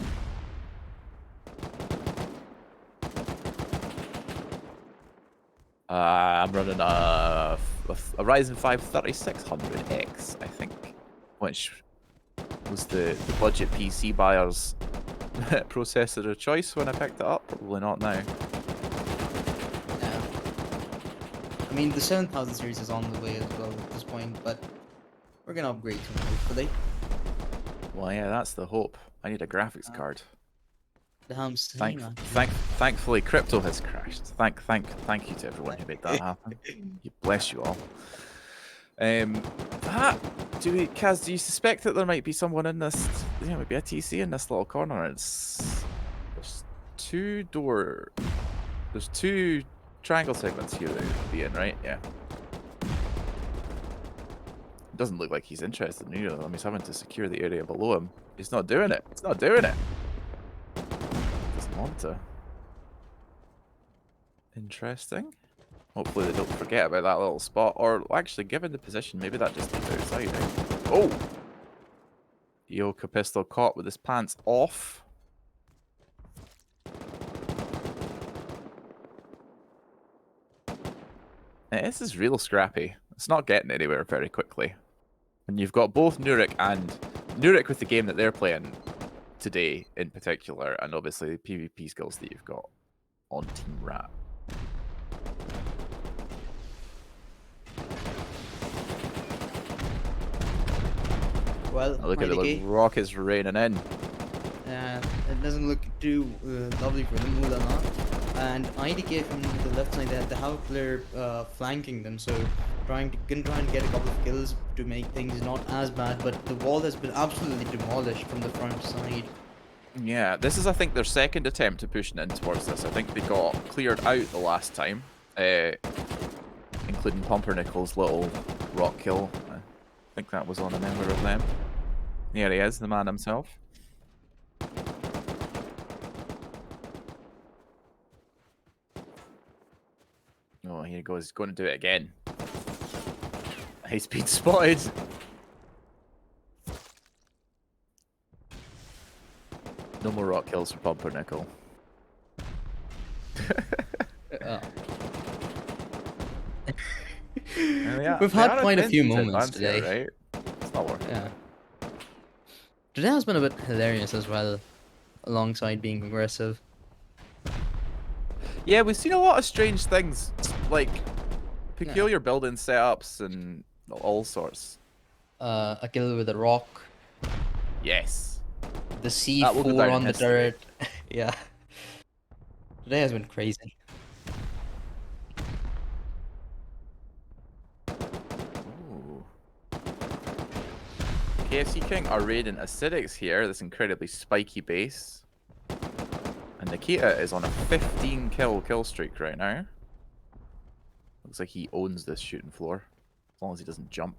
Speaker 1: I'm running a Ryzen 5 3600X, I think, which was the budget PC buyer's processor of choice when I picked it up. Probably not now.
Speaker 2: Yeah. I mean, the 7000 series is on the way as well at this point, but we're gonna upgrade to it, hopefully.
Speaker 1: Well, yeah, that's the hope. I need a graphics card. Thankfully, crypto has crashed. Thank you to everyone who made that happen. Bless you all. Kaz, do you suspect that there might be someone in this? Yeah, maybe a TC in this little corner. There's two triangle segments here that would be in, right? Yeah. It doesn't look like he's interested in either of them. He's having to secure the area below him. He's not doing it. He's not doing it. Doesn't want to. Interesting. Hopefully they don't forget about that little spot. Or actually, given the position, maybe that just leaves outside. Right? Oh! Yoka pistol caught with his pants off. Now, this is real scrappy. It's not getting anywhere very quickly. And you've got both Nurik with the game that they're playing today in particular, and obviously the PvP skills that you've got on Team Rat.
Speaker 2: Well,
Speaker 1: look at the rockets raining in.
Speaker 2: It doesn't look too lovely for them, Mulana. And IDK from the left side, they have a player flanking them, so try and get a couple of kills to make things not as bad, but the wall has been absolutely demolished from the front side.
Speaker 1: Yeah, this is, I think, their second attempt at pushing in towards this. I think they got cleared out the last time, including Pumpernickel's little rock kill. I think that was on a member of them. There he is, the man himself. Oh, here he goes. He's going to do it again. He's been spotted. No more rock kills for Pumpernickel.
Speaker 2: We've had quite a few moments today.
Speaker 1: Here, right? It's not working.
Speaker 2: Yeah. Today has been a bit hilarious as well, alongside being aggressive.
Speaker 1: Yeah, we've seen a lot of strange things, like peculiar building setups and all sorts.
Speaker 2: A kill with a rock.
Speaker 1: Yes.
Speaker 2: The
Speaker 1: That will go
Speaker 2: C4
Speaker 1: down in
Speaker 2: on the
Speaker 1: history.
Speaker 2: turret. Yeah. Today has been crazy.
Speaker 1: Ooh. KFC King are raiding Acidics here, this incredibly spiky base. And Nikita is on a 15 kill streak right now. Looks like he owns this shooting floor, as long as he doesn't jump.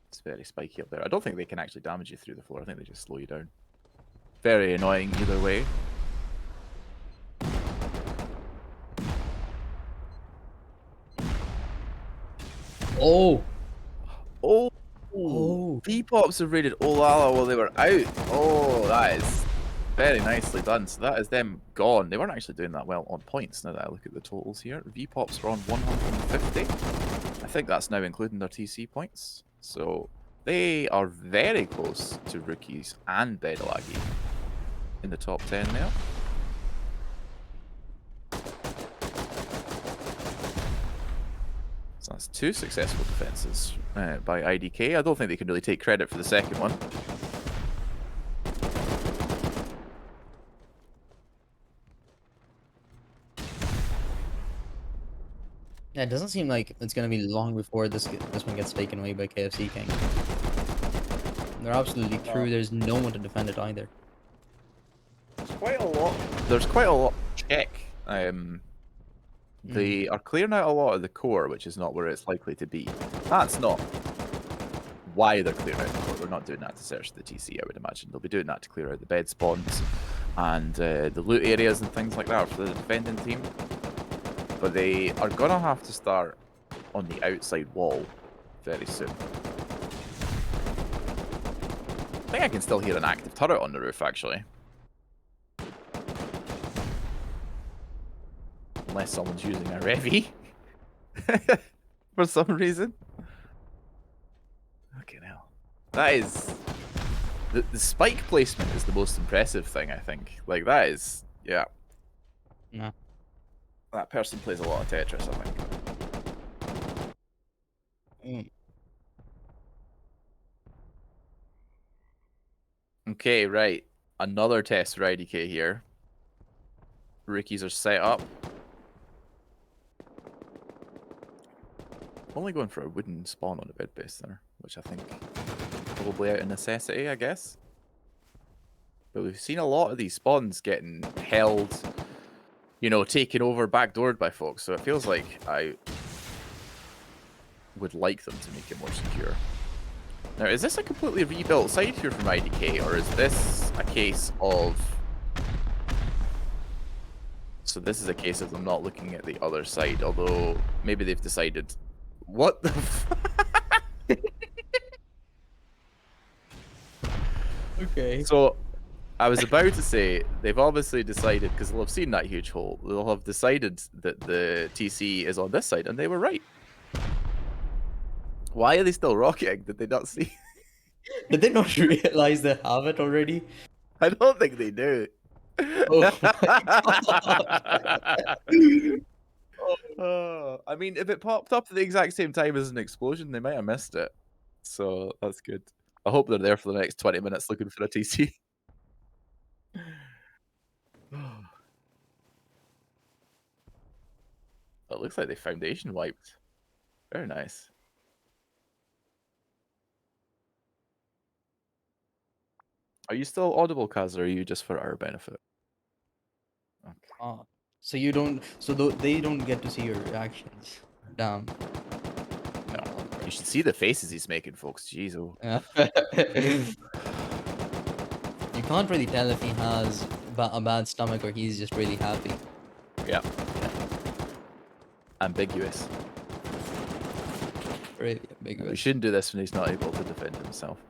Speaker 1: It's very spiky up there. I don't think they can actually damage you through the floor. I think they just slow you down. Very annoying either way.
Speaker 2: Oh!
Speaker 1: Oh!
Speaker 2: Oh!
Speaker 1: V-Pops have raided Olala while they were out. Oh, that is very nicely done. So that is them gone. They weren't actually doing that well on points now that I look at the totals here. V-Pops were on 150. I think that's now including their TC points. So they are very close to Rookies and Bedlaggy in the top 10 now. So that's 2 successful defenses by IDK. I don't think they can really take credit for the second one.
Speaker 2: Yeah, it doesn't seem like it's gonna be long before this one gets taken away by KFC King. They're absolutely through. There's no one to defend it either.
Speaker 1: There's quite a lot. There's quite a lot to check. They are clearing out a lot of the core, which is not where it's likely to be. That's not why they're clearing out the core. They're not doing that to search the TC, I would imagine. They'll be doing that to clear out the bed spawns and the loot areas and things like that for the defending team. But they are going to have to start on the outside wall very soon. I think I can still hear an active turret on the roof, actually. Unless someone's using a Revy. For some reason. Okay, now. That is... The spike placement is the most impressive thing, I think. Like, that is... Yeah.
Speaker 2: Nah.
Speaker 1: That person plays a lot of Tetris, I think. Okay, right. Another test for IDK here. Rookies are set up. Only going for a wooden spawn on the bed base there, which I think probably out of necessity, I guess. But we've seen a lot of these spawns getting held, you know, taken over, backdoored by folks, so it feels like I would like them to make it more secure. Now, is this a completely rebuilt site here from IDK, or is this a case of... So this is a case of them not looking at the other side, although maybe they've decided... What the
Speaker 2: Okay.
Speaker 1: So, I was about to say, they've obviously decided, because they'll have seen that huge hole, they'll have decided that the TC is on this side, and they were right. Why are they still rocketing? Did they not see?
Speaker 2: Did they not realize they have it already?
Speaker 1: I don't think they do.
Speaker 2: Oh my
Speaker 1: Oh, I mean, if it popped up at the exact same time as an explosion, they might have missed it. So, that's good. I hope they're there for the next 20 minutes looking for a TC. it looks like they foundation wiped. Very nice. Are you still audible, Kaz, or are you just for our benefit? Okay.
Speaker 2: So you don't. So they don't get to see your reactions. Damn.
Speaker 1: No. You should see the faces he's making, folks. Jeez, oh.
Speaker 2: You can't really tell if he has a bad stomach or he's just really happy.
Speaker 1: Yeah. Ambiguous.
Speaker 2: Really
Speaker 1: We
Speaker 2: ambiguous.
Speaker 1: shouldn't do this when he's not able to defend himself.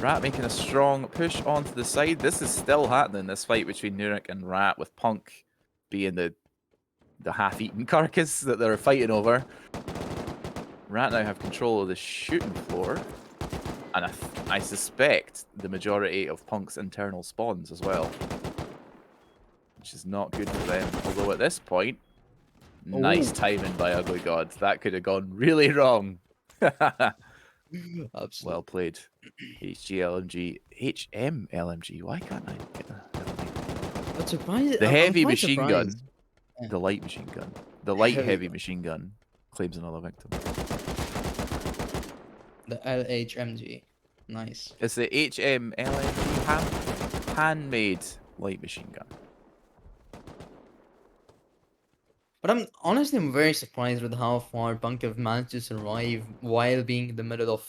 Speaker 1: Rat making a strong push onto the side. This is still happening, this fight between Nurik and Rat, with Punk being the half-eaten carcass that they're fighting over. Rat now have control of the shooting floor. And I suspect the majority of Punk's internal spawns as well. Which is not good for them. Although at this point, nice timing by Ugly God. That could have gone really wrong.
Speaker 2: Absolutely.
Speaker 1: Well played. HGLMG. HMLMG. Why can't I get that?
Speaker 2: But surprised.
Speaker 1: The
Speaker 2: I'm
Speaker 1: heavy
Speaker 2: quite
Speaker 1: machine gun.
Speaker 2: surprised. Yeah.
Speaker 1: The light machine gun. The light heavy
Speaker 2: gun.
Speaker 1: machine gun claims another victim.
Speaker 2: The LHMG. Nice.
Speaker 1: It's the HMLMG handmade light machine gun.
Speaker 2: But I'm very surprised with how far Punk have managed to survive while being in the middle of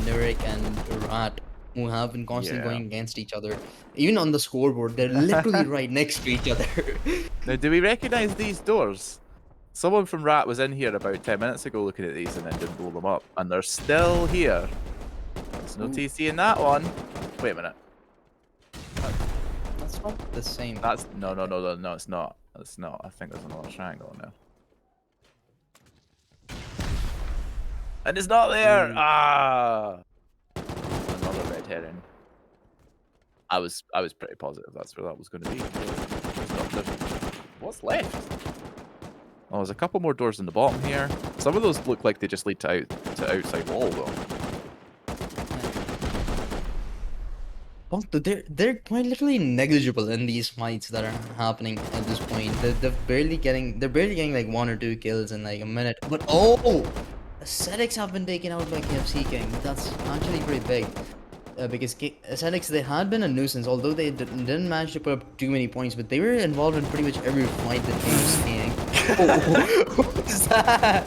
Speaker 2: Nurik and Rat, who have been constantly
Speaker 1: Yeah.
Speaker 2: going against each other. Even on the scoreboard, they're literally right next to each other.
Speaker 1: Now, do we recognize these doors? Someone from Rat was in here about 10 minutes ago looking at these and then didn't blow them up. And they're still here. There's no
Speaker 2: Ooh.
Speaker 1: TC in that one. Wait a minute.
Speaker 2: That's not the same.
Speaker 1: That's no, it's not. It's not. I think there's another triangle now. And it's not there.
Speaker 2: Ooh.
Speaker 1: Ah, another red herring. I was pretty positive that's where that was going to be. What's left? Oh, there's a couple more doors in the bottom here. Some of those look like they just lead to outside wall though.
Speaker 2: Oh, they're quite literally negligible in these fights that are happening at this point. They're barely getting like 1 or 2 kills in like a minute. But oh, Ascetics have been taken out by KFC King. That's actually pretty big. Because Ascetics, they had been a nuisance, although they didn't manage to put up too many points, but they were involved in pretty much every fight that KFC King. What is that?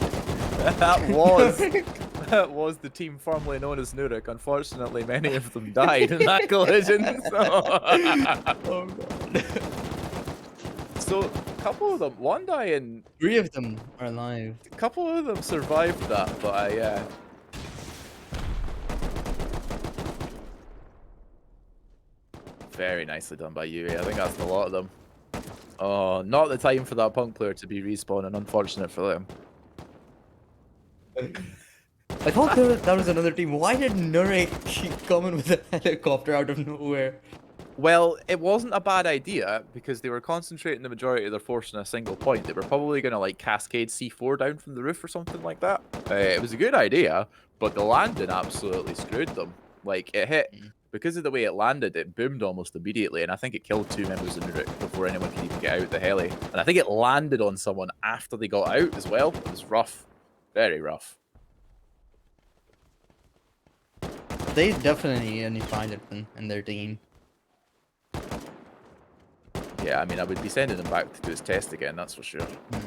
Speaker 1: That was the team formerly known as Nurik. Unfortunately, many of them died in that collision.
Speaker 2: Oh god.
Speaker 1: So a couple of them, one died and
Speaker 2: 3 of them are alive.
Speaker 1: a couple of them survived that, but very nicely done by you. I think that's a lot of them. Oh, not the time for that Punk player to be respawning. Unfortunate for them.
Speaker 2: I thought that was another team. Why did Nurik keep coming with a helicopter out of nowhere?
Speaker 1: Well, it wasn't a bad idea because they were concentrating the majority of their force on a single point. They were probably going to like cascade C4 down from the roof or something like that. It was a good idea, but the landing absolutely screwed them. Like it hit, because of the way it landed, it boomed almost immediately, and I think it killed 2 members of Nurik before anyone could even get out the heli. And I think it landed on someone after they got out as well. It was rough, very rough.
Speaker 2: They definitely need any pilot in their team.
Speaker 1: Yeah, I mean, I would be sending him back to do his test again, that's for sure.
Speaker 2: Yeah.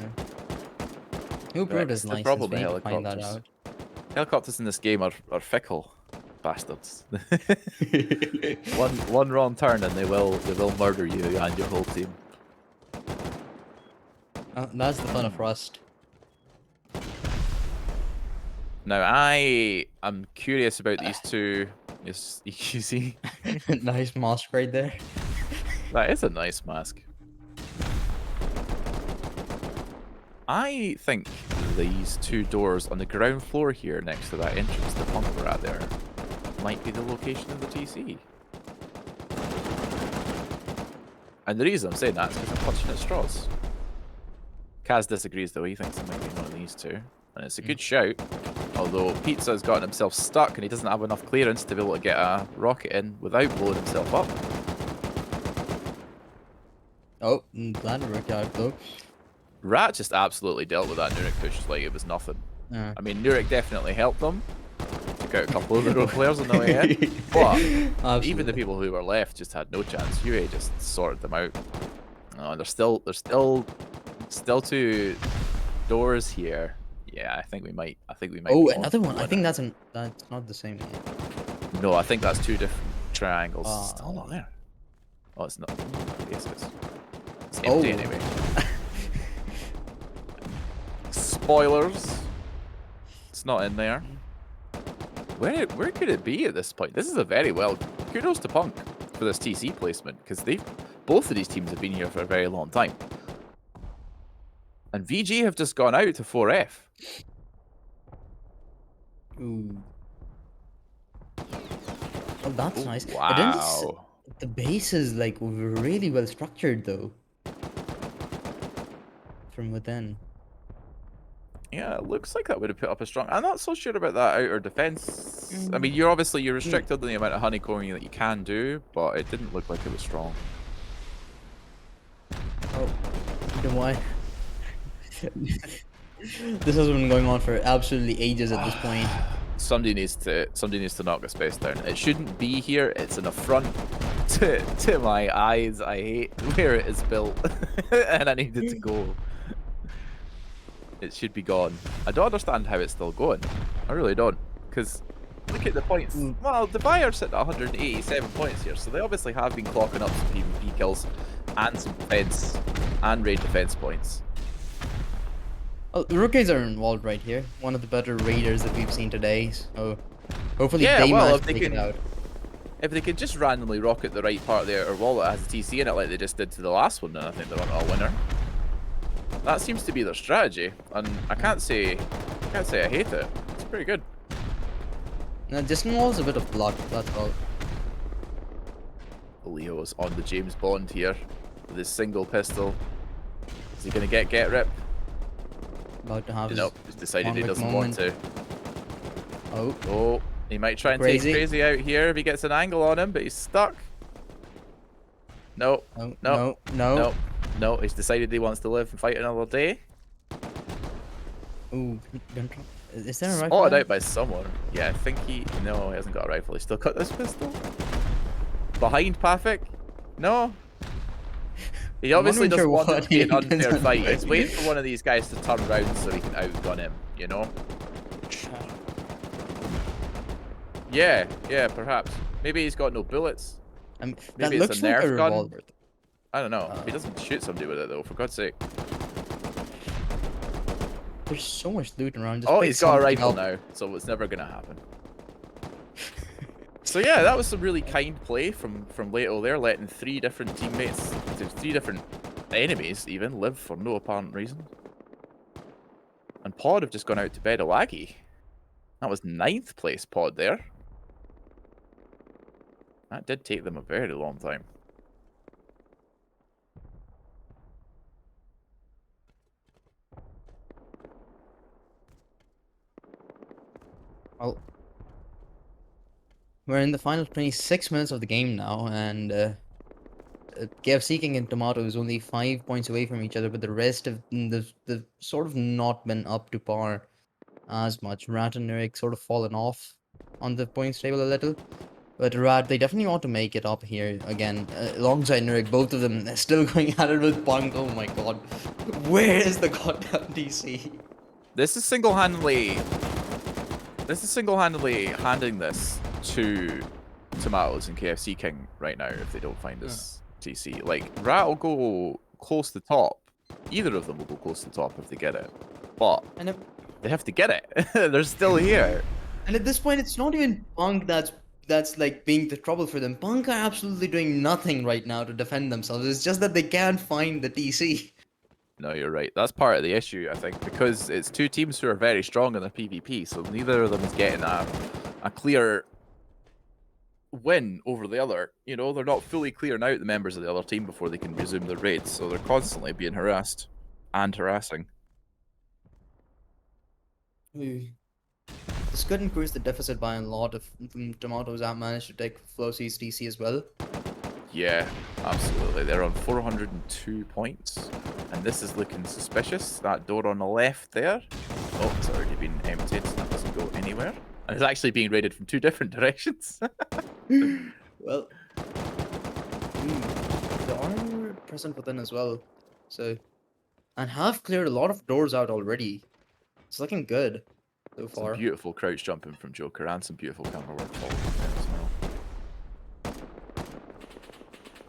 Speaker 2: Who brought his
Speaker 1: the
Speaker 2: license?
Speaker 1: problem
Speaker 2: We
Speaker 1: with
Speaker 2: need to find that
Speaker 1: helicopters.
Speaker 2: out.
Speaker 1: Helicopters in this game are fickle bastards. one wrong turn and they will murder you and your whole team.
Speaker 2: That's the fun of Rust.
Speaker 1: Now I am curious about these two. You see,
Speaker 2: Nice mask right there.
Speaker 1: that is a nice mask. I think these 2 doors on the ground floor here next to that entrance the Punk were at there might be the location of the TC. And the reason I'm saying that is because I'm clutching at straws. Kaz disagrees though, he thinks it might be one of these 2. And it's a good shout. Although Pizza's gotten himself stuck and he doesn't have enough clearance to be able to get a rocket in without blowing himself up.
Speaker 2: Oh, glad it worked out though.
Speaker 1: Rat just absolutely dealt with that Nurek push like it was nothing.
Speaker 2: Yeah.
Speaker 1: I mean, Nurek definitely helped them. Took out a couple of the road players on the way in. But even the
Speaker 2: Absolutely.
Speaker 1: people who were left just had no chance. UA just sorted them out. Oh, there's still 2 doors here. Yeah, I think we might.
Speaker 2: Oh,
Speaker 1: be on
Speaker 2: another one.
Speaker 1: to
Speaker 2: I
Speaker 1: win
Speaker 2: think
Speaker 1: it.
Speaker 2: that's not the same one.
Speaker 1: No, I think that's 2 different triangles.
Speaker 2: Ah.
Speaker 1: Still not there. Oh, it's not. Yes, it is. It's
Speaker 2: Oh.
Speaker 1: empty anyway. Spoilers. It's not in there. Where could it be at this point? This is a very well. Kudos to Punk for this TC placement because both of these teams have been here for a very long time. And VG have just gone out to 4F.
Speaker 2: Ooh. Oh, that's nice. But then
Speaker 1: Wow.
Speaker 2: the base is like really well structured though. From within.
Speaker 1: Yeah, it looks like that would have put up a strong. I'm not so sure about that outer defense. I mean, you're restricted in the amount of honeycombing that you can do, but it didn't look like it was strong.
Speaker 2: Oh, then why? This has been going on for absolutely ages at this point.
Speaker 1: Somebody needs to knock this base down. It shouldn't be here. It's an affront to my eyes. I hate where it is built, and I need it to go. It should be gone. I don't understand how it's still going. I really don't. Because look at the points. Well, the Buyers sit at 187 points here, so they obviously have been clocking up some PvP kills and some defense and raid defense points.
Speaker 2: Oh, the Rookies are involved right here. One of the better raiders that we've seen today. So hopefully
Speaker 1: Yeah,
Speaker 2: they
Speaker 1: well,
Speaker 2: manage
Speaker 1: if
Speaker 2: to
Speaker 1: they
Speaker 2: take it
Speaker 1: can-
Speaker 2: out.
Speaker 1: If they could just randomly rocket the right part of the outer wall that has a TC in it like they just did to the last one, then I think they're on a winner. That seems to be their strategy, and I can't say I hate it. It's pretty good.
Speaker 2: Now, this involves a bit of luck, that's all.
Speaker 1: Leo's on the James Bond here with his single pistol. Is he going to get rip?
Speaker 2: About to have
Speaker 1: Nope, he's decided he
Speaker 2: one
Speaker 1: doesn't
Speaker 2: moment.
Speaker 1: want to.
Speaker 2: Oh,
Speaker 1: Oh, he might try and
Speaker 2: Crazy.
Speaker 1: take Crazy out here if he gets an angle on him, but he's stuck. No,
Speaker 2: no,
Speaker 1: no,
Speaker 2: no,
Speaker 1: no, no. He's decided he wants to live and fight another day.
Speaker 2: Ooh, is there a rifle?
Speaker 1: Spotted out by someone. Yeah, I think no, he hasn't got a rifle. He's still got this pistol. Behind Pafik? No. He obviously
Speaker 2: wondering
Speaker 1: doesn't want it
Speaker 2: what
Speaker 1: to be an
Speaker 2: he
Speaker 1: unfair
Speaker 2: does.
Speaker 1: fight. He's waiting for one of these guys to turn around so he can outgun him, you know? Yeah, perhaps. Maybe he's got no bullets.
Speaker 2: That
Speaker 1: Maybe it's
Speaker 2: looks
Speaker 1: a
Speaker 2: like a
Speaker 1: Nerf gun.
Speaker 2: revolver.
Speaker 1: I don't know. He doesn't shoot somebody with it though, for God's sake.
Speaker 2: There's so much loot around. Just
Speaker 1: Oh,
Speaker 2: pick
Speaker 1: he's got a
Speaker 2: something
Speaker 1: rifle
Speaker 2: up.
Speaker 1: now, so it's never gonna happen. So yeah, that was some really kind play from Leto there, letting 3 different teammates, 3 different enemies even, live for no apparent reason. And Pod have just gone out to bed a laggy. That was 9th place Pod there. That did take them a very long time.
Speaker 2: Well, we're in the final 26 minutes of the game now, and KFC King and Tomato is only 5 points away from each other, but the rest of they've sort of not been up to par as much. Rat and Nurik sort of fallen off on the points table a little. But Rat, they definitely want to make it up here again. Alongside Nurik, both of them still going at it with Punk. Oh my god. Where is the goddamn DC?
Speaker 1: This is single-handedly handing this to Tomatoes and KFC King right now if they don't find this TC. Like, Rat will go close to the top. Either of them will go close to the top if they get it. But
Speaker 2: And,
Speaker 1: they have to get it. They're still here.
Speaker 2: and at this point, it's not even Punk that's like being the trouble for them. Punk are absolutely doing nothing right now to defend themselves. It's just that they can't find the TC.
Speaker 1: No, you're right. That's part of the issue, I think, because it's 2 teams who are very strong in the PvP, so neither of them is getting a clear win over the other. You know, they're not fully clearing out the members of the other team before they can resume their raids, so they're constantly being harassed and harassing.
Speaker 2: This could increase the deficit by a lot if Tomatoes have managed to take Flowsy's DC as well.
Speaker 1: Yeah, absolutely. They're on 402 points, and And this is looking suspicious. That door on the left there. Oh, it's already been emptied. That doesn't go anywhere. And it's actually being raided from 2 different directions.
Speaker 2: Well, there are present within as well. So, and have cleared a lot of doors out already. It's looking good so
Speaker 1: Some
Speaker 2: far.
Speaker 1: beautiful crouch jumping from Joker and some beautiful camera work following them as well.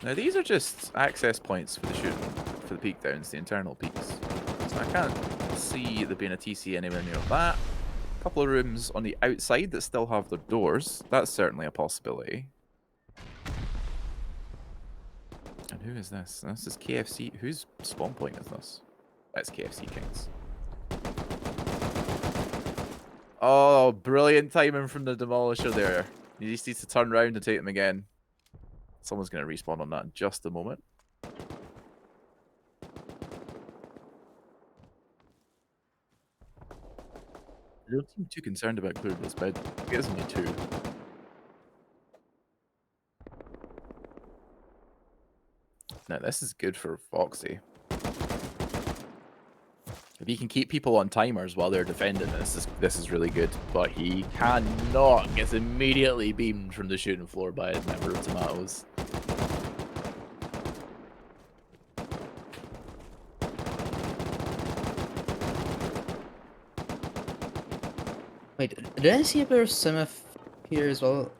Speaker 1: Now these are just access points for the shooting, for the peak downs, the internal peaks. So I can't see there being a TC anywhere near that. A couple of rooms on the outside that still have their doors. That's certainly a possibility. And who is this? This is KFC. Whose spawn point is this? That's KFC Kings. Oh, brilliant timing from the Demolisher there. He just needs to turn around and take them again. Someone's going to respawn on that in just a moment. I don't seem too concerned about clearing this bed. It gives me 2. Now this is good for Foxy. If he can keep people on timers while they're defending this is really good. But he cannot. Gets immediately beamed from the shooting floor by a member of Tomatoes.
Speaker 2: Wait, did I see a bit of Simif here as well?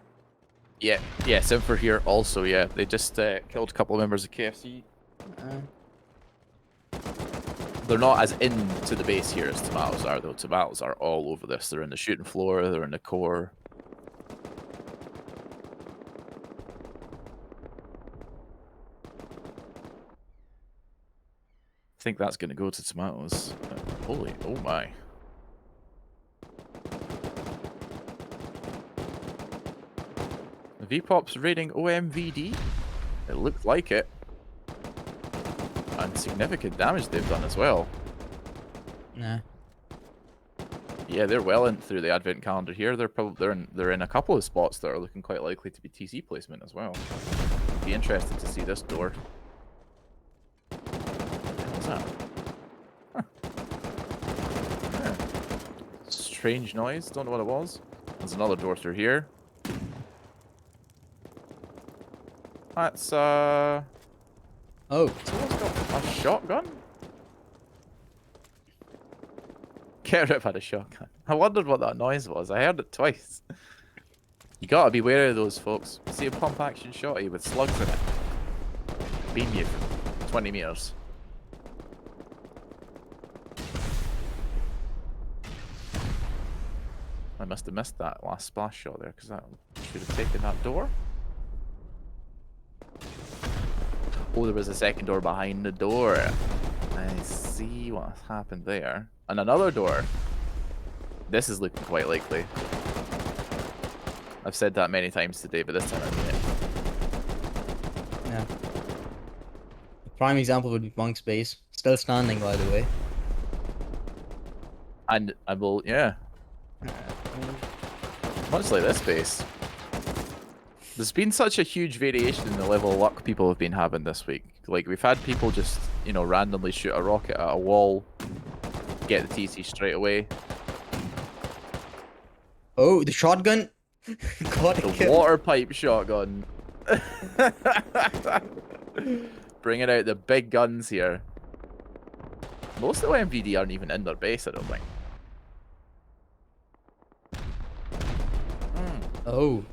Speaker 1: Yeah, Simfer here also, yeah. They just killed a couple of members of KFC. They're not as into the base here as Tomatoes are, though. Tomatoes are all over this. They're in the shooting floor, they're in the core. I think that's going to go to Tomatoes. Holy, oh my. V-Pop's raiding OMVD. It looked like it. And significant damage they've done as well.
Speaker 2: Nah.
Speaker 1: Yeah, they're well in through the advent calendar here. They're in a couple of spots that are looking quite likely to be TC placement as well. Be interested to see this door. What's that? Huh. Yeah. Strange noise. Don't know what it was. There's another door through here. That's
Speaker 2: Oh.
Speaker 1: someone's got a shotgun? Get had a shotgun. I wondered what that noise was. I heard it twice. You gotta be wary of those, folks. See a pump action shotty with slugs in it. Beam you from 20 meters. I must have missed that last splash shot there, because that should have taken that door. Oh, there was a second door behind the door. I see what happened there. And another door. This is looking quite likely. I've said that many times today, but this time I mean it.
Speaker 2: Yeah. A prime example would be Monk's base. Still standing, by the way.
Speaker 1: And I will, yeah. Much like this base. There's been such a huge variation in the level of luck people have been having this week. Like, we've had people just, you know, randomly shoot a rocket at a wall, get the TC straight away.
Speaker 2: Oh, the shotgun! Got a
Speaker 1: The
Speaker 2: kill.
Speaker 1: water pipe shotgun. Bringing out the big guns here. Most of the MVD aren't even in their base, I don't think.
Speaker 2: Oh.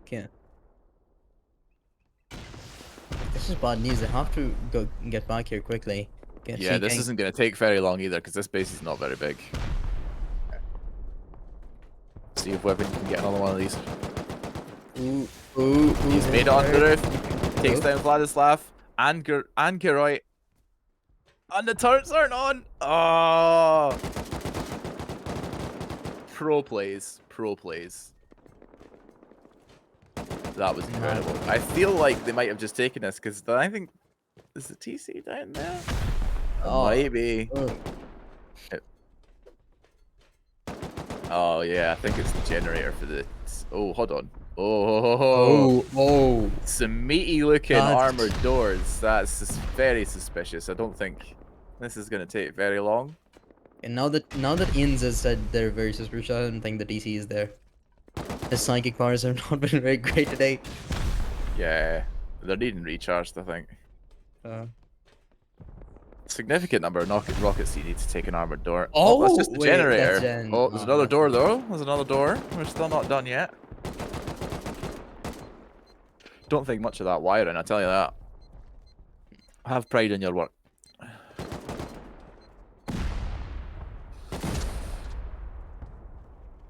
Speaker 2: Okay. This is bad news. They have to go get back here quickly.
Speaker 1: Yeah, this isn't going to take very long either, because this base is not very big. See if Weapon can get another one of these.
Speaker 2: Ooh,
Speaker 1: He's made it on the roof. Takes down Vladislav and Geroy. And the turrets aren't on. Oh. Pro plays. Pro plays. That was incredible. I feel like they might have just taken this because I think is the TC down there?
Speaker 2: Oh.
Speaker 1: Maybe.
Speaker 2: Oh.
Speaker 1: Oh yeah, I think it's the generator for the. Oh, hold on. Oh. Some meaty looking
Speaker 2: That's-
Speaker 1: armored doors. That's very suspicious. I don't think This is going to take very long.
Speaker 2: And now that Ian's has said they're very suspicious, I don't think the DC is there. His psychic powers have not been very great today.
Speaker 1: Yeah, they're needing recharged, I think.
Speaker 2: Uh,
Speaker 1: Significant number of rockets you need to take an armored door.
Speaker 2: oh,
Speaker 1: That's just the
Speaker 2: wait,
Speaker 1: generator.
Speaker 2: that's Jen.
Speaker 1: Oh, there's another
Speaker 2: That's
Speaker 1: door though. There's another door. We're still not done yet. Don't think much of that wiring, I tell you that. Have pride in your work.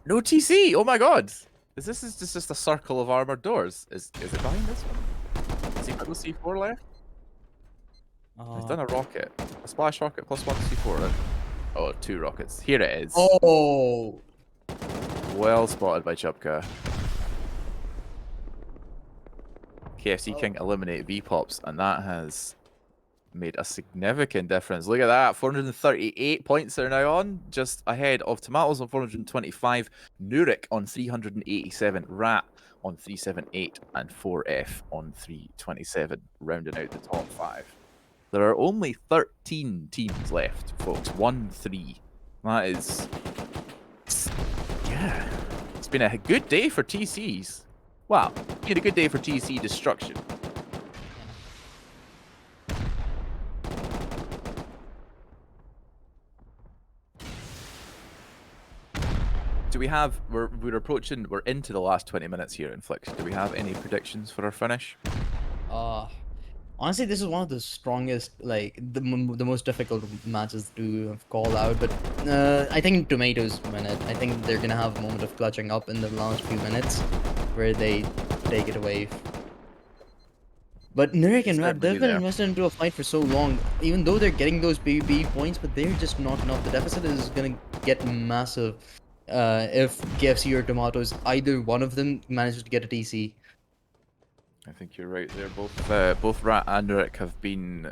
Speaker 1: No TC! Oh my god! Is just a circle of armored doors? Is it behind this one? Has he got the C4 left? He's done a rocket. A splash rocket plus one C4. Oh, 2 rockets. Here it is.
Speaker 2: Oh,
Speaker 1: Well spotted by Chubka. KFC King eliminate V-Pops, and that has made a significant difference. Look at that. 438 points are now on, just ahead of Tomatoes on 425, Nurik on 387, Rat on 378, and 4F on 327, rounding out the top 5. There are only 13 teams left, folks. 1-3. That is... Yeah. It's been a good day for TCs. Wow. It's been a good day for TC destruction. Do we have... We're into the last 20 minutes here in Flicks. Do we have any predictions for our finish?
Speaker 2: honestly, this is one of the strongest, like the most difficult matches to call out. But I think Tomatoes win it. I think they're gonna have a moment of clutching up in the last few minutes, where they take it away. But Nurik and Rat, they've been invested into a fight for so long. Even though they're getting those PvP points, but they're just not enough. The deficit is gonna get massive if KFC or Tomatoes, either one of them, manages to get a TC.
Speaker 1: I think you're right there. Both Rat and Nurik have been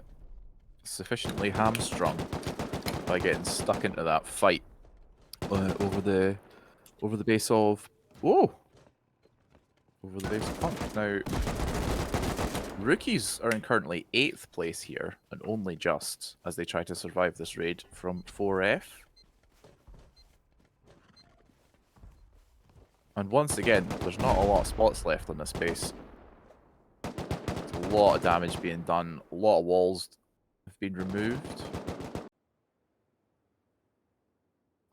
Speaker 1: sufficiently hamstrung by getting stuck into that fight over the base of over the base of Punk. Now, rookies are in currently 8th place here, and only just as they try to survive this raid from 4F. And once again, there's not a lot of spots left on this base. There's a lot of damage being done. A lot of walls have been removed.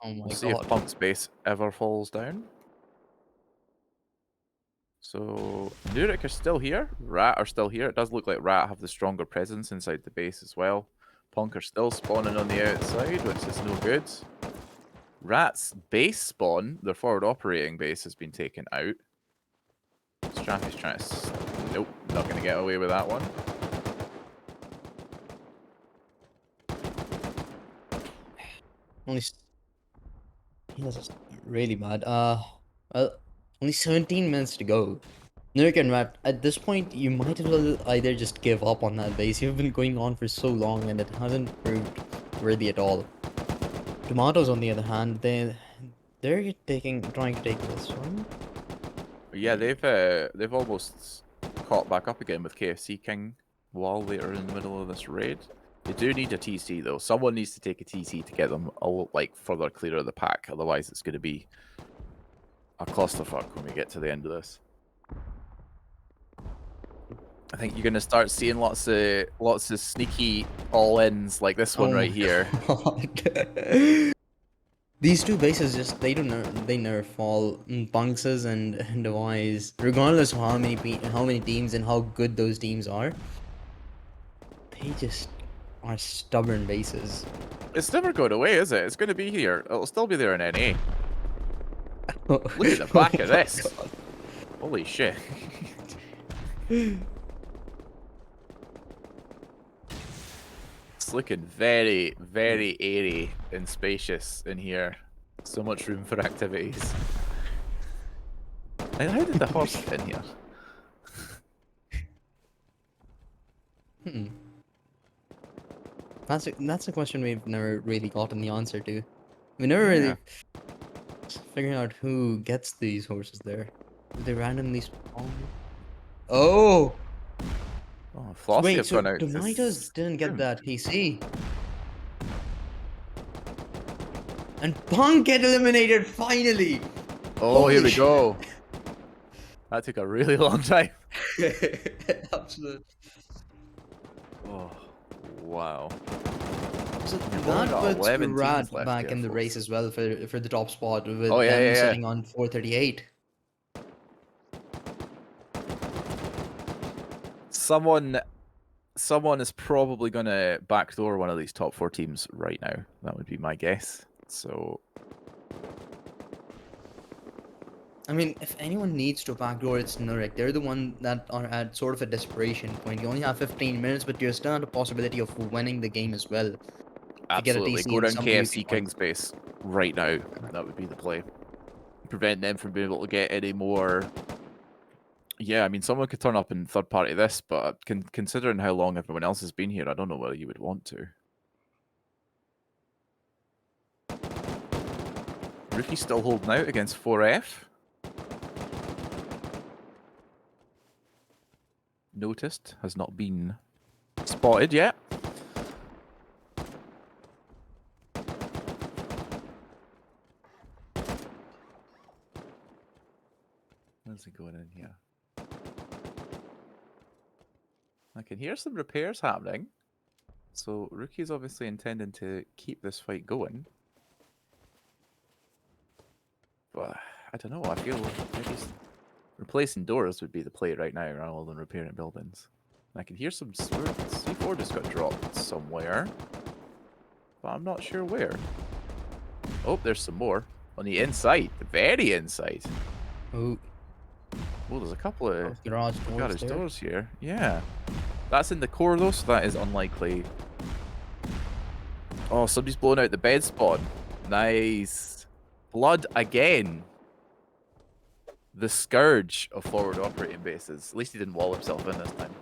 Speaker 2: Oh my
Speaker 1: We'll
Speaker 2: god.
Speaker 1: see if Punk's base ever falls down. So, Nurik are still here. Rat are still here. It does look like Rat have the stronger presence inside the base as well. Punk are still spawning on the outside, which is no good. Rat's base spawn, their forward operating base, has been taken out. Straffy's trying to... Nope, not going to get away with that one.
Speaker 2: That's really bad. Well, only 17 minutes to go. Nurik and Rat, at this point, you might as well either just give up on that base. You've been going on for so long, and it hasn't proved worthy at all. Tomatoes, on the other hand, they're trying to take this one.
Speaker 1: Yeah, they've almost caught back up again with KFC King while they are in the middle of this raid. They do need a TC though. Someone needs to take a TC to get them further clear of the pack. Otherwise, it's going to be a clusterfuck when we get to the end of this. I think you're going to start seeing lots of sneaky all-ins like this one right here.
Speaker 2: These two bases they nerf all Punkses and Device, regardless of how many teams and how good those teams are. They just are stubborn bases.
Speaker 1: It's never going away, is it? It's going to be here. It'll still be there in NA. Look at the back of this.
Speaker 2: God.
Speaker 1: Holy shit. It's looking very, very airy and spacious in here. So much room for activities. And how did the horse get in here?
Speaker 2: That's a question we've never really gotten the answer to. We never really figuring out who gets these horses there. Do they randomly spawn? Oh!
Speaker 1: Oh, Flossie
Speaker 2: Wait,
Speaker 1: have
Speaker 2: so
Speaker 1: gone out.
Speaker 2: Tomatoes didn't get that TC. And Punk get eliminated finally!
Speaker 1: Oh, here
Speaker 2: Holy
Speaker 1: we
Speaker 2: shit.
Speaker 1: go. That took a really long time.
Speaker 2: Absolutely.
Speaker 1: Oh, wow.
Speaker 2: So
Speaker 1: We've only
Speaker 2: that
Speaker 1: got
Speaker 2: puts
Speaker 1: 11 teams
Speaker 2: Rat
Speaker 1: left
Speaker 2: back
Speaker 1: here,
Speaker 2: in the
Speaker 1: folks.
Speaker 2: race as well for the top spot
Speaker 1: Oh,
Speaker 2: with
Speaker 1: yeah,
Speaker 2: them
Speaker 1: yeah, yeah.
Speaker 2: sitting on 438.
Speaker 1: Someone is probably going to backdoor one of these top 4 teams right now. That would be my guess. So,
Speaker 2: I mean, if anyone needs to backdoor, it's Nurek. They're the one that are at sort of a desperation point. You only have 15 minutes, but you're still at a possibility of winning the game as well. To get a
Speaker 1: absolutely.
Speaker 2: TC
Speaker 1: Go
Speaker 2: and
Speaker 1: down
Speaker 2: some beauty
Speaker 1: KFC
Speaker 2: points.
Speaker 1: King's base right now. That would be the play. Prevent them from being able to get any more. Yeah, I mean, someone could turn up and third party this, but considering how long everyone else has been here, I don't know whether you would want to. Rookie's still holding out against 4F. Noticed, has not been spotted yet. Where's he going in here? I can hear some repairs happening. So Rookie's obviously intending to keep this fight going. But I don't know, I feel maybe replacing doors would be the play right now rather than repairing buildings. And I can hear some C4 just got dropped somewhere. But I'm not sure where. Oh, there's some more. On the inside. The very inside.
Speaker 2: Ooh,
Speaker 1: Oh, there's a couple of
Speaker 2: garage doors there.
Speaker 1: doors here. Yeah. That's in the core though, so that is unlikely. Oh, somebody's blown out the bed spawn. Nice. Blood again. The scourge of forward operating bases. At least he didn't wall himself in this time.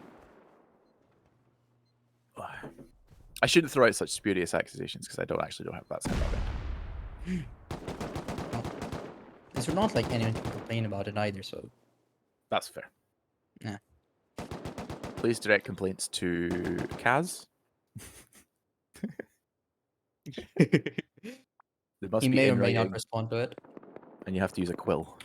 Speaker 1: I shouldn't throw out such spurious accusations because I don't actually know how that's happened.
Speaker 2: These are not like anyone can complain about it either, so.
Speaker 1: That's fair.
Speaker 2: Yeah.
Speaker 1: Please direct complaints to Kaz. They must
Speaker 2: He
Speaker 1: be
Speaker 2: may
Speaker 1: in
Speaker 2: or may not
Speaker 1: writing,
Speaker 2: respond to it.
Speaker 1: and you have to use a quill.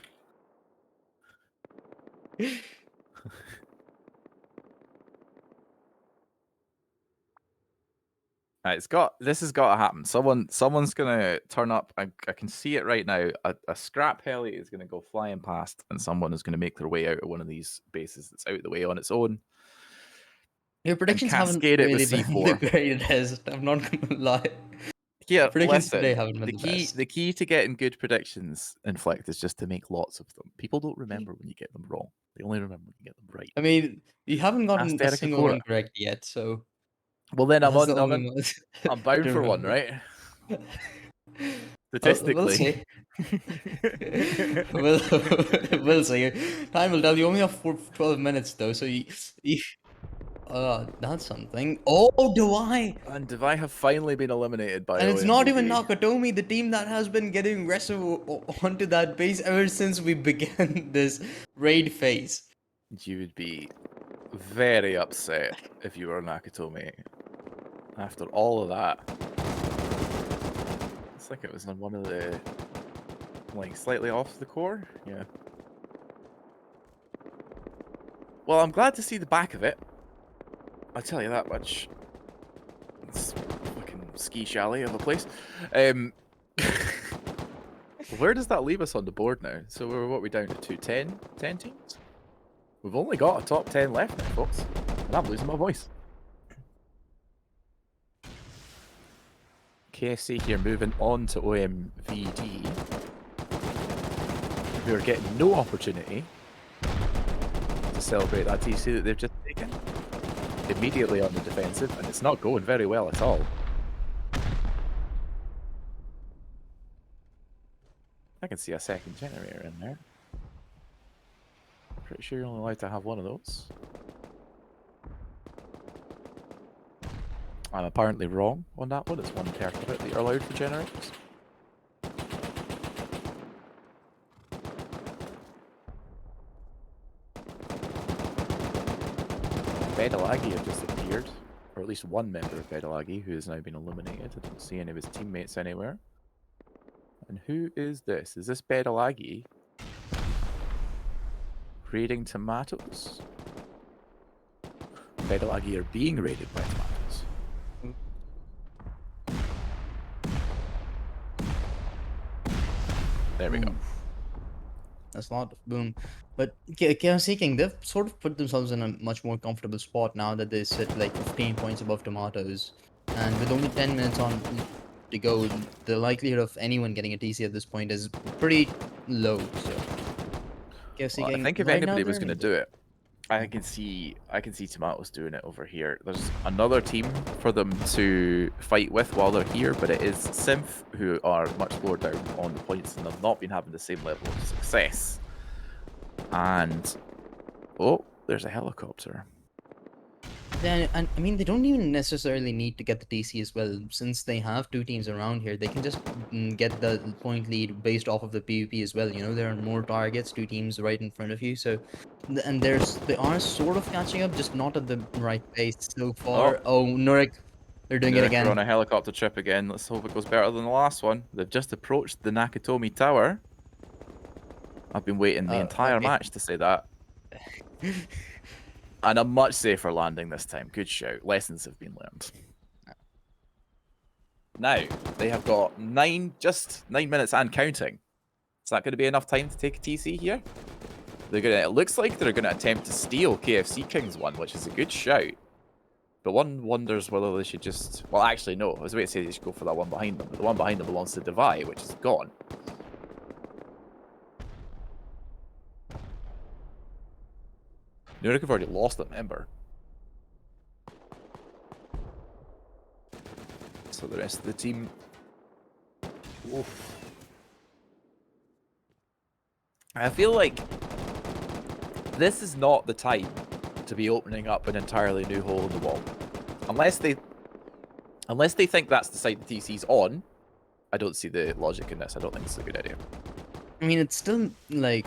Speaker 1: This has got to happen. Someone's gonna turn up. I can see it right now. A scrap heli is gonna go flying past, and someone is gonna make their way out of one of these bases that's out the way on its own.
Speaker 2: Your predictions haven't
Speaker 1: cascade it with
Speaker 2: really been the
Speaker 1: C4.
Speaker 2: greatest. I'm not gonna lie.
Speaker 1: Yeah,
Speaker 2: Predictions today
Speaker 1: listen.
Speaker 2: haven't been the best.
Speaker 1: The key to getting good predictions in Flick is just to make lots of them. People don't remember when you get them wrong. They only remember when you get them right.
Speaker 2: I mean, you haven't gotten
Speaker 1: Ask
Speaker 2: a
Speaker 1: Erica
Speaker 2: single
Speaker 1: Cora.
Speaker 2: one correct yet, so
Speaker 1: Well, then
Speaker 2: that's the only one
Speaker 1: I'm bound
Speaker 2: to
Speaker 1: for one,
Speaker 2: remember.
Speaker 1: right?
Speaker 2: We'll
Speaker 1: Statistically.
Speaker 2: see. we'll, we'll see. Time will tell. You only have 12 minutes though, so you that's something. Oh, do I?
Speaker 1: And Devi have finally been eliminated by
Speaker 2: And it's not even
Speaker 1: OMVD.
Speaker 2: Nakatomi, the team that has been getting aggressive onto that base ever since we began this raid phase.
Speaker 1: You would be very upset if you were Nakatomi. After all of that. It's like it was on one of the... like, slightly off the core? Yeah. Well, I'm glad to see the back of it. I'll tell you that much. It's fucking ski chalet of a place. Where does that leave us on the board now? So what are we down to? 10 teams? We've only got a top 10 left now, folks. And I'm losing my voice. KSC here moving on to OMVD. Who are getting no opportunity to celebrate that TC that they've just taken. Immediately on the defensive, and it's not going very well at all. I can see a second generator in there. Pretty sure you're only allowed to have one of those. I'm apparently wrong on that one. It's 1 per turret that you're allowed for generators. Bedalagi have just appeared, or at least one member of Bedalagi who has now been eliminated. I don't see any of his teammates anywhere. And who is this? Is this Bedalagi raiding tomatoes? Bedalagi are being raided by tomatoes. There we go.
Speaker 2: That's a lot of boom. But Chaos Seeking, they've sort of put themselves in a much more comfortable spot now that they sit like 15 points above tomatoes. And with only 10 minutes on to go, the likelihood of anyone getting a TC at this point is pretty low. So Chaos
Speaker 1: Well, I
Speaker 2: Seeking
Speaker 1: think if
Speaker 2: right now
Speaker 1: anybody was
Speaker 2: they're
Speaker 1: going to
Speaker 2: in
Speaker 1: do it, I can see tomatoes doing it over here. There's another team for them to fight with while they're here, but it is Synth, who are much lower down on the points and have not been having the same level of success. And oh, there's a helicopter.
Speaker 2: Then, and I mean, they don't even necessarily need to get the TC as well. Since they have two teams around here, they can just get the point lead based off of the PvP as well. You know, there are more targets, two teams right in front of you. So, and they are sort of catching up, just not at the right pace so far. Oh, Nurik, they're doing it
Speaker 1: Nurek are on
Speaker 2: again.
Speaker 1: a helicopter trip again. Let's hope it goes better than the last one. They've just approached the Nakatomi Tower. I've been waiting the entire
Speaker 2: Okay.
Speaker 1: match to say that. And a much safer landing this time. Good shout. Lessons have been learned. Now, they have got just 9 minutes and counting. Is that going to be enough time to take a TC here? It looks like they're going to attempt to steal KFC King's one, which is a good shout. But one wonders whether they should just... Well, actually, no. I was about to say they should go for that one behind them. But the one behind them belongs to Devi, which is gone. Nurek have already lost that member. So the rest of the team... Oof. I feel like this is not the time to be opening up an entirely new hole in the wall. Unless they think that's the side the TC's on, I don't see the logic in this. I don't think it's a good idea.
Speaker 2: I mean, it's still like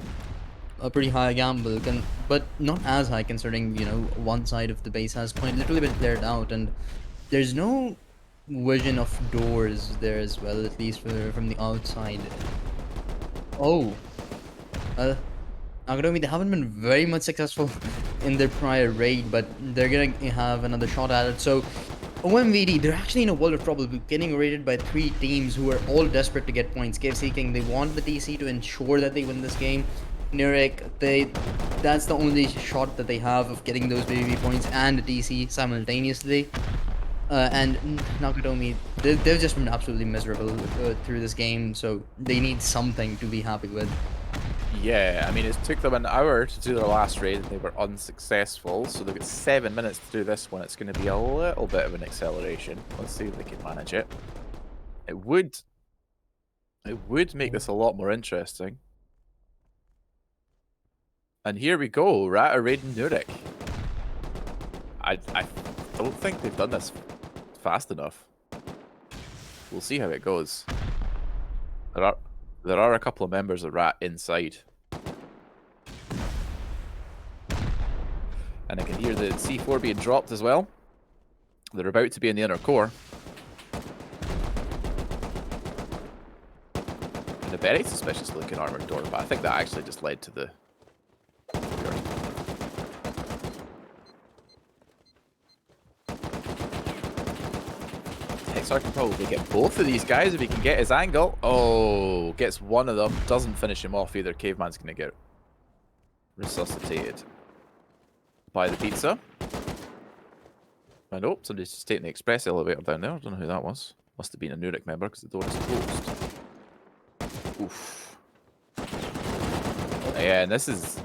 Speaker 2: a pretty high gamble, but not as high considering, you know, one side of the base has quite literally been cleared out, and there's no vision of doors there as well, at least from the outside. Oh, Nakatomi, they haven't been very much successful in their prior raid, but they're gonna have another shot at it. So OMVD, they're actually in a world of trouble, getting raided by three teams who are all desperate to get points. KFC King, they want the TC to ensure that they win this game. Nurek, that's the only shot that they have of getting those BBB points and the TC simultaneously. And Nakatomi, they've just been absolutely miserable through this game, so they need something to be happy with.
Speaker 1: Yeah, I mean, it took them an hour to do their last raid and they were unsuccessful, so they've got 7 minutes to do this one. It's going to be a little bit of an acceleration. Let's see if they can manage it. It would make this a lot more interesting. And here we go, Rata raiding Nurek. I don't think they've done this fast enough. We'll see how it goes. There are a couple of members of Rat inside. And I can hear the C4 being dropped as well. They're about to be in the inner core. And a very suspicious looking armored door, but I think that actually just led to the... Hexar can probably get both of these guys if he can get his angle. Oh, gets one of them. Doesn't finish him off either. Caveman's going to get resuscitated by the pizza. And oh, somebody's just taking the express elevator down there. I don't know who that was. Must have been a Nurek member because the door is closed. Oof. Yeah, and this is...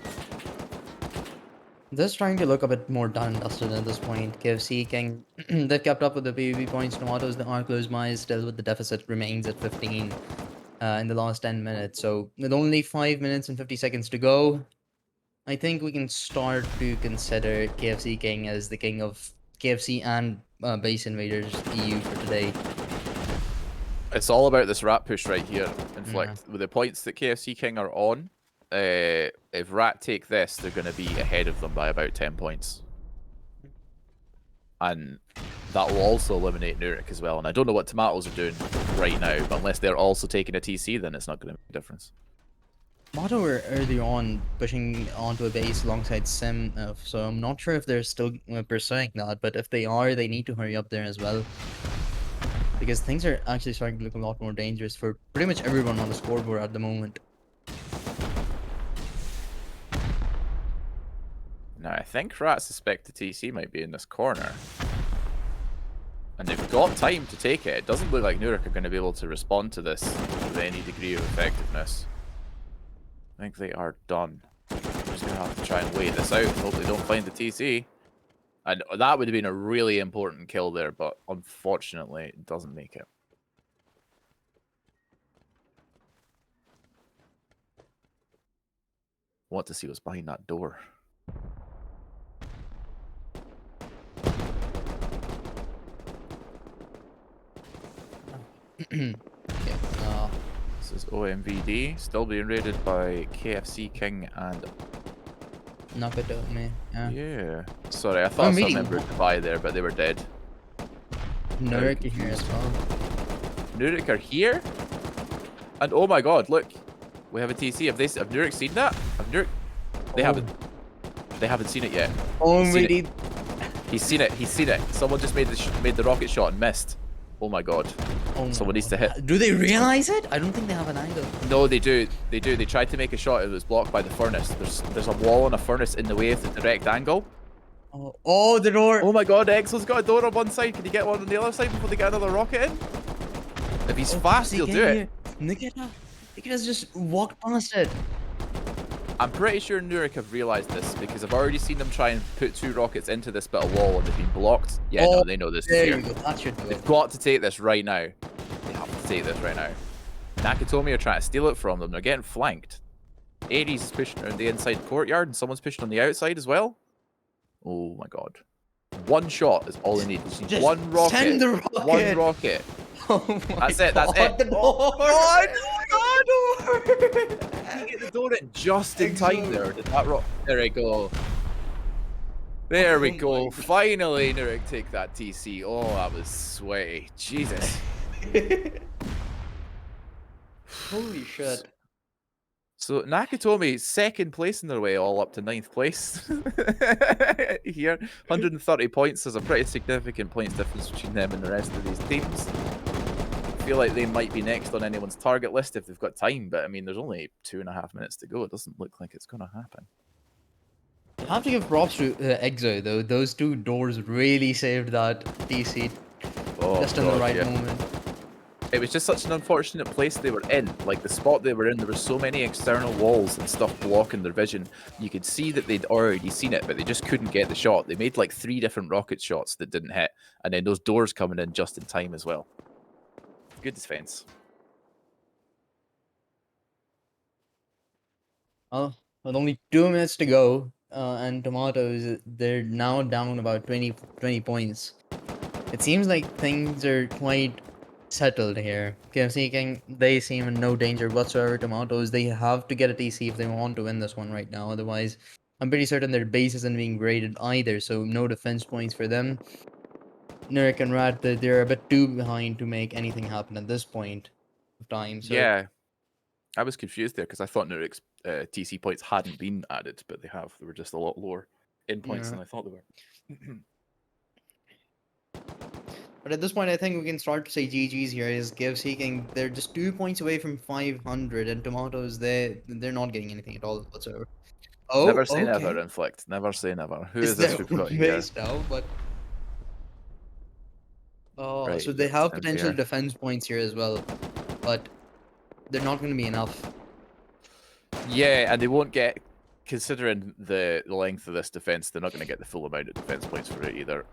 Speaker 2: Just trying to look a bit more done and dusted at this point. KFC King, they've kept up with the PvP points. Tomatoes, the are close by, still with the deficit remains at 15 in the last 10 minutes. So with only 5 minutes and 50 seconds to go, I think we can start to consider KFC King as the king of KFC and Base Invaders EU for today.
Speaker 1: It's all about this rat push right here. Inflict. With the points that KFC King are on, if Rat take this, they're going to be ahead of them by about 10 points. and that will also eliminate Nurik as well. And I don't know what Tomatoes are doing right now, but unless they're also taking a TC, then it's not going to make a difference.
Speaker 2: Tomato were early on pushing onto a base alongside Sim, so I'm not sure if they're still pursuing that, but if they are, they need to hurry up there as well. Because things are actually starting to look a lot more dangerous for pretty much everyone on the scoreboard at the moment.
Speaker 1: Now, I think Rat suspect the TC might be in this corner. And they've got time to take it. It doesn't look like Nurik are going to be able to respond to this with any degree of effectiveness. I think they are done. We're just going to have to try and wait this out and hope they don't find the TC. And that would have been a really important kill there, but unfortunately, it doesn't make it. Want to see what's behind that door.
Speaker 2: Okay,
Speaker 1: This is OMVD, still being raided by KFC King and...
Speaker 2: Nakato, man.
Speaker 1: Yeah. Sorry, I thought I saw a member of Dubai there, but they were dead.
Speaker 2: Nurik here as well.
Speaker 1: Nurik are here? And oh my god, look. We have a TC. Have Nurik seen that? They haven't. They haven't seen it yet.
Speaker 2: Oh,
Speaker 1: He's seen it. He's seen it. Someone just made the rocket shot and missed. Oh my god.
Speaker 2: Oh
Speaker 1: Someone needs to hit.
Speaker 2: Do they realize it? I don't think they have an angle.
Speaker 1: No, they do. They do. They tried to make a shot. It was blocked by the furnace. There's a wall and a furnace in the way of the direct angle.
Speaker 2: Oh, the door.
Speaker 1: Oh my god, Exo's got a door on one side. Can he get one on the other side before they get another rocket in? If he's fast, he'll do it.
Speaker 2: Nikita's just walked past it.
Speaker 1: I'm pretty sure Nurik have realised this because I've already seen them try and put 2 rockets into this bit of wall and they've been blocked. Yeah, no, they know this is
Speaker 2: There
Speaker 1: here.
Speaker 2: you go. That should do it.
Speaker 1: They've got to take this right now. They have to take this right now. Nakatomi are trying to steal it from them. They're getting flanked. Ares is pushing around the inside courtyard and someone's pushing on the outside as well. Oh my god. One shot is all they need.
Speaker 2: Just
Speaker 1: one rocket.
Speaker 2: send the rocket.
Speaker 1: One rocket.
Speaker 2: Oh my
Speaker 1: That's it. That's it.
Speaker 2: The door.
Speaker 1: Oh my god! Did you get the door in just in time there? Did that rock? There we go. There we go. Finally, Nurik take that TC. Oh, that was sweaty. Jesus.
Speaker 2: Holy shit.
Speaker 1: So Nakatomi, second place in their way, all up to 9th place. Here, 130 points. There's a pretty significant points difference between them and the rest of these teams. I feel like they might be next on anyone's target list if they've got time, but I mean, there's only 2.5 minutes to go. It doesn't look like it's going to happen.
Speaker 2: I have to give props to Exo though. Those 2 doors really saved that DC just in the right moment.
Speaker 1: It was just such an unfortunate place they were in. Like the spot they were in, there were so many external walls and stuff blocking their vision. You could see that they'd already seen it, but they just couldn't get the shot. They made like 3 different rocket shots that didn't hit, and then those doors coming in just in time as well. Good defense.
Speaker 2: With only 2 minutes to go, and Tomatoes, they're now down about 20 points. It seems like things are quite settled here. KFC King, they seem in no danger whatsoever. Tomatoes, they have to get a TC if they want to win this one right now. Otherwise, I'm pretty certain their base isn't being graded either, so no defense points for them. Nurik and Rat, they're a bit too behind to make anything happen at this point of time. So
Speaker 1: Yeah, I was confused there because I thought Nurik's TC points hadn't been added, but they have. They were just a lot lower in points than I thought they were.
Speaker 2: But at this point, I think we can start to say GG's here. Is KFC King, they're just 2 points away from 500, and Tomatoes, they're not getting anything at all whatsoever. Oh,
Speaker 1: Never say never, Inflict. Never say never. Who is this we've got here?
Speaker 2: Now, but
Speaker 1: Right,
Speaker 2: so they have potential
Speaker 1: here.
Speaker 2: defense points here as well, but they're not going to be enough.
Speaker 1: Yeah, and they won't get, considering the length of this defense, they're not going to get the full amount of defense points for it either.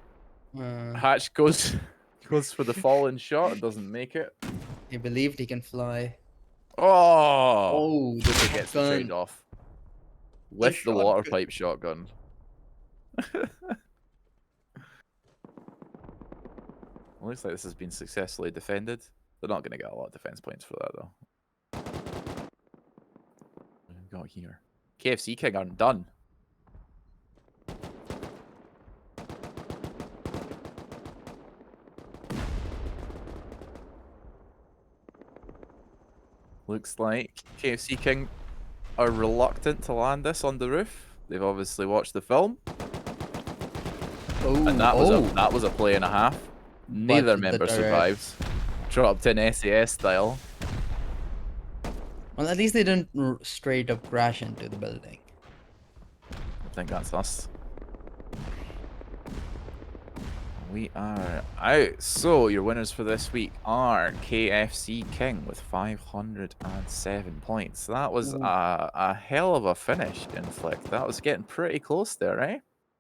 Speaker 1: Hatch goes for the fallen shot and doesn't make it.
Speaker 2: He believed he can fly.
Speaker 1: Oh,
Speaker 2: the
Speaker 1: Cooper gets the trade off with the water pipe shotgun. Looks like this has been successfully defended. They're not going to get a lot of defense points for that though. What have we got here? KFC King aren't done. Looks like KFC King are reluctant to land this on the roof. They've obviously watched the film, and that was a play and a half.
Speaker 2: But
Speaker 1: Neither
Speaker 2: the
Speaker 1: member
Speaker 2: turret.
Speaker 1: survives. Dropped in SAS style.
Speaker 2: Well, at least they didn't straight up crash into the building.
Speaker 1: I think that's us. We are out. So your winners for this week are KFC King with 507 points. That was
Speaker 2: Ooh.
Speaker 1: a hell of a finish in Flick. That was getting pretty close there, eh?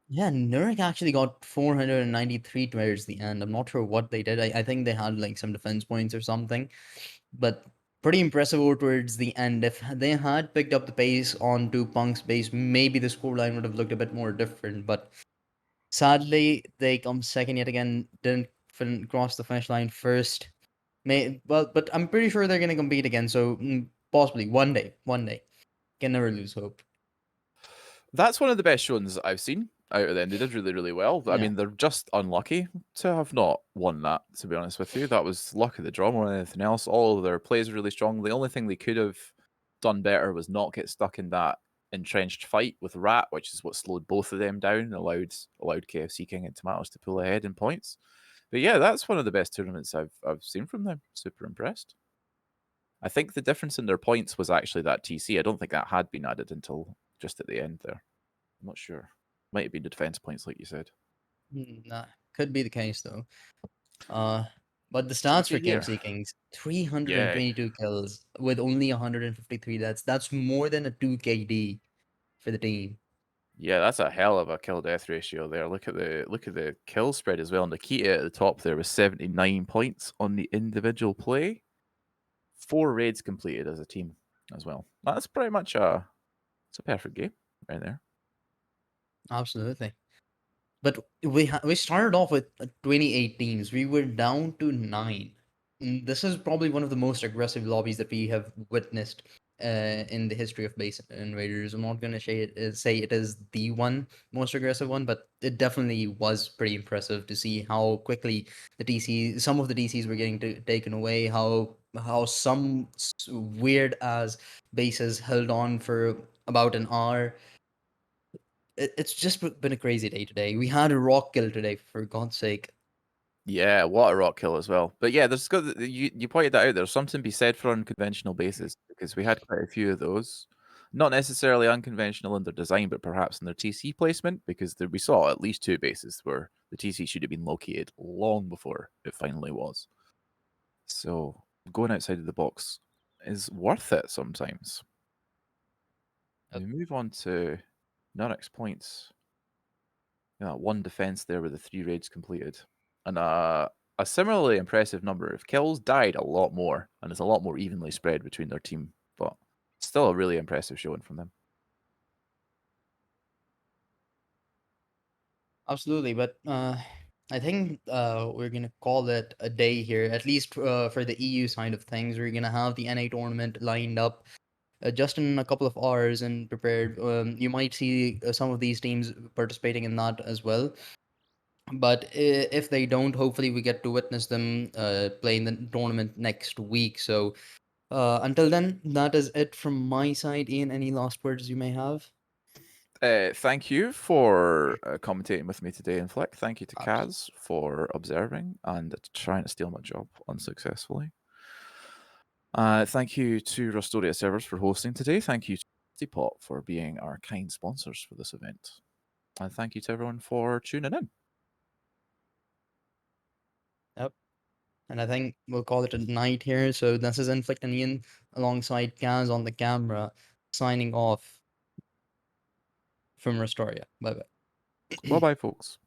Speaker 2: Yeah, Nurek actually got 493 towards the end. I'm not sure what they did. I think they had like some defense points or something, but pretty impressive over towards the end. If they had picked up the pace onto Punk's base, maybe the scoreline would have looked a bit more different. But sadly, they come second yet again. Didn't cross the finish line first. But I'm pretty sure they're gonna compete again. So possibly one day, can never lose hope.
Speaker 1: That's one of the best showings I've seen out of them. They did really, really well. I
Speaker 2: Yeah.
Speaker 1: mean, they're just unlucky to have not won that, to be honest with you. That was luck of the draw more than anything else. All of their plays were really strong. The only thing they could have done better was not get stuck in that entrenched fight with Rat, which is what slowed both of them down and allowed KFC King and Tomatoes to pull ahead in points. But yeah, that's one of the best tournaments I've seen from them. Super impressed. I think the difference in their points was actually that TC. I don't think that had been added until just at the end there. I'm not sure. Might have been the defense points, like you said.
Speaker 2: Nah, could be the case though. Uh, but the stats for
Speaker 1: GG here.
Speaker 2: KFC Kings:
Speaker 1: Yeah,
Speaker 2: 322 kills with only 153. That's more than a 2 KD for the team.
Speaker 1: yeah, that's a hell of a kill death ratio there. Look at the kill spread as well. Nikita at the top there was 79 points on the individual play. 4 raids completed as a team as well. That's pretty much a perfect game right there.
Speaker 2: Absolutely. But we started off with 28 teams. We were down to 9. This is probably one of the most aggressive lobbies that we have witnessed in the history of base invaders. I'm not gonna say it is the one most aggressive one, but it definitely was pretty impressive to see how quickly some of the DCs were getting taken away. How some weird as bases held on for about an hour. It's just been a crazy day today. We had a rock kill today, for God's sake.
Speaker 1: Yeah, what a rock kill as well. But yeah, you pointed that out. There's something to be said for unconventional bases because we had quite a few of those. Not necessarily unconventional in their design, but perhaps in their TC placement, because we saw at least 2 bases where the TC should have been located long before it finally was. So going outside of the box is worth it sometimes. We move on to Nurek's points. Yeah, 1 defense there with the 3 raids completed. And a similarly impressive number of kills, died a lot more, and it's a lot more evenly spread between their team. But still a really impressive showing from them.
Speaker 2: Absolutely, but I think we're gonna call it a day here. At least for the EU side of things, we're gonna have the NA tournament lined up just in a couple of hours and prepared. You might see some of these teams participating in that as well. But if they don't, hopefully we get to witness them play in the tournament next week. So until then, that is it from my side. Ian, any last words you may have?
Speaker 1: Thank you for commentating with me today, and Flick. Thank you to
Speaker 2: Absolutely.
Speaker 1: Kaz for observing and trying to steal my job unsuccessfully. Thank you to Rustoria Servers for hosting today. Thank you to Teapot for being our kind sponsors for this event. And thank you to everyone for tuning in.
Speaker 2: Yep. And I think we'll call it a night here. So this is Inflict and Ian alongside Kaz on the camera, signing off from Rustoria. Bye bye.
Speaker 1: Bye bye, folks.